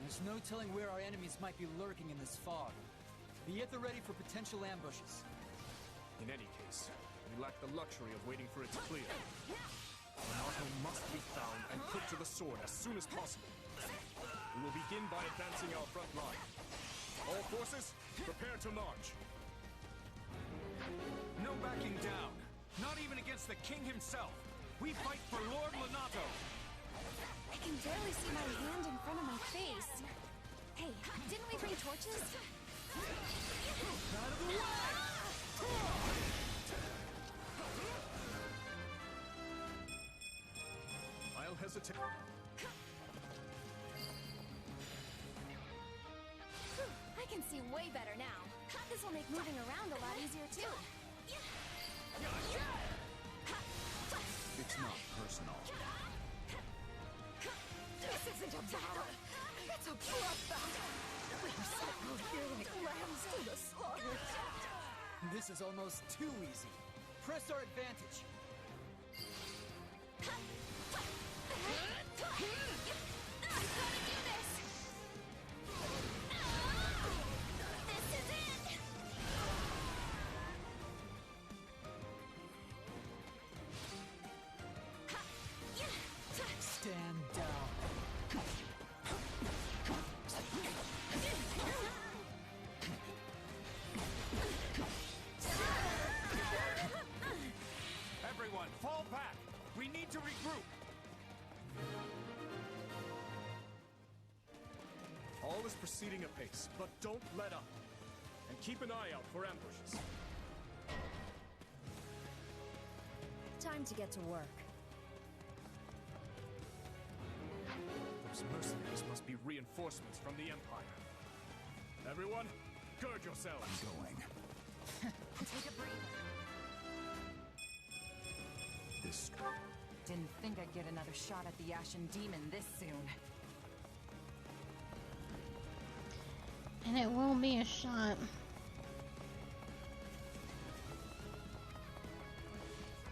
[SPEAKER 5] There's no telling where our enemies might be lurking in this fog. Be at the ready for potential ambushes.
[SPEAKER 11] In any case, we lack the luxury of waiting for it to clear. Renato must be found and put to the sword as soon as possible. We will begin by advancing our front line. All forces, prepare to march.
[SPEAKER 21] No backing down. Not even against the king himself. We fight for Lord Renato.
[SPEAKER 8] I can barely see my hand in front of my face. Hey, didn't we bring torches?
[SPEAKER 21] Out of the way!
[SPEAKER 11] I'll hesitate.
[SPEAKER 8] I can see way better now. This will make moving around a lot easier too.
[SPEAKER 4] It's not personal.
[SPEAKER 8] This isn't a battle. It's a bloodbath. We're sent out here like lambs to the slaughter.
[SPEAKER 5] This is almost too easy. Press our advantage. Stand down.
[SPEAKER 21] Everyone, fall back! We need to regroup!
[SPEAKER 11] All is proceeding apace, but don't let up. And keep an eye out for ambushes.
[SPEAKER 8] Time to get to work.
[SPEAKER 11] Those mercenaries must be reinforcements from the Empire. Everyone, gird yourselves.
[SPEAKER 4] I'm going.
[SPEAKER 3] Take a breather.
[SPEAKER 4] This...
[SPEAKER 3] Didn't think I'd get another shot at the Ashen Demon this soon.
[SPEAKER 2] And it will be a shot.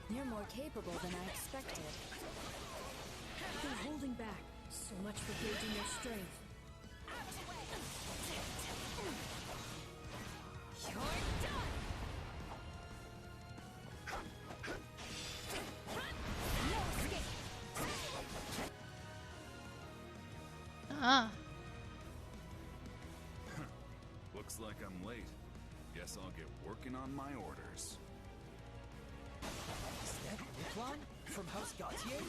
[SPEAKER 8] You're more capable than I expected.
[SPEAKER 19] They're holding back. So much for gauging their strength.
[SPEAKER 8] You're done! No escape!
[SPEAKER 2] Ah.
[SPEAKER 4] Looks like I'm late. Guess I'll get working on my orders.
[SPEAKER 5] Is that Riplon from House Gautier?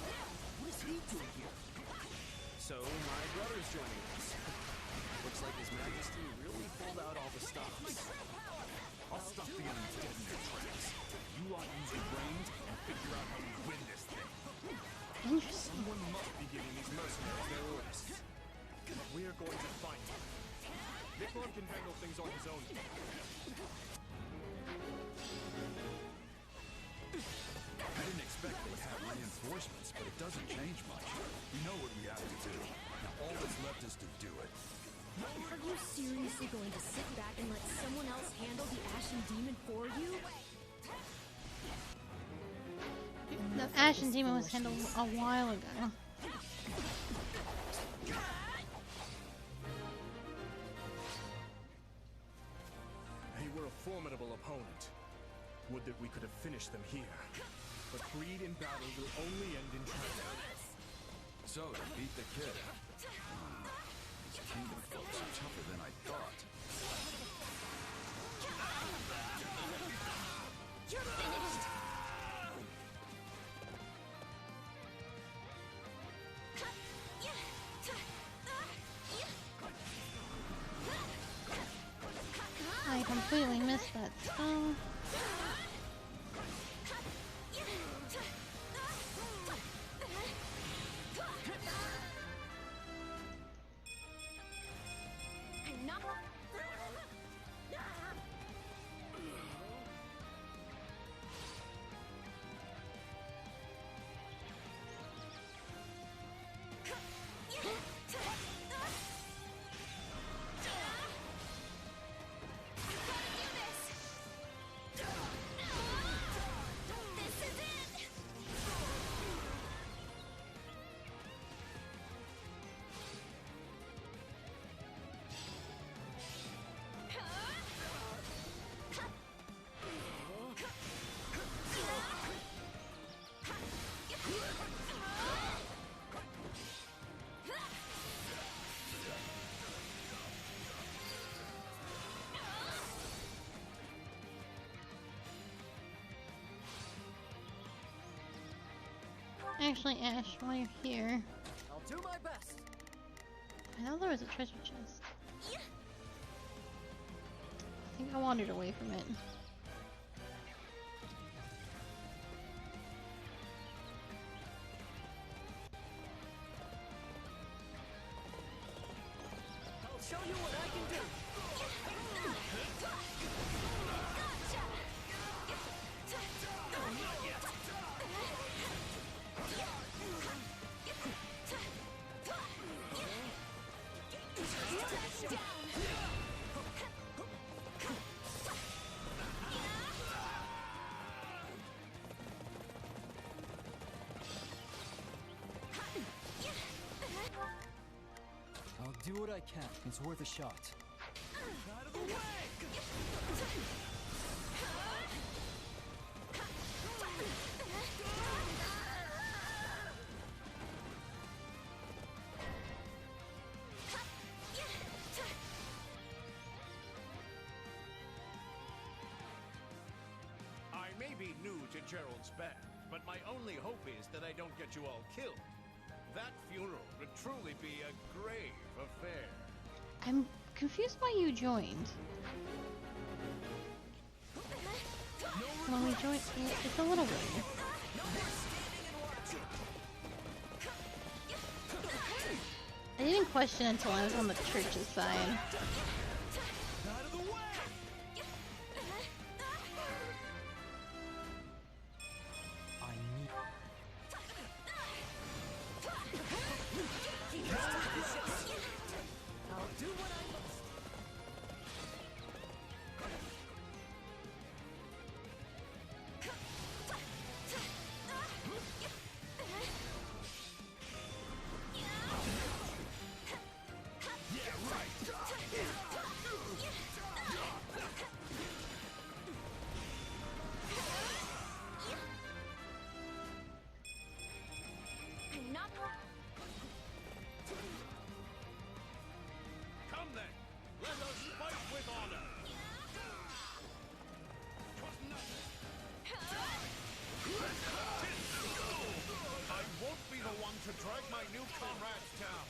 [SPEAKER 5] What is he doing here?
[SPEAKER 16] So, my brother's joining us. Looks like His Majesty really pulled out all the stops.
[SPEAKER 4] I'll stop the enemies dead in their tracks. You lot use your brains and figure out how we win this thing.
[SPEAKER 2] Interesting.
[SPEAKER 11] Someone must be giving these mercenaries their orders. We are going to fight. Nickon can handle things on his own.
[SPEAKER 4] I didn't expect they'd have reinforcements, but it doesn't change much. We know what we have to do. Now all that's left is to do it.
[SPEAKER 19] Are you seriously going to sit back and let someone else handle the Ashen Demon for you?
[SPEAKER 2] The Ashen Demon was handled a while ago.
[SPEAKER 11] They were a formidable opponent. Would that we could have finished them here. But greed in battle will only end in tragedy.
[SPEAKER 4] So, to beat the kid. These kingdom folks are tougher than I thought.
[SPEAKER 8] You're finished!
[SPEAKER 2] I completely missed that spell. Actually, Ash, while you're here,
[SPEAKER 14] I'll do my best.
[SPEAKER 2] I know there was a treasure chest. I think I wandered away from it.
[SPEAKER 14] I'll show you what I can do.
[SPEAKER 5] I'll do what I can. It's worth a shot.
[SPEAKER 14] Out of the way!
[SPEAKER 20] I may be new to Gerald's band, but my only hope is that I don't get you all killed. That funeral would truly be a grave affair.
[SPEAKER 2] I'm confused why you joined. When we joined, it's a little weird. I didn't question until I was on the church's side.
[SPEAKER 20] Come then, let us fight with honor. 'Twas nothing. I won't be the one to drag my new comrades down.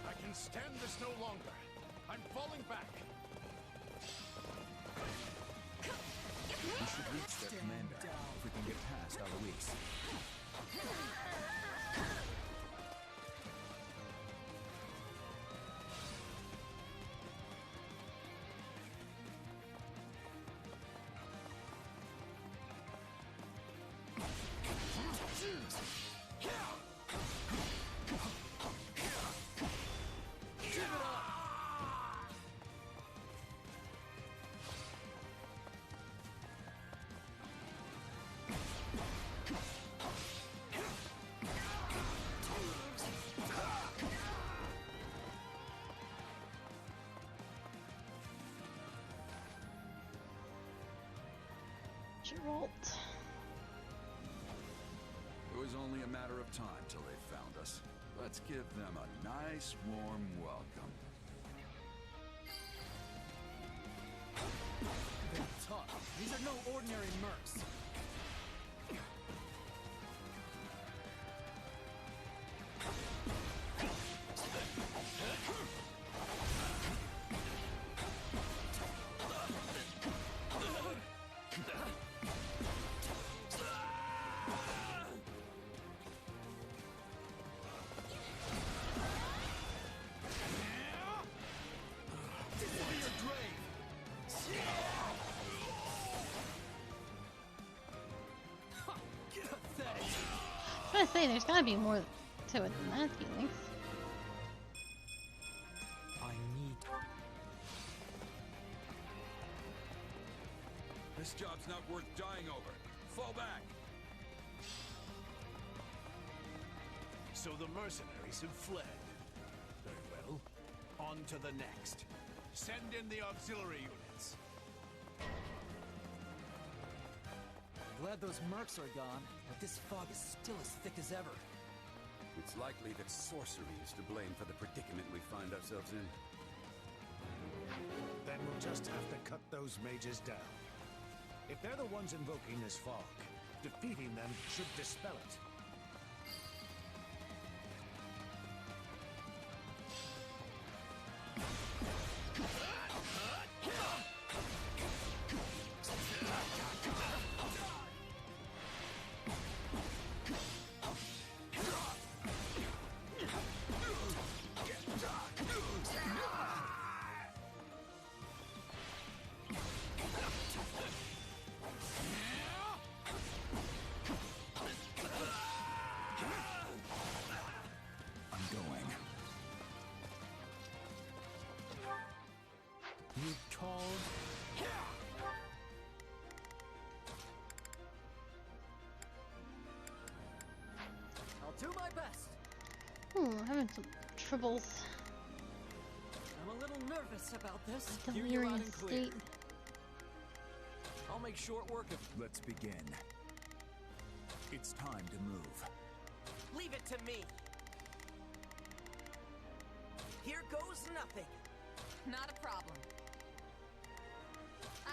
[SPEAKER 20] I can stand this no longer. I'm falling back.
[SPEAKER 4] We should reach their commander if we can get past Eloise.
[SPEAKER 2] Geralt.
[SPEAKER 4] It was only a matter of time till they found us. Let's give them a nice, warm welcome.
[SPEAKER 5] They're tough. These are no ordinary mercs.
[SPEAKER 2] I was gonna say, there's gotta be more to it than that, Felix.
[SPEAKER 5] I need...
[SPEAKER 4] This job's not worth dying over. Fall back!
[SPEAKER 20] So the mercenaries have fled. Very well. On to the next. Send in the auxiliary units.
[SPEAKER 5] Glad those mercs are gone, but this fog is still as thick as ever.
[SPEAKER 9] If
[SPEAKER 6] It's likely that sorcery is to blame for the predicament we find ourselves in.
[SPEAKER 17] Then we'll just have to cut those mages down. If they're the ones invoking this fog, defeating them should dispel it.
[SPEAKER 14] Do my best.
[SPEAKER 2] Having some troubles.
[SPEAKER 14] I'm a little nervous about this.
[SPEAKER 2] Delirious state.
[SPEAKER 14] I'll make short work of.
[SPEAKER 4] Let's begin. It's time to move.
[SPEAKER 14] Leave it to me. Here goes nothing.
[SPEAKER 3] Not a problem.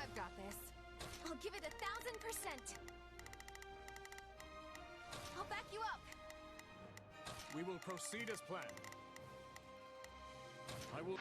[SPEAKER 3] I've got this.
[SPEAKER 8] I'll give it 1,000%. I'll back you up.
[SPEAKER 11] We will proceed as planned. I will...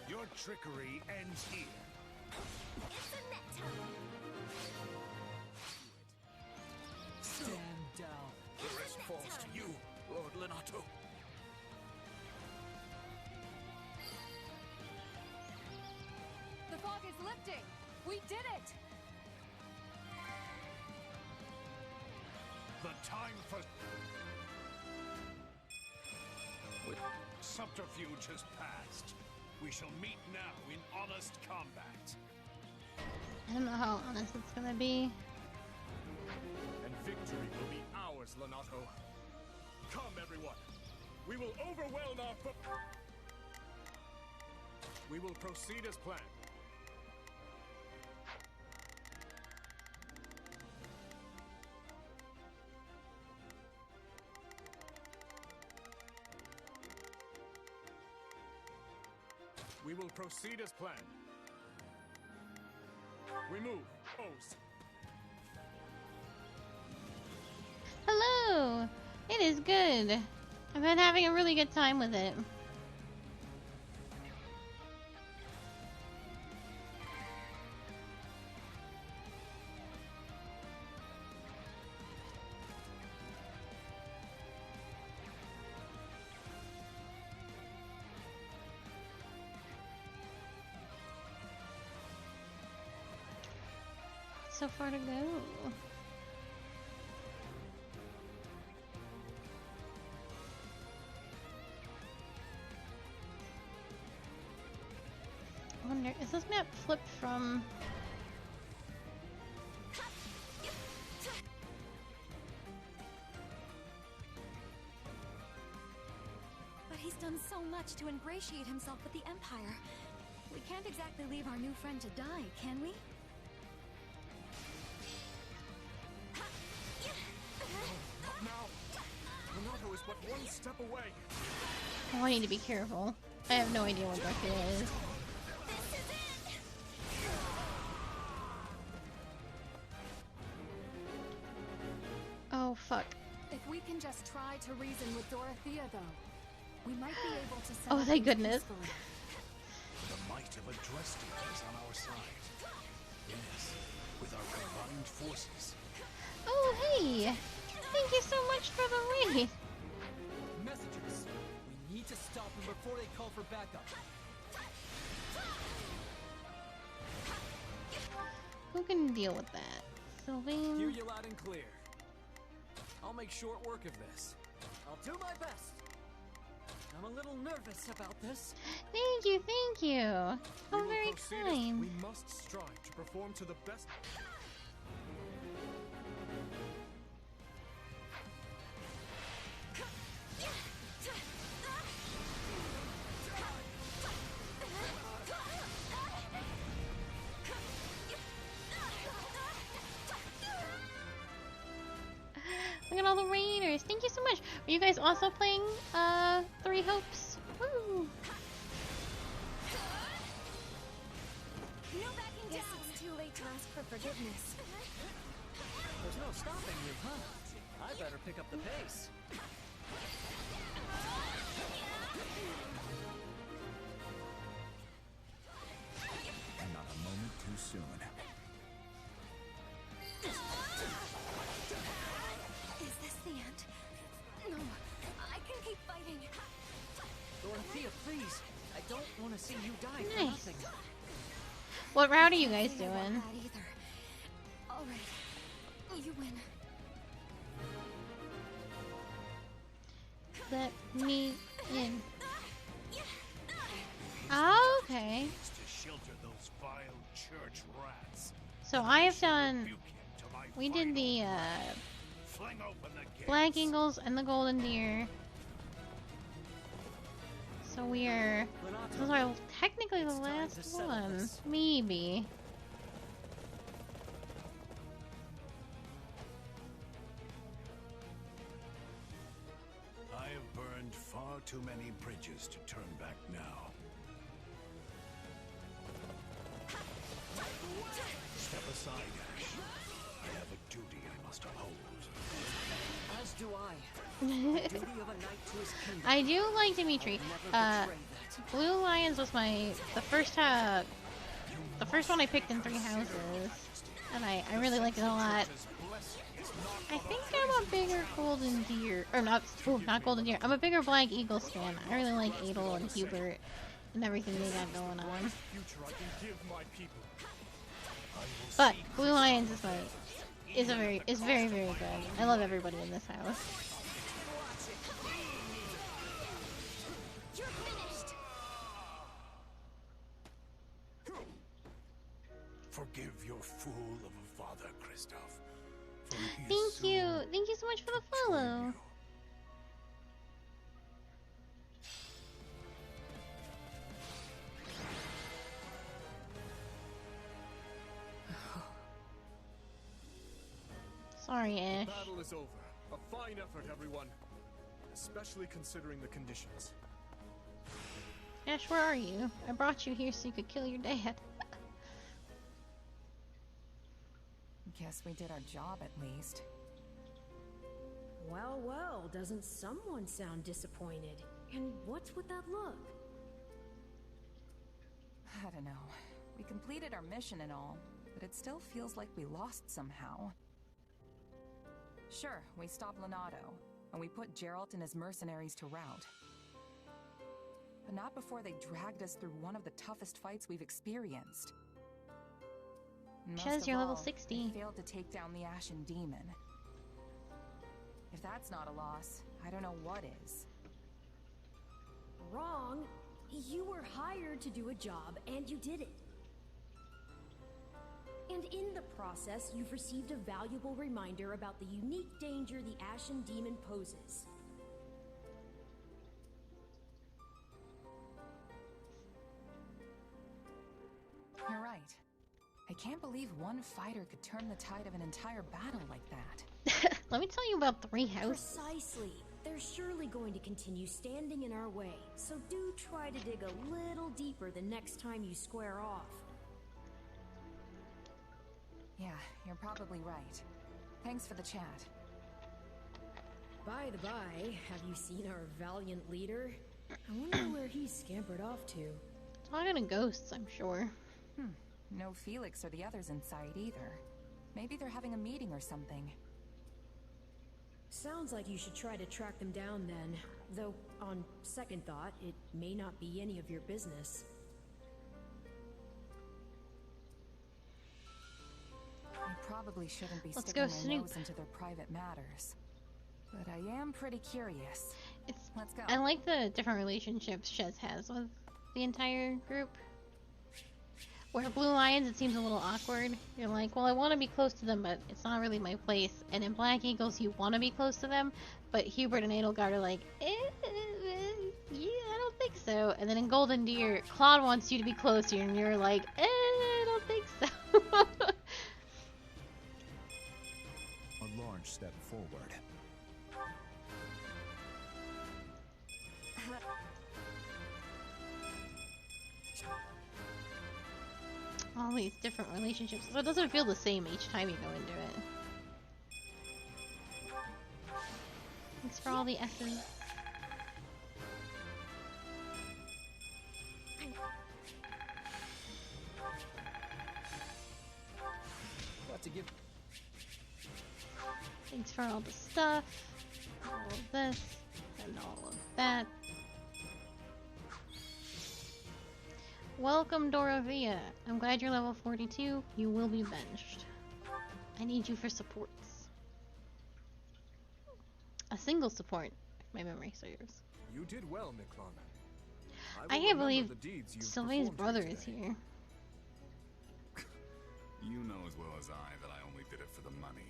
[SPEAKER 17] Your trickery ends here.
[SPEAKER 8] It's a net time.
[SPEAKER 5] Stand down.
[SPEAKER 17] The rest falls to you, Lord Lenato.
[SPEAKER 3] The fog is lifting. We did it.
[SPEAKER 17] The time for... Subterfuge has passed. We shall meet now in honest combat.
[SPEAKER 2] I don't know how honest it's gonna be.
[SPEAKER 11] And victory will be ours, Lenato. Come, everyone. We will overwhelm our foe. We will proceed as planned. We will proceed as planned. We move. Pose.
[SPEAKER 2] Hello! It is good. I've been having a really good time with it. So far to go. I wonder, is this map flipped from...
[SPEAKER 8] But he's done so much to ingratiate himself with the Empire. We can't exactly leave our new friend to die, can we?
[SPEAKER 11] Lenato is but one step away.
[SPEAKER 2] Oh, I need to be careful. I have no idea what Dracula is. Oh, fuck.
[SPEAKER 7] If we can just try to reason with Dorothea, though, we might be able to set
[SPEAKER 2] Oh,
[SPEAKER 7] up
[SPEAKER 2] thank
[SPEAKER 7] things
[SPEAKER 2] goodness.
[SPEAKER 7] peacefully.
[SPEAKER 17] The might of Adresty is on our side. Yes, with our combined forces.
[SPEAKER 2] Oh, hey! Thank you so much for the raid.
[SPEAKER 5] Messengers, we need to stop them before they call for backup.
[SPEAKER 2] Who can deal with that? Sylvain?
[SPEAKER 21] Hear you loud and clear. I'll make short work of this.
[SPEAKER 5] I'll do my best. I'm a little nervous about this.
[SPEAKER 2] Thank you, thank you. How very kind.
[SPEAKER 11] We must strive to perform to the best.
[SPEAKER 2] Look at all the raiders. Thank you so much. Are you guys also playing Three Hopes? Woo!
[SPEAKER 8] No backing down. It's too late to ask for forgiveness.
[SPEAKER 5] There's no stopping you, huh? I better pick up the pace.
[SPEAKER 4] And not a moment too soon.
[SPEAKER 8] Is this the end? No, I can keep fighting.
[SPEAKER 5] Dorothea, please. I don't want to see you die for
[SPEAKER 2] Nice.
[SPEAKER 5] nothing.
[SPEAKER 2] What route are you guys
[SPEAKER 8] I don't want
[SPEAKER 2] doing?
[SPEAKER 8] that either. All right, you win.
[SPEAKER 2] Let me in. Oh, okay.
[SPEAKER 17] To shelter those vile church rats.
[SPEAKER 2] So I have done. We did the
[SPEAKER 17] Fling open the gates.
[SPEAKER 2] Black Eagles and the Golden Deer. So we are. Those are technically the last one. Maybe.
[SPEAKER 17] I have burned far too many bridges to turn back now. Step aside, Ash. I have a duty I must uphold.
[SPEAKER 5] As do I. The duty of a knight to his kingdom.
[SPEAKER 2] I do like Dimitri. Blue Lions was the first one I picked in Three Houses, and I really liked it a lot. I think I'm a bigger Golden Deer, or not Golden Deer. I'm a bigger Black Eagles fan. I really like Adel and Hubert and everything they got going on. But Blue Lions is very very good. I love everybody in this house.
[SPEAKER 17] Forgive your fool of a father, Christoph. For he is
[SPEAKER 2] Thank
[SPEAKER 17] soon
[SPEAKER 2] you. Thank you so much for the follow. Sorry, Ash.
[SPEAKER 11] The battle is over. A fine effort, everyone. Especially considering the conditions.
[SPEAKER 2] Ash, where are you? I brought you here so you could kill your dad.
[SPEAKER 3] Guess we did our job at least.
[SPEAKER 19] Well, well, doesn't someone sound disappointed? And what's with that look?
[SPEAKER 3] I don't know. We completed our mission and all, but it still feels like we lost somehow. Sure, we stopped Leonardo, and we put Geralt and his mercenaries to rout. But not before they dragged us through one of the toughest fights we've experienced.
[SPEAKER 2] Says you're level 60.
[SPEAKER 3] They failed to take down the Ashen Demon. If that's not a loss, I don't know what is.
[SPEAKER 19] Wrong. You were hired to do a job, and you did it. And in the process, you've received a valuable reminder about the unique danger the Ashen Demon poses.
[SPEAKER 3] You're right. I can't believe one fighter could turn the tide of an entire battle like that.
[SPEAKER 2] Let me tell you about Three Houses.
[SPEAKER 19] Precisely. They're surely going to continue standing in our way, so do try to dig a little deeper the next time you square off.
[SPEAKER 3] Yeah, you're probably right. Thanks for the chat.
[SPEAKER 19] By the by, have you seen our valiant leader? I wonder where he's scampered off to.
[SPEAKER 2] Talking to ghosts, I'm sure.
[SPEAKER 3] No Felix or the others inside either. Maybe they're having a meeting or something.
[SPEAKER 19] Sounds like you should try to track them down then. Though, on second thought, it may not be any of your business.
[SPEAKER 3] I probably shouldn't be
[SPEAKER 2] Let's
[SPEAKER 3] sticking
[SPEAKER 2] go
[SPEAKER 3] my
[SPEAKER 2] snoop.
[SPEAKER 3] nose into their private matters. But I am pretty curious. Let's go.
[SPEAKER 2] I like the different relationships Shez has with the entire group. Where Blue Lions, it seems a little awkward. You're like, well, I want to be close to them, but it's not really my place. And in Black Eagles, you want to be close to them, but Hubert and Edelgard are like, yeah, I don't think so. And then in Golden Deer, Claude wants you to be close to you, and you're like, I don't think so.
[SPEAKER 4] A large step forward.
[SPEAKER 2] All these different relationships, so it doesn't feel the same each time you go into it. Thanks for all the S's.
[SPEAKER 5] Got to give.
[SPEAKER 2] Thanks for all the stuff, all of this, and all of that. Welcome, Doravia. I'm glad you're level 42. You will be benched. I need you for supports. A single support, if my memory serves.
[SPEAKER 11] You did well, Miklon.
[SPEAKER 2] I can't believe Sylvain's brother is here.
[SPEAKER 9] You know as well as I that I only did it for the money.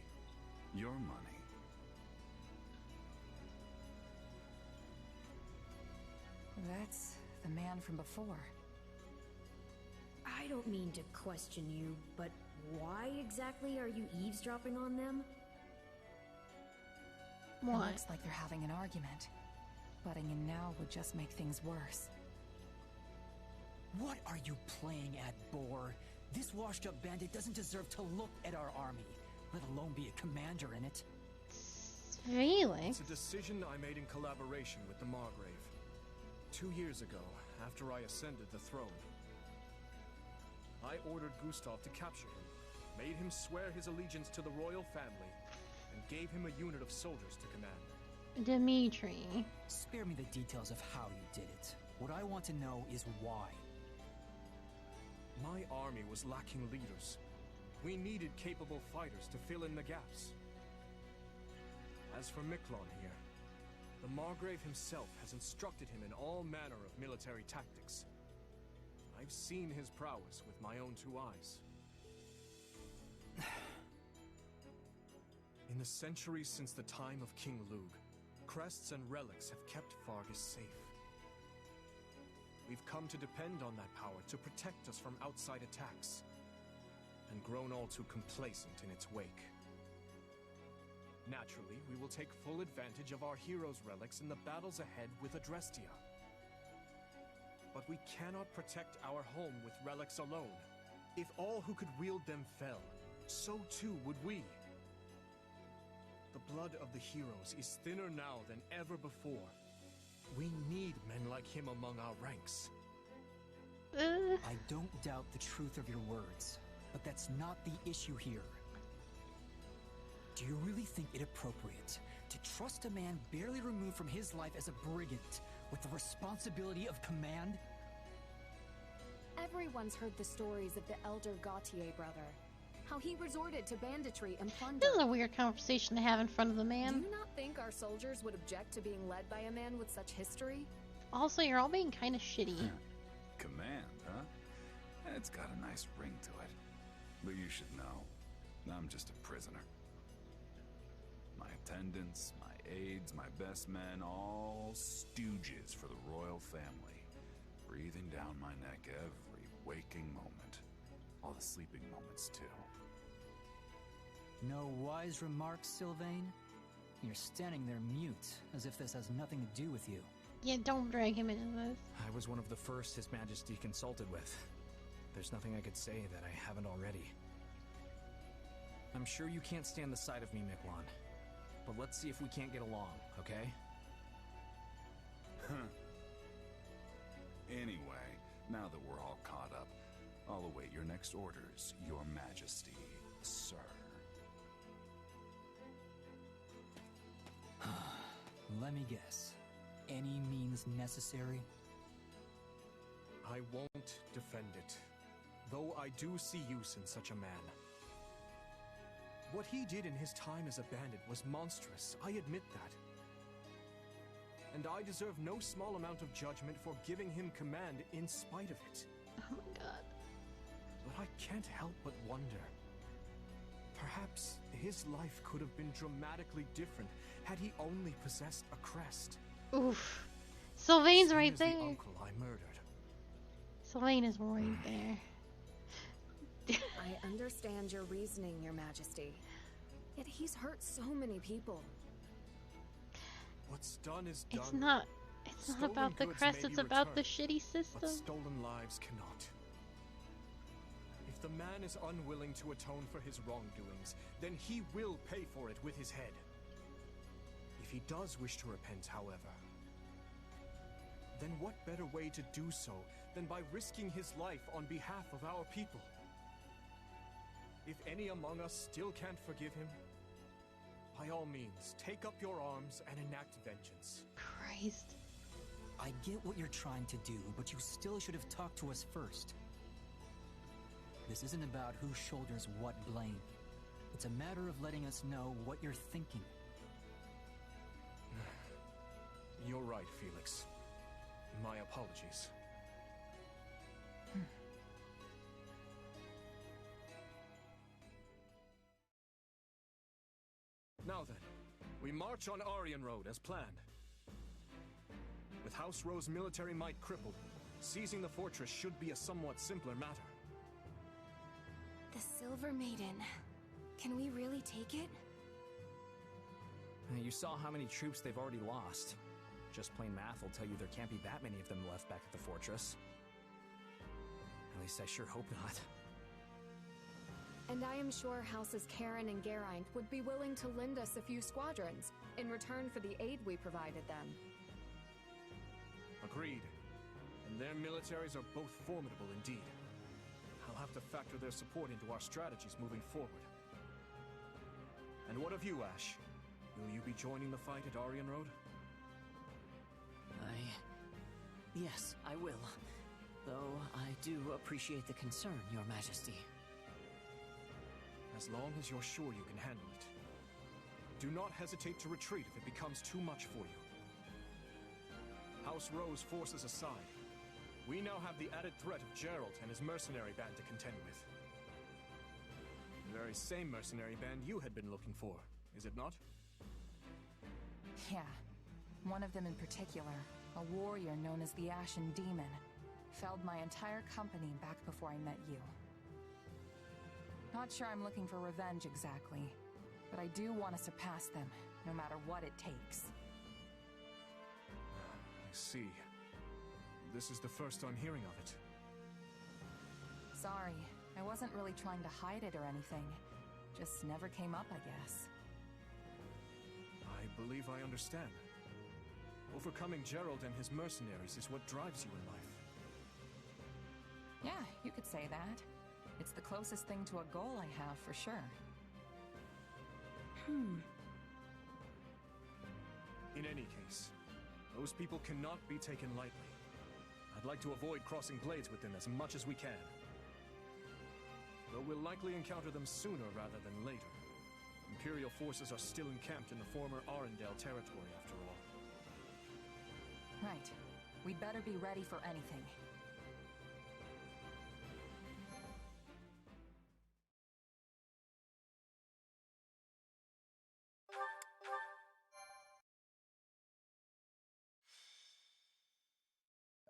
[SPEAKER 9] Your money.
[SPEAKER 3] That's the man from before.
[SPEAKER 19] I don't mean to question you, but why exactly are you eavesdropping on them?
[SPEAKER 3] It looks like they're having an argument. Butting in now would just make things worse.
[SPEAKER 5] What are you playing at, Boar? This washed-up bandit doesn't deserve to look at our army, let alone be a commander in it.
[SPEAKER 2] Really?
[SPEAKER 11] It's a decision I made in collaboration with the Margrave. 2 years ago, after I ascended the throne, I ordered Gustav to capture him, made him swear his allegiance to the royal family, and gave him a unit of soldiers to command.
[SPEAKER 2] Dimitri.
[SPEAKER 5] Spare me the details of how you did it. What I want to know is why.
[SPEAKER 11] My army was lacking leaders. We needed capable fighters to fill in the gaps. As for Miklon here, the Margrave himself has instructed him in all manner of military tactics. I've seen his prowess with my own 2 eyes. In the centuries since the time of King Lug, crests and relics have kept Fargus safe. We've come to depend on that power to protect us from outside attacks, and grown all too complacent in its wake. Naturally, we will take full advantage of our heroes' relics in the battles ahead with Adrestia. But we cannot protect our home with relics alone. If all who could wield them fell, so too would we. The blood of the heroes is thinner now than ever before. We need men like him among our ranks.
[SPEAKER 5] I don't doubt the truth of your words, but that's not the issue here. Do you really think it appropriate to trust a man barely removed from his life as a brigand with the responsibility of command?
[SPEAKER 7] Everyone's heard the stories of the elder Gautier brother. How he resorted to banditry and plunder.
[SPEAKER 2] This is a weird conversation to have in front of the man.
[SPEAKER 7] Do you not think our soldiers would object to being led by a man with such history?
[SPEAKER 2] Also, you're all being kind of shitty.
[SPEAKER 9] Command, huh? It's got a nice ring to it. But you should know, I'm just a prisoner. My attendants, my aides, my best men, all stooges for the royal family. Breathing down my neck every waking moment. All the sleeping moments, too.
[SPEAKER 5] No wise remarks, Sylvain? You're standing there mute, as if this has nothing to do with you.
[SPEAKER 2] Yeah, don't drag him into this.
[SPEAKER 1] I was one of the first His Majesty consulted with. There's nothing I could say that I haven't already. I'm sure you can't stand the sight of me, Miklon. But let's see if we can't get along, okay?
[SPEAKER 9] Anyway, Now that we're all caught up, I'll await your next orders, Your Majesty, sir.
[SPEAKER 5] Let me guess. Any means necessary?
[SPEAKER 11] I won't defend it, though I do see use in such a man. What he did in his time as a bandit was monstrous, I admit that. And I deserve no small amount of judgment for giving him command in spite of it.
[SPEAKER 2] Oh my god.
[SPEAKER 11] But I can't help but wonder. Perhaps his life could have been dramatically different had he only possessed a crest.
[SPEAKER 2] Oof. Sylvain's right there.
[SPEAKER 11] The uncle I murdered.
[SPEAKER 2] Sylvain is right there.
[SPEAKER 7] I understand your reasoning, Your Majesty. Yet he's hurt so many people.
[SPEAKER 11] What's done is done.
[SPEAKER 2] It's not about the crest, it's about the shitty system.
[SPEAKER 11] But stolen lives cannot. If the man is unwilling to atone for his wrongdoings, then he will pay for it with his head. If he does wish to repent, however, then what better way to do so than by risking his life on behalf of our people? If any among us still can't forgive him, by all means, take up your arms and enact vengeance.
[SPEAKER 2] Christ.
[SPEAKER 5] I get what you're trying to do, but you still should have talked to us first. This isn't about who shoulders what blame. It's a matter of letting us know what you're thinking.
[SPEAKER 11] You're right, Felix. My apologies. Now then, we march on Aryan Road as planned. With House Rowe's military might crippled, seizing the fortress should be a somewhat simpler matter.
[SPEAKER 8] The Silver Maiden. Can we really take it?
[SPEAKER 1] You saw how many troops they've already lost. Just plain math will tell you there can't be that many of them left back at the fortress. At least I sure hope not.
[SPEAKER 7] And I am sure Houses Karen and Geraint would be willing to lend us a few squadrons in return for the aid we provided them.
[SPEAKER 11] Agreed. And their militaries are both formidable indeed. I'll have to factor their support into our strategies moving forward. And what of you, Ash? Will you be joining the fight at Aryan Road?
[SPEAKER 10] Yes, I will. Though I do appreciate the concern, Your Majesty.
[SPEAKER 11] As long as you're sure you can handle it. Do not hesitate to retreat if it becomes too much for you. House Rowe's forces aside, we now have the added threat of Gerald and his mercenary band to contend with. The very same mercenary band you had been looking for, is it not?
[SPEAKER 3] Yeah. One of them in particular, a warrior known as the Ashen Demon, felled my entire company back before I met you. Not sure I'm looking for revenge exactly, but I do want to surpass them, no matter what it takes.
[SPEAKER 11] I see. This is the first I'm hearing of it.
[SPEAKER 3] Sorry, I wasn't really trying to hide it or anything. Just never came up, I guess.
[SPEAKER 11] I believe I understand. Overcoming Gerald and his mercenaries is what drives you in life.
[SPEAKER 3] Yeah, you could say that. It's the closest thing to a goal I have, for sure.
[SPEAKER 11] In any case, those people cannot be taken lightly. I'd like to avoid crossing blades with them as much as we can. Though we'll likely encounter them sooner rather than later. Imperial forces are still encamped in the former Arendelle territory, after all.
[SPEAKER 3] Right. We'd better be ready for anything.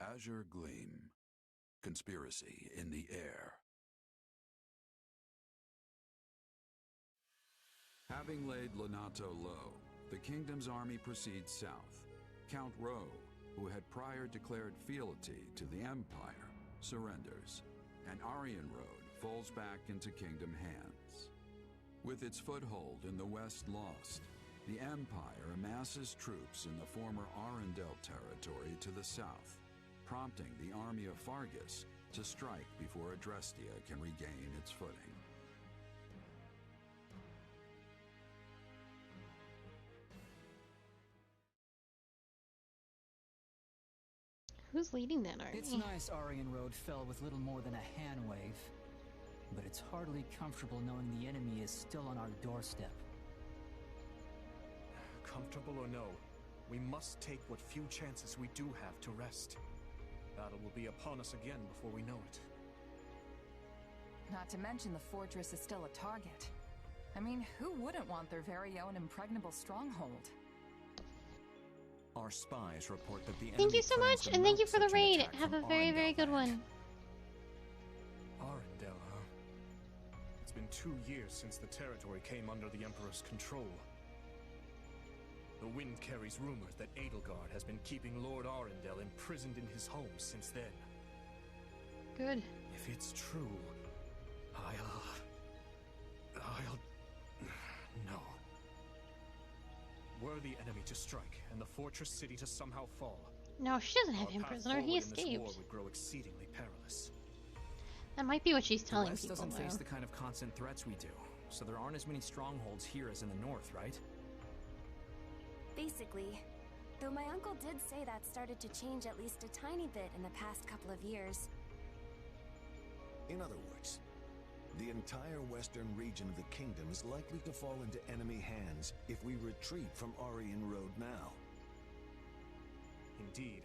[SPEAKER 6] Azure Gleam. Conspiracy in the air. Having laid Lonato low, the kingdom's army proceeds south. Count Rowe, who had prior declared fealty to the Empire, surrenders, and Aryan Road falls back into kingdom hands. With its foothold in the west lost, the Empire amasses troops in the former Arendelle territory to the south. prompting the army of Fargus to strike before Adrestia can regain its footing.
[SPEAKER 2] Who's leading that army?
[SPEAKER 5] It's nice Aryan Road fell with little more than a hand wave, but it's hardly comfortable knowing the enemy is still on our doorstep.
[SPEAKER 11] Comfortable or no, we must take what few chances we do have to rest. Battle will be upon us again before we know it.
[SPEAKER 3] Not to mention the fortress is still a target. I mean, who wouldn't want their very own impregnable stronghold?
[SPEAKER 4] Our spies report that the enemy
[SPEAKER 2] Thank you so
[SPEAKER 4] plans
[SPEAKER 2] much,
[SPEAKER 4] to
[SPEAKER 2] and thank you
[SPEAKER 4] mount
[SPEAKER 2] for the
[SPEAKER 4] such an
[SPEAKER 2] raid.
[SPEAKER 4] attack
[SPEAKER 2] Have a
[SPEAKER 4] from
[SPEAKER 2] very,
[SPEAKER 4] Arendelle
[SPEAKER 2] very good
[SPEAKER 4] land.
[SPEAKER 2] one.
[SPEAKER 11] Arendelle, huh? It's been 2 years since the territory came under the Emperor's control. The wind carries rumors that Edelgard has been keeping Lord Arendelle imprisoned in his home since then.
[SPEAKER 2] Good.
[SPEAKER 11] If it's true, I'll... No. Were the enemy to strike and the fortress city to somehow fall,
[SPEAKER 2] No, she doesn't have
[SPEAKER 11] our
[SPEAKER 2] him
[SPEAKER 11] path
[SPEAKER 2] prisoner. He
[SPEAKER 11] forward in this
[SPEAKER 2] escaped.
[SPEAKER 11] war would grow exceedingly perilous.
[SPEAKER 2] That might be what she's
[SPEAKER 1] The
[SPEAKER 2] telling
[SPEAKER 1] West
[SPEAKER 2] people,
[SPEAKER 1] doesn't face
[SPEAKER 2] though.
[SPEAKER 1] the kind of constant threats we do, so there aren't as many strongholds here as in the north, right?
[SPEAKER 8] Basically. Though my uncle did say that started to change at least a tiny bit in the past couple of years.
[SPEAKER 17] In other words, the entire western region of the kingdom is likely to fall into enemy hands if we retreat from Aryan Road now.
[SPEAKER 11] Indeed.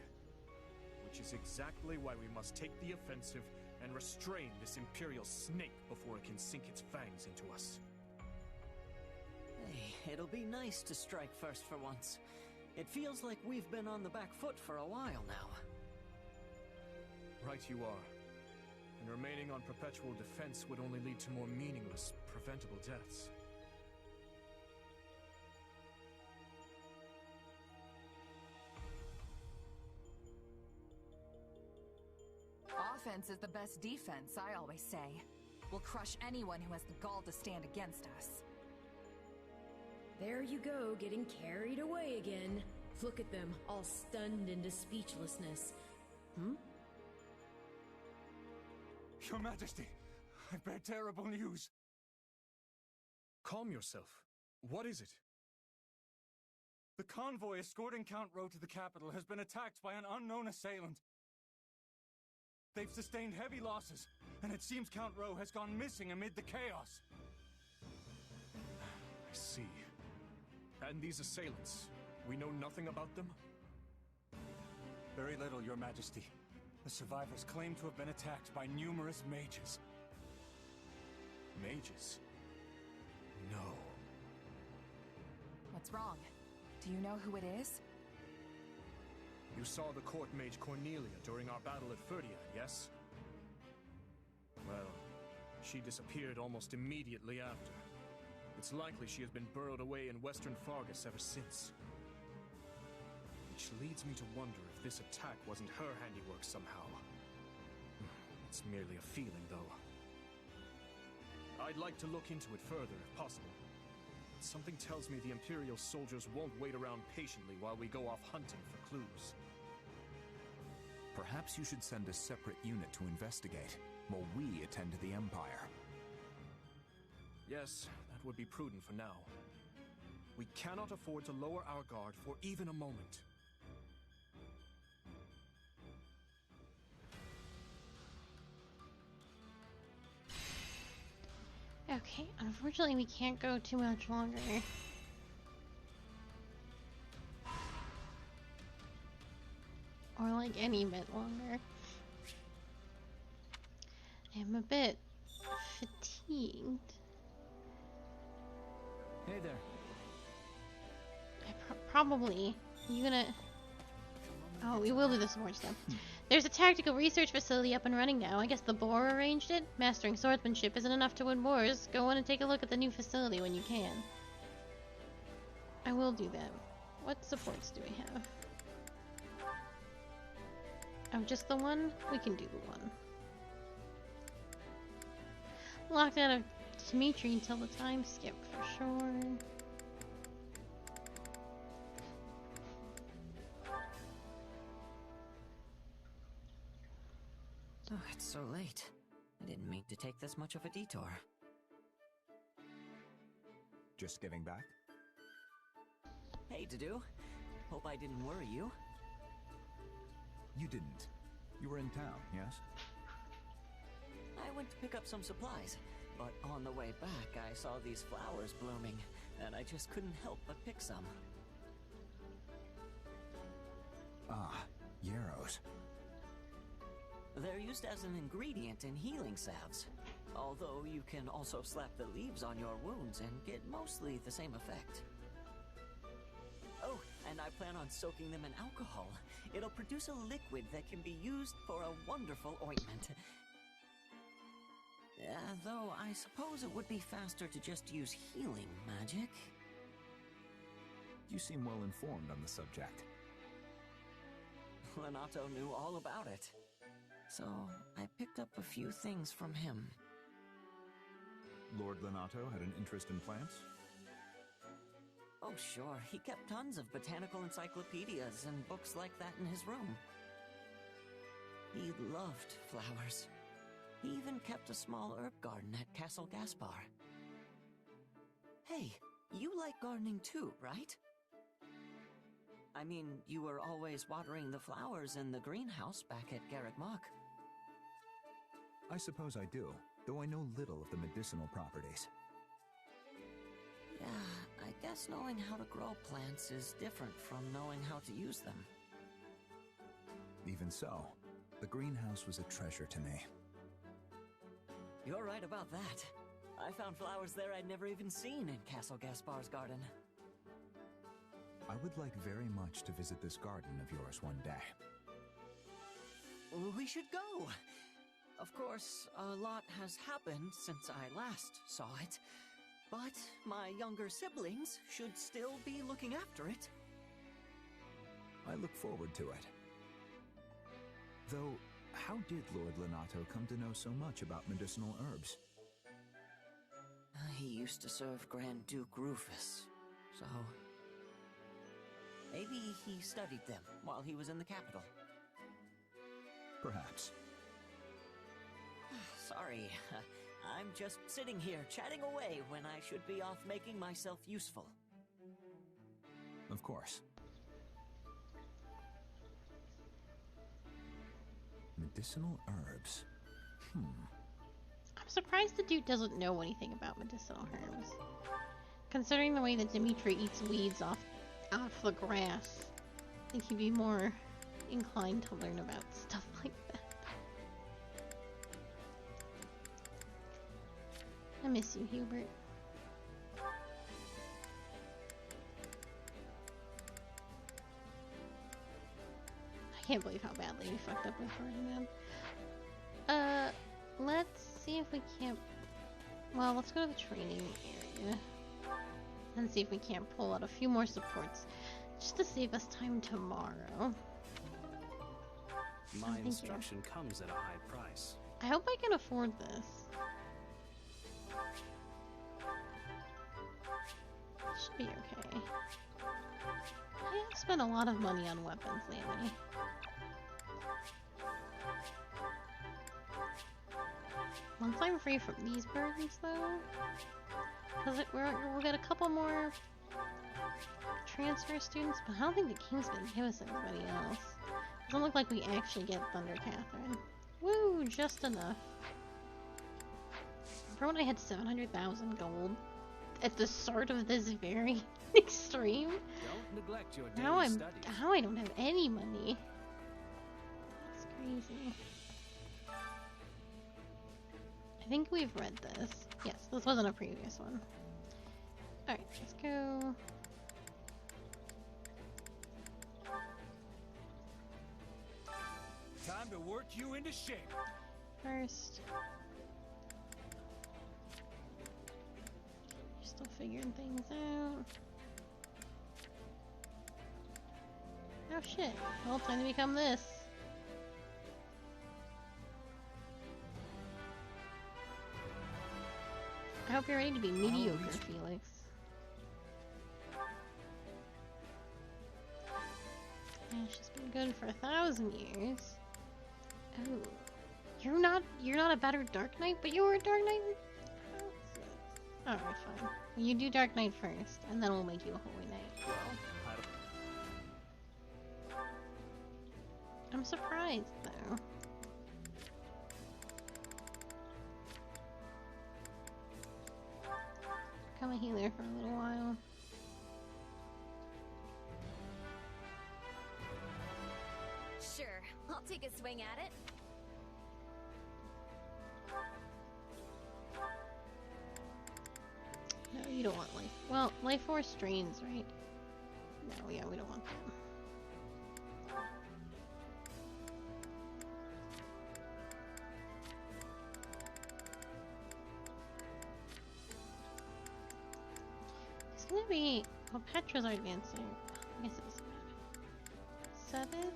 [SPEAKER 11] Which is exactly why we must take the offensive and restrain this Imperial snake before it can sink its fangs into us.
[SPEAKER 10] Hey, it'll be nice to strike first for once. It feels like we've been on the back foot for a while now.
[SPEAKER 11] Right you are. And remaining on perpetual defense would only lead to more meaningless, preventable deaths.
[SPEAKER 3] Offense is the best defense, I always say. We'll crush anyone who has the gall to stand against us.
[SPEAKER 19] There you go, getting carried away again. Look at them, all stunned into speechlessness. Hmm?
[SPEAKER 21] Your Majesty, I bear terrible news.
[SPEAKER 11] Calm yourself. What is it?
[SPEAKER 21] The convoy escorting Count Rowe to the capital has been attacked by an unknown assailant. They've sustained heavy losses, and it seems Count Rowe has gone missing amid the chaos.
[SPEAKER 11] I see. And these assailants, we know nothing about them?
[SPEAKER 21] Very little, Your Majesty. The survivors claim to have been attacked by numerous mages.
[SPEAKER 11] Mages? No.
[SPEAKER 3] What's wrong? Do you know who it is?
[SPEAKER 11] You saw the court mage Cornelia during our battle at Ferdia, yes? Well, she disappeared almost immediately after. It's likely she has been burrowed away in western Fargus ever since. Which leads me to wonder if this attack wasn't her handiwork somehow. It's merely a feeling, though. I'd like to look into it further, if possible. But something tells me the Imperial soldiers won't wait around patiently while we go off hunting for clues.
[SPEAKER 4] Perhaps you should send a separate unit to investigate, while we attend to the Empire.
[SPEAKER 11] Yes, that would be prudent for now. We cannot afford to lower our guard for even a moment.
[SPEAKER 2] Okay, unfortunately we can't go too much longer. Or like any bit longer. I'm a bit fatigued.
[SPEAKER 5] Hey there.
[SPEAKER 2] Probably. You gonna... Oh, we will do the sword stuff. There's a tactical research facility up and running now. I guess the boar arranged it? Mastering swordsmanship isn't enough to win wars. Go on and take a look at the new facility when you can. I will do that. What supports do we have? Oh, just the one? We can do the one. Locked out of Dimitri until the time skip for sure.
[SPEAKER 10] Oh, it's so late. I didn't mean to take this much of a detour.
[SPEAKER 4] Just getting back?
[SPEAKER 10] Hey, Dudu. Hope I didn't worry you.
[SPEAKER 4] You didn't. You were in town, yes?
[SPEAKER 10] I went to pick up some supplies, but on the way back I saw these flowers blooming, and I just couldn't help but pick some.
[SPEAKER 4] Ah, yarrows.
[SPEAKER 10] They're used as an ingredient in healing salves, although you can also slap the leaves on your wounds and get mostly the same effect. Oh, and I plan on soaking them in alcohol. It'll produce a liquid that can be used for a wonderful ointment. Though I suppose it would be faster to just use healing magic.
[SPEAKER 4] You seem well informed on the subject.
[SPEAKER 10] Lonato knew all about it. So, I picked up a few things from him.
[SPEAKER 4] Lord Lonato had an interest in plants?
[SPEAKER 10] Oh, sure. He kept tons of botanical encyclopedias and books like that in his room. He loved flowers. He even kept a small herb garden at Castle Gaspar. Hey, you like gardening too, right? I mean, you were always watering the flowers in the greenhouse back at Garreg Mach.
[SPEAKER 4] I suppose I do, though I know little of the medicinal properties.
[SPEAKER 10] Yeah, I guess knowing how to grow plants is different from knowing how to use them.
[SPEAKER 4] Even so, the greenhouse was a treasure to me.
[SPEAKER 10] You're right about that. I found flowers there I'd never even seen in Castle Gaspar's garden.
[SPEAKER 4] I would like very much to visit this garden of yours one day.
[SPEAKER 10] We should go! Of course, a lot has happened since I last saw it, but my younger siblings should still be looking after it.
[SPEAKER 4] I look forward to it. Though, how did Lord Lonato come to know so much about medicinal herbs?
[SPEAKER 10] He used to serve Grand Duke Rufus, so... maybe he studied them while he was in the capital.
[SPEAKER 4] Perhaps.
[SPEAKER 10] Sorry, I'm just sitting here chatting away when I should be off making myself useful.
[SPEAKER 4] Of course. Medicinal herbs.
[SPEAKER 2] I'm surprised the dude doesn't know anything about medicinal herbs. Considering the way that Dimitri eats weeds off the grass, I think he'd be more inclined to learn about stuff like that. I miss you, Hubert. I can't believe how badly we fucked up with Ferdinand. Let's see if we can't... well, let's go to the training area. And see if we can't pull out a few more supports. Just to save us time tomorrow.
[SPEAKER 16] My instruction comes at a high price.
[SPEAKER 2] I hope I can afford this. Should be okay. I have spent a lot of money on weapons lately. Once I'm free from these burdens, though, because we'll get a couple more transfer students, but I don't think the King's gonna give us anybody else. Doesn't look like we actually get Thunder Catherine. Woo! Just enough. Remember when I had 700,000 gold at the start of this very extreme?
[SPEAKER 16] Don't neglect your daily
[SPEAKER 2] Now
[SPEAKER 16] studies.
[SPEAKER 2] Now I don't have any money. That's crazy. I think we've read this. Yes, this wasn't a previous one. Alright, let's go.
[SPEAKER 21] Time to work you into shape.
[SPEAKER 2] First. You're still figuring things out. Oh shit. Well, time to become this. I hope you're ready to be mediocre, Felix. Yeah, she's been good for 1,000 years. Oh, You're not a better Dark Knight, but you were a Dark Knight. Alright, fine. You do Dark Knight first, and then we'll make you a Holy Knight. I'm surprised, though. Become a healer for a little while.
[SPEAKER 8] Sure, I'll take a swing at it.
[SPEAKER 2] No, you don't want life. Well, life force drains, right? No, yeah, we don't want that. It's gonna be. Well, Petra's our advancer. I guess it doesn't matter. 7?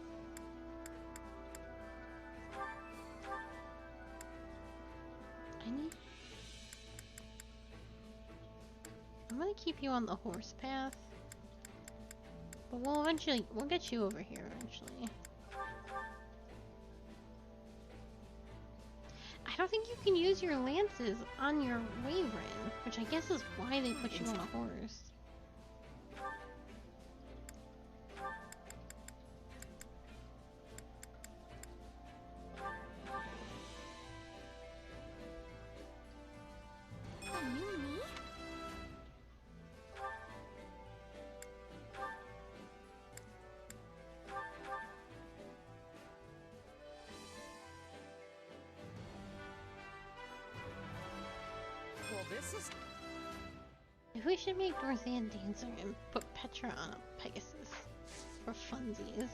[SPEAKER 2] I'm gonna keep you on the horse path, but we'll get you over here eventually. I don't think you can use your lances on your Wyvern, which I guess is why they put you on a horse. If we should make Dorothea dancer and put Petra on a Pegasus for funsies.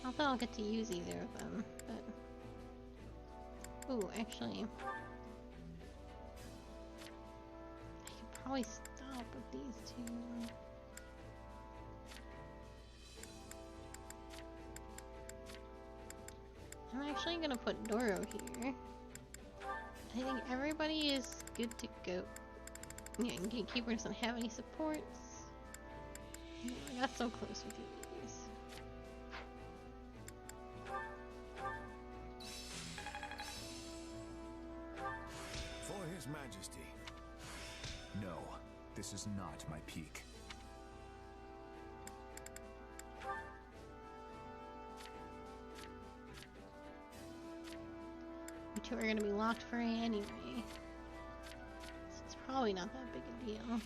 [SPEAKER 2] Not that I'll get to use either of them, but... Ooh, actually... I could probably stop with these two. I'm actually gonna put Doro here. I think everybody is good to go. Yeah, and Gatekeeper doesn't have any supports. Yeah, I got so close with these.
[SPEAKER 17] For His Majesty.
[SPEAKER 4] No, this is not my peak.
[SPEAKER 2] You two are gonna be locked for anyway. So it's probably not that big a deal.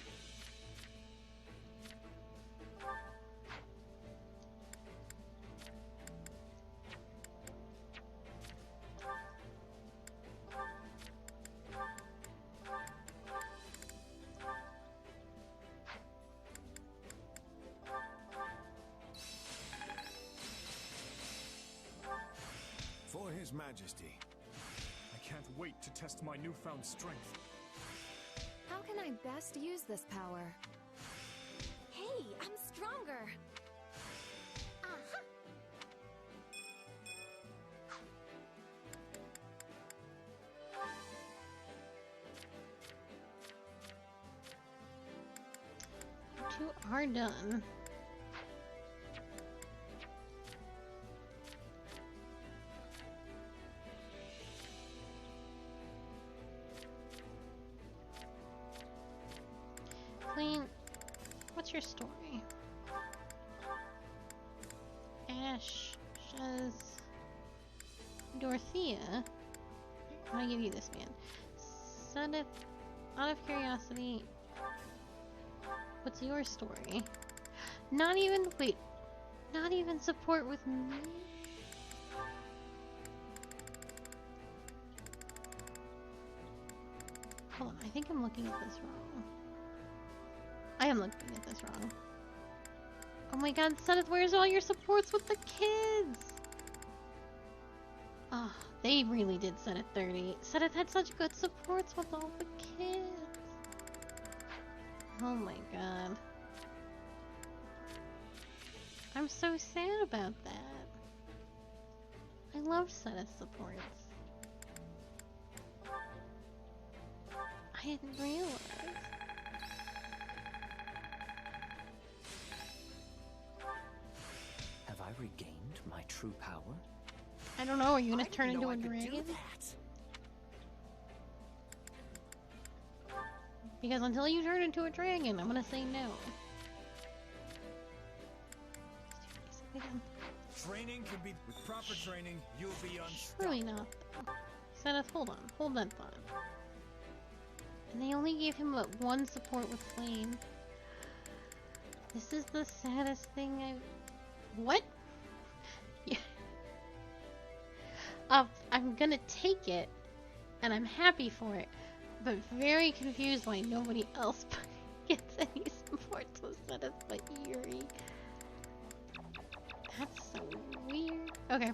[SPEAKER 17] For His Majesty.
[SPEAKER 11] I can't wait to test my newfound strength.
[SPEAKER 7] How can I best use this power?
[SPEAKER 8] Hey, I'm stronger.
[SPEAKER 2] You two are done. Clean. What's your story? Ash, Shez, Dorothea. I'm gonna give you this man. Sudeth, out of curiosity, what's your story? Not even, wait, not even support with me? Hold on, I think I'm looking at this wrong. I am looking at this wrong. Oh my god, Sudeth, where's all your supports with the kids? Ah, oh, they really did set at 30. Sudeth had such good supports with all the kids. Oh my god. I'm so sad about that. I love Sudeth's supports. I didn't realize.
[SPEAKER 10] Have I regained my true power?
[SPEAKER 2] I don't know, are you gonna turn into a dragon? Because until you turn into a dragon, I'm gonna say no.
[SPEAKER 12] Training can be with proper training, you'll be unstoppable.
[SPEAKER 2] Surely not. Zenith, hold on. Hold that thought. And they only gave him what, one support with Flame. This is the saddest thing I've... What? Yeah. I'm gonna take it, and I'm happy for it, but very confused why nobody else gets any supports with Zenith but Yuri. That's so weird. Okay.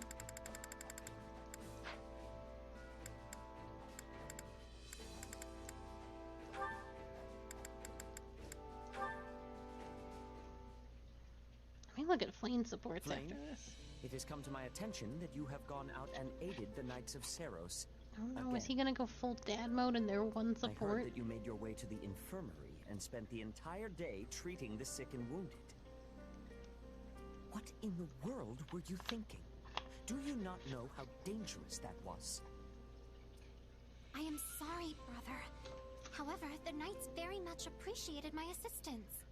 [SPEAKER 2] Let me look at Flame supports
[SPEAKER 14] Flame,
[SPEAKER 2] after this.
[SPEAKER 14] it has come to my attention that you have gone out and aided the Knights of Seros.
[SPEAKER 2] I don't know, is he gonna go full dad mode and they're one
[SPEAKER 14] I
[SPEAKER 2] support?
[SPEAKER 14] heard that you made your way to the infirmary and spent the entire day treating the sick and wounded. What in the world were you thinking? Do you not know how dangerous that was?
[SPEAKER 13] I am sorry, brother. However, the knights very much appreciated my assistance.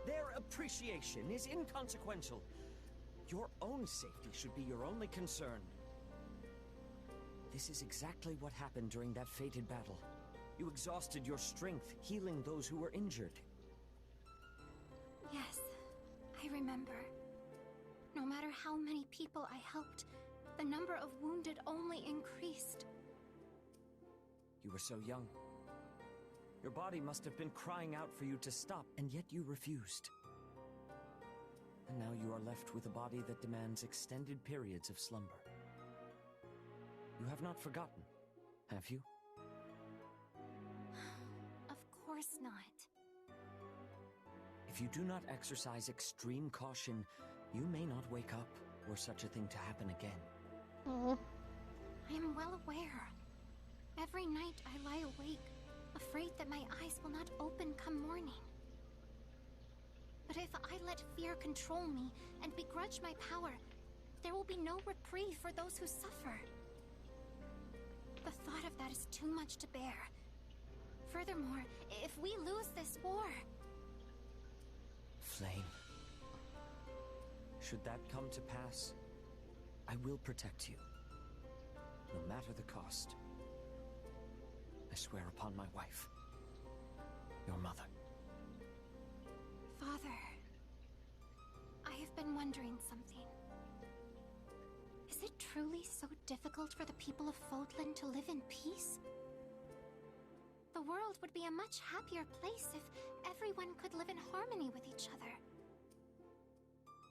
[SPEAKER 14] Their appreciation is inconsequential. Your own safety should be your only concern. This is exactly what happened during that fated battle. You exhausted your strength, healing those who were injured.
[SPEAKER 13] Yes, I remember. No matter how many people I helped, the number of wounded only increased.
[SPEAKER 14] You were so young. Your body must have been crying out for you to stop, and yet you refused. And now you are left with a body that demands extended periods of slumber. You have not forgotten, have you?
[SPEAKER 13] Of course not.
[SPEAKER 14] If you do not exercise extreme caution, you may not wake up were such a thing to happen again.
[SPEAKER 2] Oh.
[SPEAKER 13] I am well aware. Every night I lie awake, afraid that my eyes will not open come morning. But if I let fear control me and begrudge my power, there will be no reprieve for those who suffer. The thought of that is too much to bear. Furthermore, if we lose this war...
[SPEAKER 14] Flame. Should that come to pass, I will protect you. No matter the cost. I swear upon my wife. Your mother.
[SPEAKER 13] Father, I have been wondering something. Is it truly so difficult for the people of Fodlan to live in peace? The world would be a much happier place if everyone could live in harmony with each other.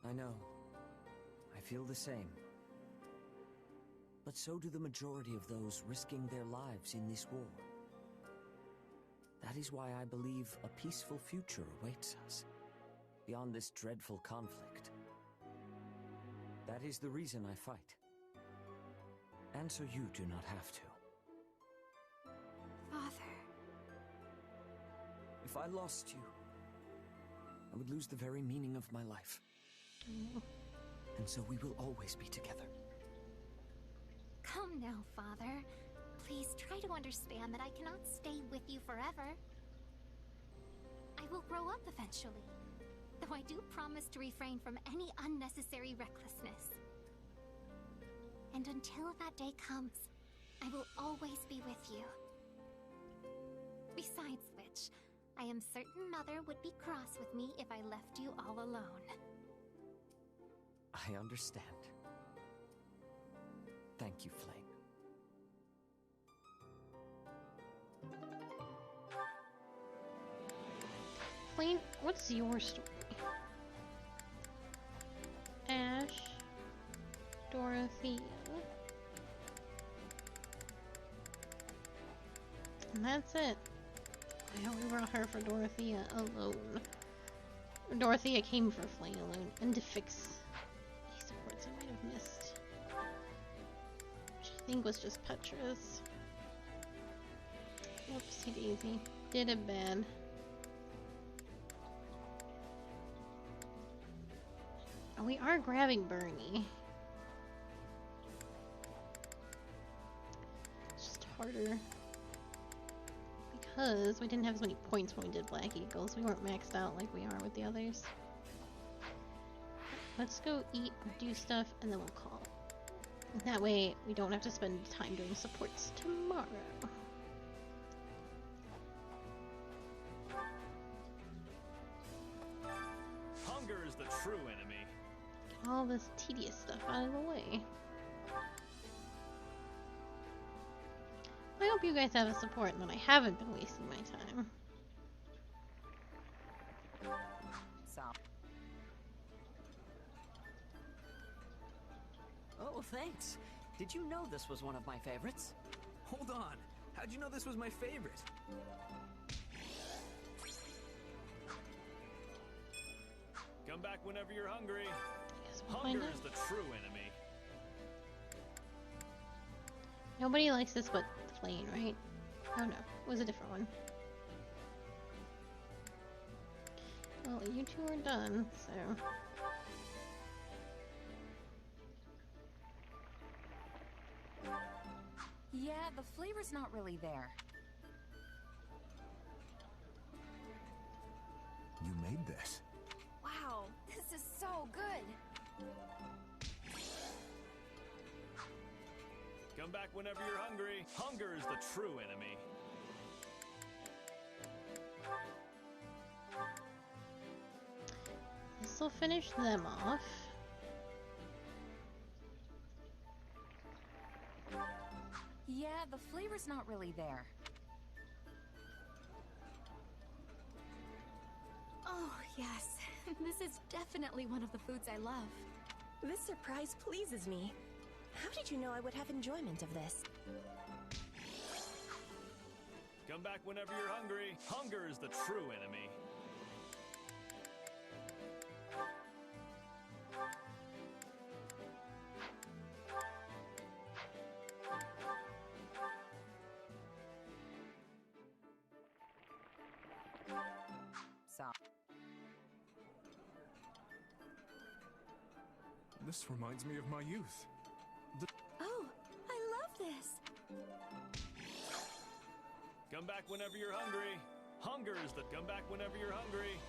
[SPEAKER 14] I know. I feel the same. But so do the majority of those risking their lives in this war. That is why I believe a peaceful future awaits us, beyond this dreadful conflict. That is the reason I fight. And so you do not have to.
[SPEAKER 13] Father.
[SPEAKER 14] If I lost you, I would lose the very meaning of my life. And so we will always be together.
[SPEAKER 13] Come now, Father. Please try to understand that I cannot stay with you forever. I will grow up eventually, though I do promise to refrain from any unnecessary recklessness. And until that day comes, I will always be with you. Besides which, I am certain Mother would be cross with me if I left you all alone.
[SPEAKER 14] I understand. Thank you, Flame.
[SPEAKER 2] Flame, what's your story? Ash, Dorothea. And that's it. Yeah, we brought her for Dorothea alone. Dorothea came for Flame alone, and to fix any supports I might have missed. Which I think was just Petra's. Whoopsie daisy. Did it bad. Oh, we are grabbing Bernie. harder. Because we didn't have as many points when we did Black Eagles. We weren't maxed out like we are with the others. Let's go eat, do stuff, and then we'll call. And that way, we don't have to spend time doing supports tomorrow.
[SPEAKER 22] Hunger is the true enemy.
[SPEAKER 2] Get all this tedious stuff out of the way. I hope you guys have a support and that I haven't been wasting my time.
[SPEAKER 10] Oh, thanks. Did you know this was one of my favorites?
[SPEAKER 1] Hold on. How'd you know this was my favorite?
[SPEAKER 22] Come back whenever you're hungry.
[SPEAKER 2] We'll
[SPEAKER 22] Hunger is the true enemy.
[SPEAKER 2] Nobody likes this but Flame, right? Oh no, it was a different one. Well, you two are done, so...
[SPEAKER 3] Yeah, the flavor's not really there.
[SPEAKER 4] You made this.
[SPEAKER 3] Wow, this is so good.
[SPEAKER 22] Come back whenever you're hungry. Hunger is the true enemy.
[SPEAKER 2] This will finish them off.
[SPEAKER 3] Yeah, the flavor's not really there.
[SPEAKER 8] Oh, yes. This is definitely one of the foods I love.
[SPEAKER 15] This surprise pleases me. How did you know I would have enjoyment of this?
[SPEAKER 22] Come back whenever you're hungry. Hunger is the true enemy.
[SPEAKER 11] This reminds me of my youth.
[SPEAKER 15] Oh, I love this!
[SPEAKER 22] Come back whenever you're hungry. Hunger is the... Come back whenever you're hungry.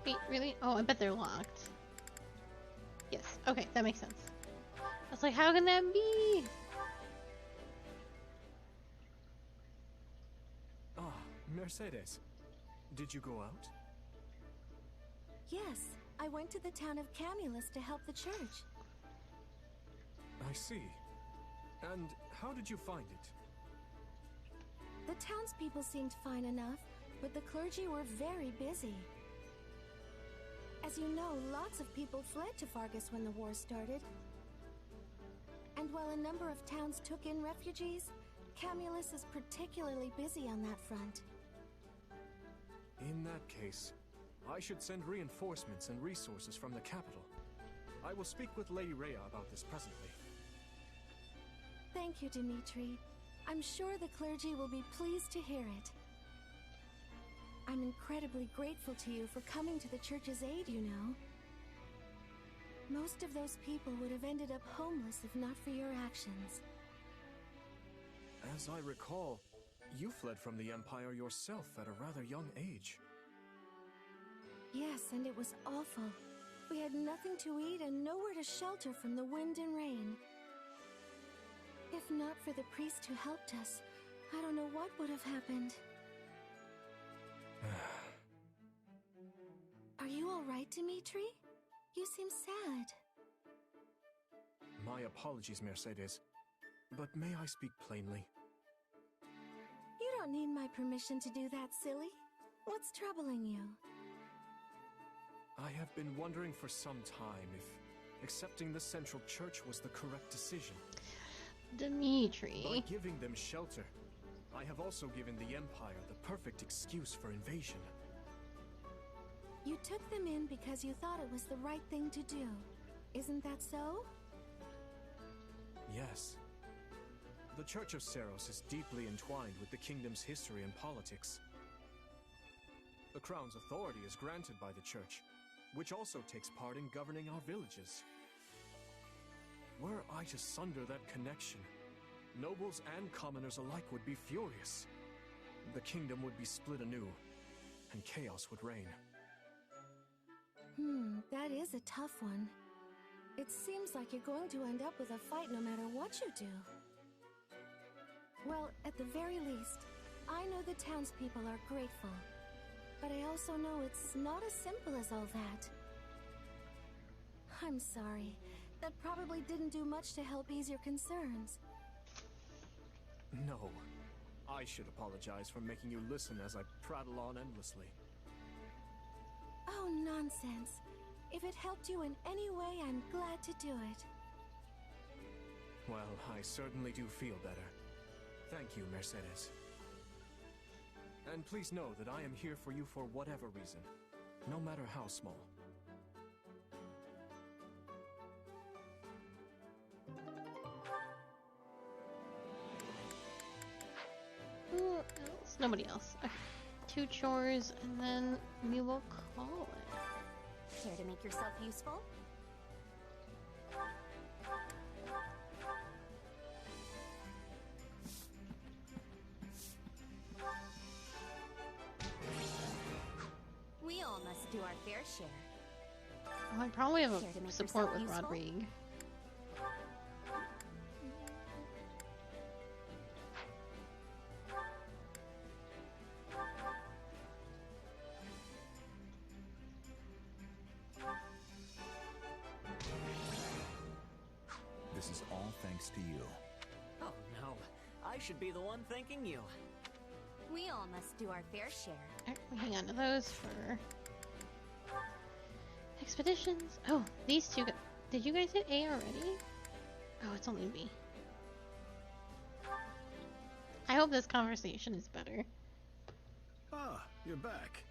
[SPEAKER 2] Wait, really? Oh, I bet they're locked. Yes, okay, that makes sense. I was like, how can that be?
[SPEAKER 11] Ah, Mercedes. Did you go out?
[SPEAKER 15] Yes, I went to the town of Camulus to help the church.
[SPEAKER 11] I see. And how did you find it?
[SPEAKER 15] The townspeople seemed fine enough, but the clergy were very busy. As you know, lots of people fled to Fargus when the war started. And while a number of towns took in refugees, Camulus is particularly busy on that front.
[SPEAKER 11] In that case, I should send reinforcements and resources from the capital. I will speak with Lady Rhea about this presently.
[SPEAKER 15] Thank you, Dimitri. I'm sure the clergy will be pleased to hear it. I'm incredibly grateful to you for coming to the church's aid, you know. Most of those people would have ended up homeless if not for your actions.
[SPEAKER 11] As I recall, you fled from the Empire yourself at a rather young age.
[SPEAKER 15] Yes, and it was awful. We had nothing to eat and nowhere to shelter from the wind and rain. If not for the priest who helped us, I don't know what would have happened. Are you all right, Dimitri? You seem sad.
[SPEAKER 11] My apologies, Mercedes. But may I speak plainly?
[SPEAKER 15] You don't need my permission to do that, silly. What's troubling you?
[SPEAKER 11] I have been wondering for some time if accepting the Central Church was the correct decision.
[SPEAKER 2] Dimitri.
[SPEAKER 11] By giving them shelter, I have also given the Empire the perfect excuse for invasion.
[SPEAKER 15] You took them in because you thought it was the right thing to do. Isn't that so?
[SPEAKER 11] Yes. The Church of Seros is deeply entwined with the kingdom's history and politics. The Crown's authority is granted by the Church, which also takes part in governing our villages. Were I to sunder that connection, nobles and commoners alike would be furious. The kingdom would be split anew, and chaos would reign.
[SPEAKER 15] That is a tough one. It seems like you're going to end up with a fight no matter what you do. Well, at the very least, I know the townspeople are grateful. But I also know it's not as simple as all that. I'm sorry. That probably didn't do much to help ease your concerns.
[SPEAKER 11] No. I should apologize for making you listen as I prattle on endlessly.
[SPEAKER 15] Oh, nonsense. If it helped you in any way, I'm glad to do it.
[SPEAKER 11] Well, I certainly do feel better. Thank you, Mercedes. And please know that I am here for you for whatever reason, no matter how small.
[SPEAKER 2] Who else? Nobody else. Okay. 2 chores, and then we will call it.
[SPEAKER 8] Care to make yourself useful? We all must do our fair share.
[SPEAKER 2] Oh, I probably have
[SPEAKER 8] Care to
[SPEAKER 2] a
[SPEAKER 8] make
[SPEAKER 2] support
[SPEAKER 8] yourself
[SPEAKER 2] with
[SPEAKER 8] useful?
[SPEAKER 2] Rodrigue.
[SPEAKER 4] This is all thanks to you.
[SPEAKER 10] Oh no, I should be the one thanking you.
[SPEAKER 8] We all must do our fair share.
[SPEAKER 2] Alright, we hang on to those for expeditions. Oh, these 2 did you guys hit A already? Oh, it's only B. I hope this conversation is better.
[SPEAKER 17] Ah, you're back.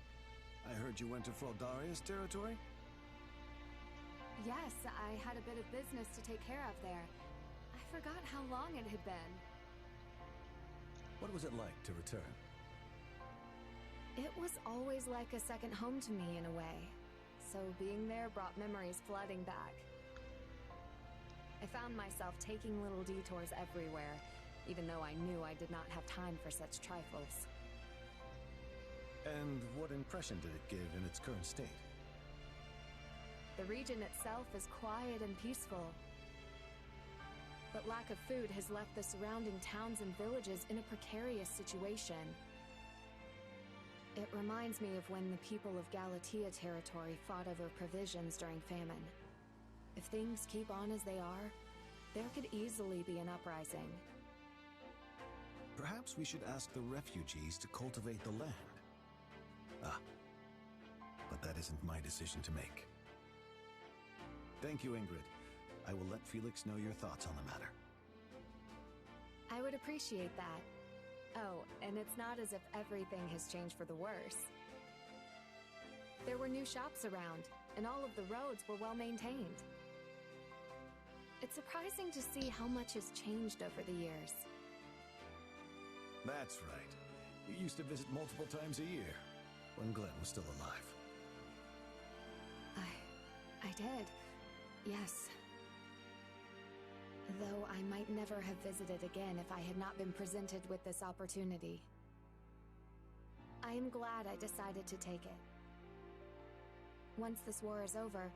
[SPEAKER 17] I heard you went to Fraldaria's territory?
[SPEAKER 7] Yes, I had a bit of business to take care of there. I forgot how long it had been.
[SPEAKER 17] What was it like to return?
[SPEAKER 7] It was always like a second home to me in a way. So being there brought memories flooding back. I found myself taking little detours everywhere, even though I knew I did not have time for such trifles.
[SPEAKER 17] And what impression did it give in its current state?
[SPEAKER 7] The region itself is quiet and peaceful. But lack of food has left the surrounding towns and villages in a precarious situation. It reminds me of when the people of Galatea territory fought over provisions during famine. If things keep on as they are, there could easily be an uprising.
[SPEAKER 17] Perhaps we should ask the refugees to cultivate the land. Ah, but that isn't my decision to make. Thank you, Ingrid. I will let Felix know your thoughts on the matter.
[SPEAKER 7] I would appreciate that. Oh, and it's not as if everything has changed for the worse. There were new shops around, and all of the roads were well maintained. It's surprising to see how much has changed over the years.
[SPEAKER 17] That's right. You used to visit multiple times a year, when Glenn was still alive.
[SPEAKER 7] I did. Yes. Though I might never have visited again if I had not been presented with this opportunity. I am glad I decided to take it. Once this war is over,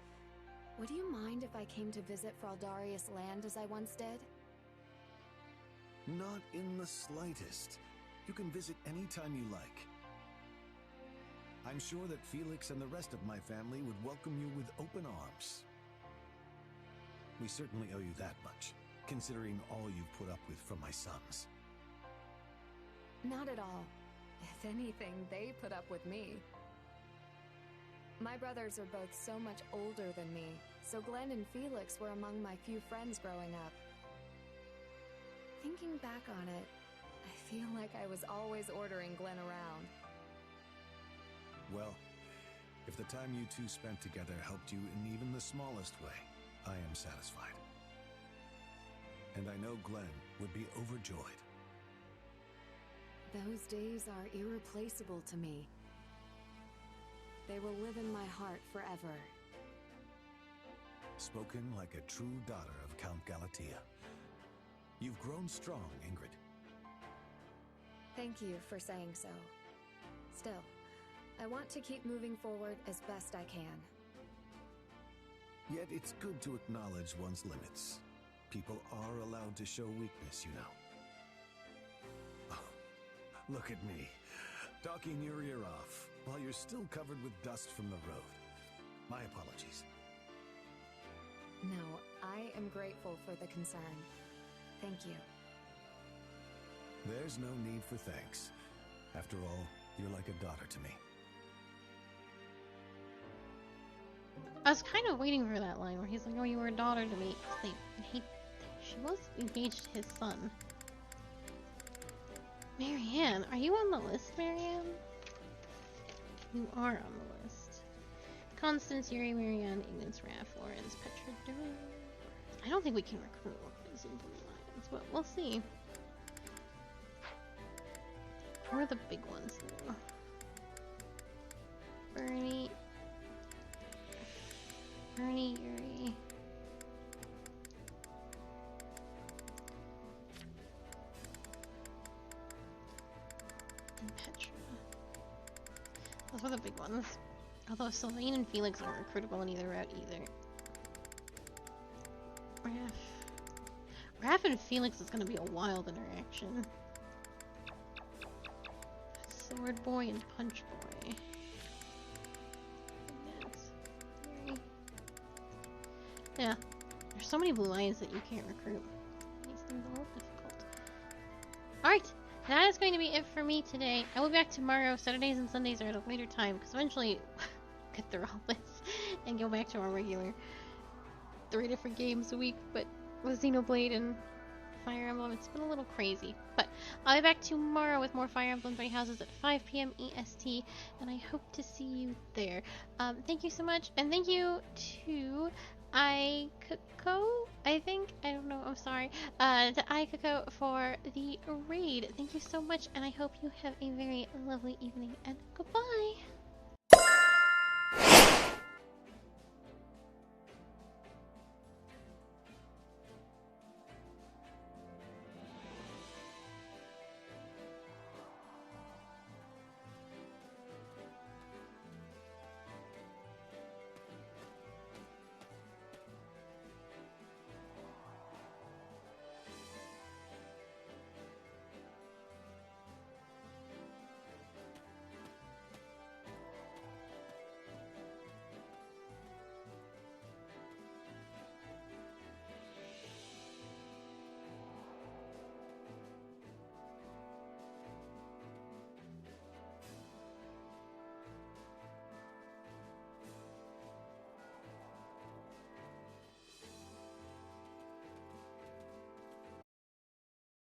[SPEAKER 7] would you mind if I came to visit Fraldaria's land as I once did?
[SPEAKER 17] Not in the slightest. You can visit any time you like. I'm sure that Felix and the rest of my family would welcome you with open arms. We certainly owe you that much, considering all you've put up with from my sons.
[SPEAKER 7] Not at all. If anything, they put up with me. My brothers are both so much older than me, so Glenn and Felix were among my few friends growing up. Thinking back on it, I feel like I was always ordering Glenn around.
[SPEAKER 17] Well, if the time you two spent together helped you in even the smallest way, I am satisfied. And I know Glenn would be overjoyed.
[SPEAKER 7] Those days are irreplaceable to me. they will live in my heart forever.
[SPEAKER 17] Spoken like a true daughter of Count Galatea. You've grown strong, Ingrid.
[SPEAKER 7] Thank you for saying so. Still, I want to keep moving forward as best I can.
[SPEAKER 17] Yet it's good to acknowledge one's limits. People are allowed to show weakness, you know. Oh, look at me, talking your ear off, while you're still covered with dust from the road. My apologies.
[SPEAKER 7] No, I am grateful for the concern. Thank you.
[SPEAKER 17] There's no need for thanks. After all, you're like a daughter to me.
[SPEAKER 2] I was kind of waiting for that line where he's like, "Oh, you were a daughter to me." She was engaged to his son. Marianne, are you on the list, Marianne? You are on the list. Constance, Yuri, Marianne, Ignis, Raph, Lawrence, Petra, Durham. I don't think we can recruit all of these into the Lions, but we'll see. Who are the big ones, though? Bernie, Yuri. And Petra. Those are the big ones. Although Sylvain and Felix aren't recruitable in either route either. Raph and Felix is gonna be a wild interaction. Sword Boy and Punch Boy. Yeah, there's so many blue lions that you can't recruit. Makes things a little difficult. Alright, that is going to be it for me today. I will be back tomorrow. Saturdays and Sundays are at a later time, because eventually get through all this and go back to our regular 3 different games a week, but with Xenoblade and Fire Emblem, it's been a little crazy. But I'll be back tomorrow with more Fire Emblem Three Houses at 5 p.m. EST, and I hope to see you there. Thank you so much, and thank you to Aikako, I think? I don't know, I'm sorry. To Aikako for the raid. Thank you so much, and I hope you have a very lovely evening, and goodbye!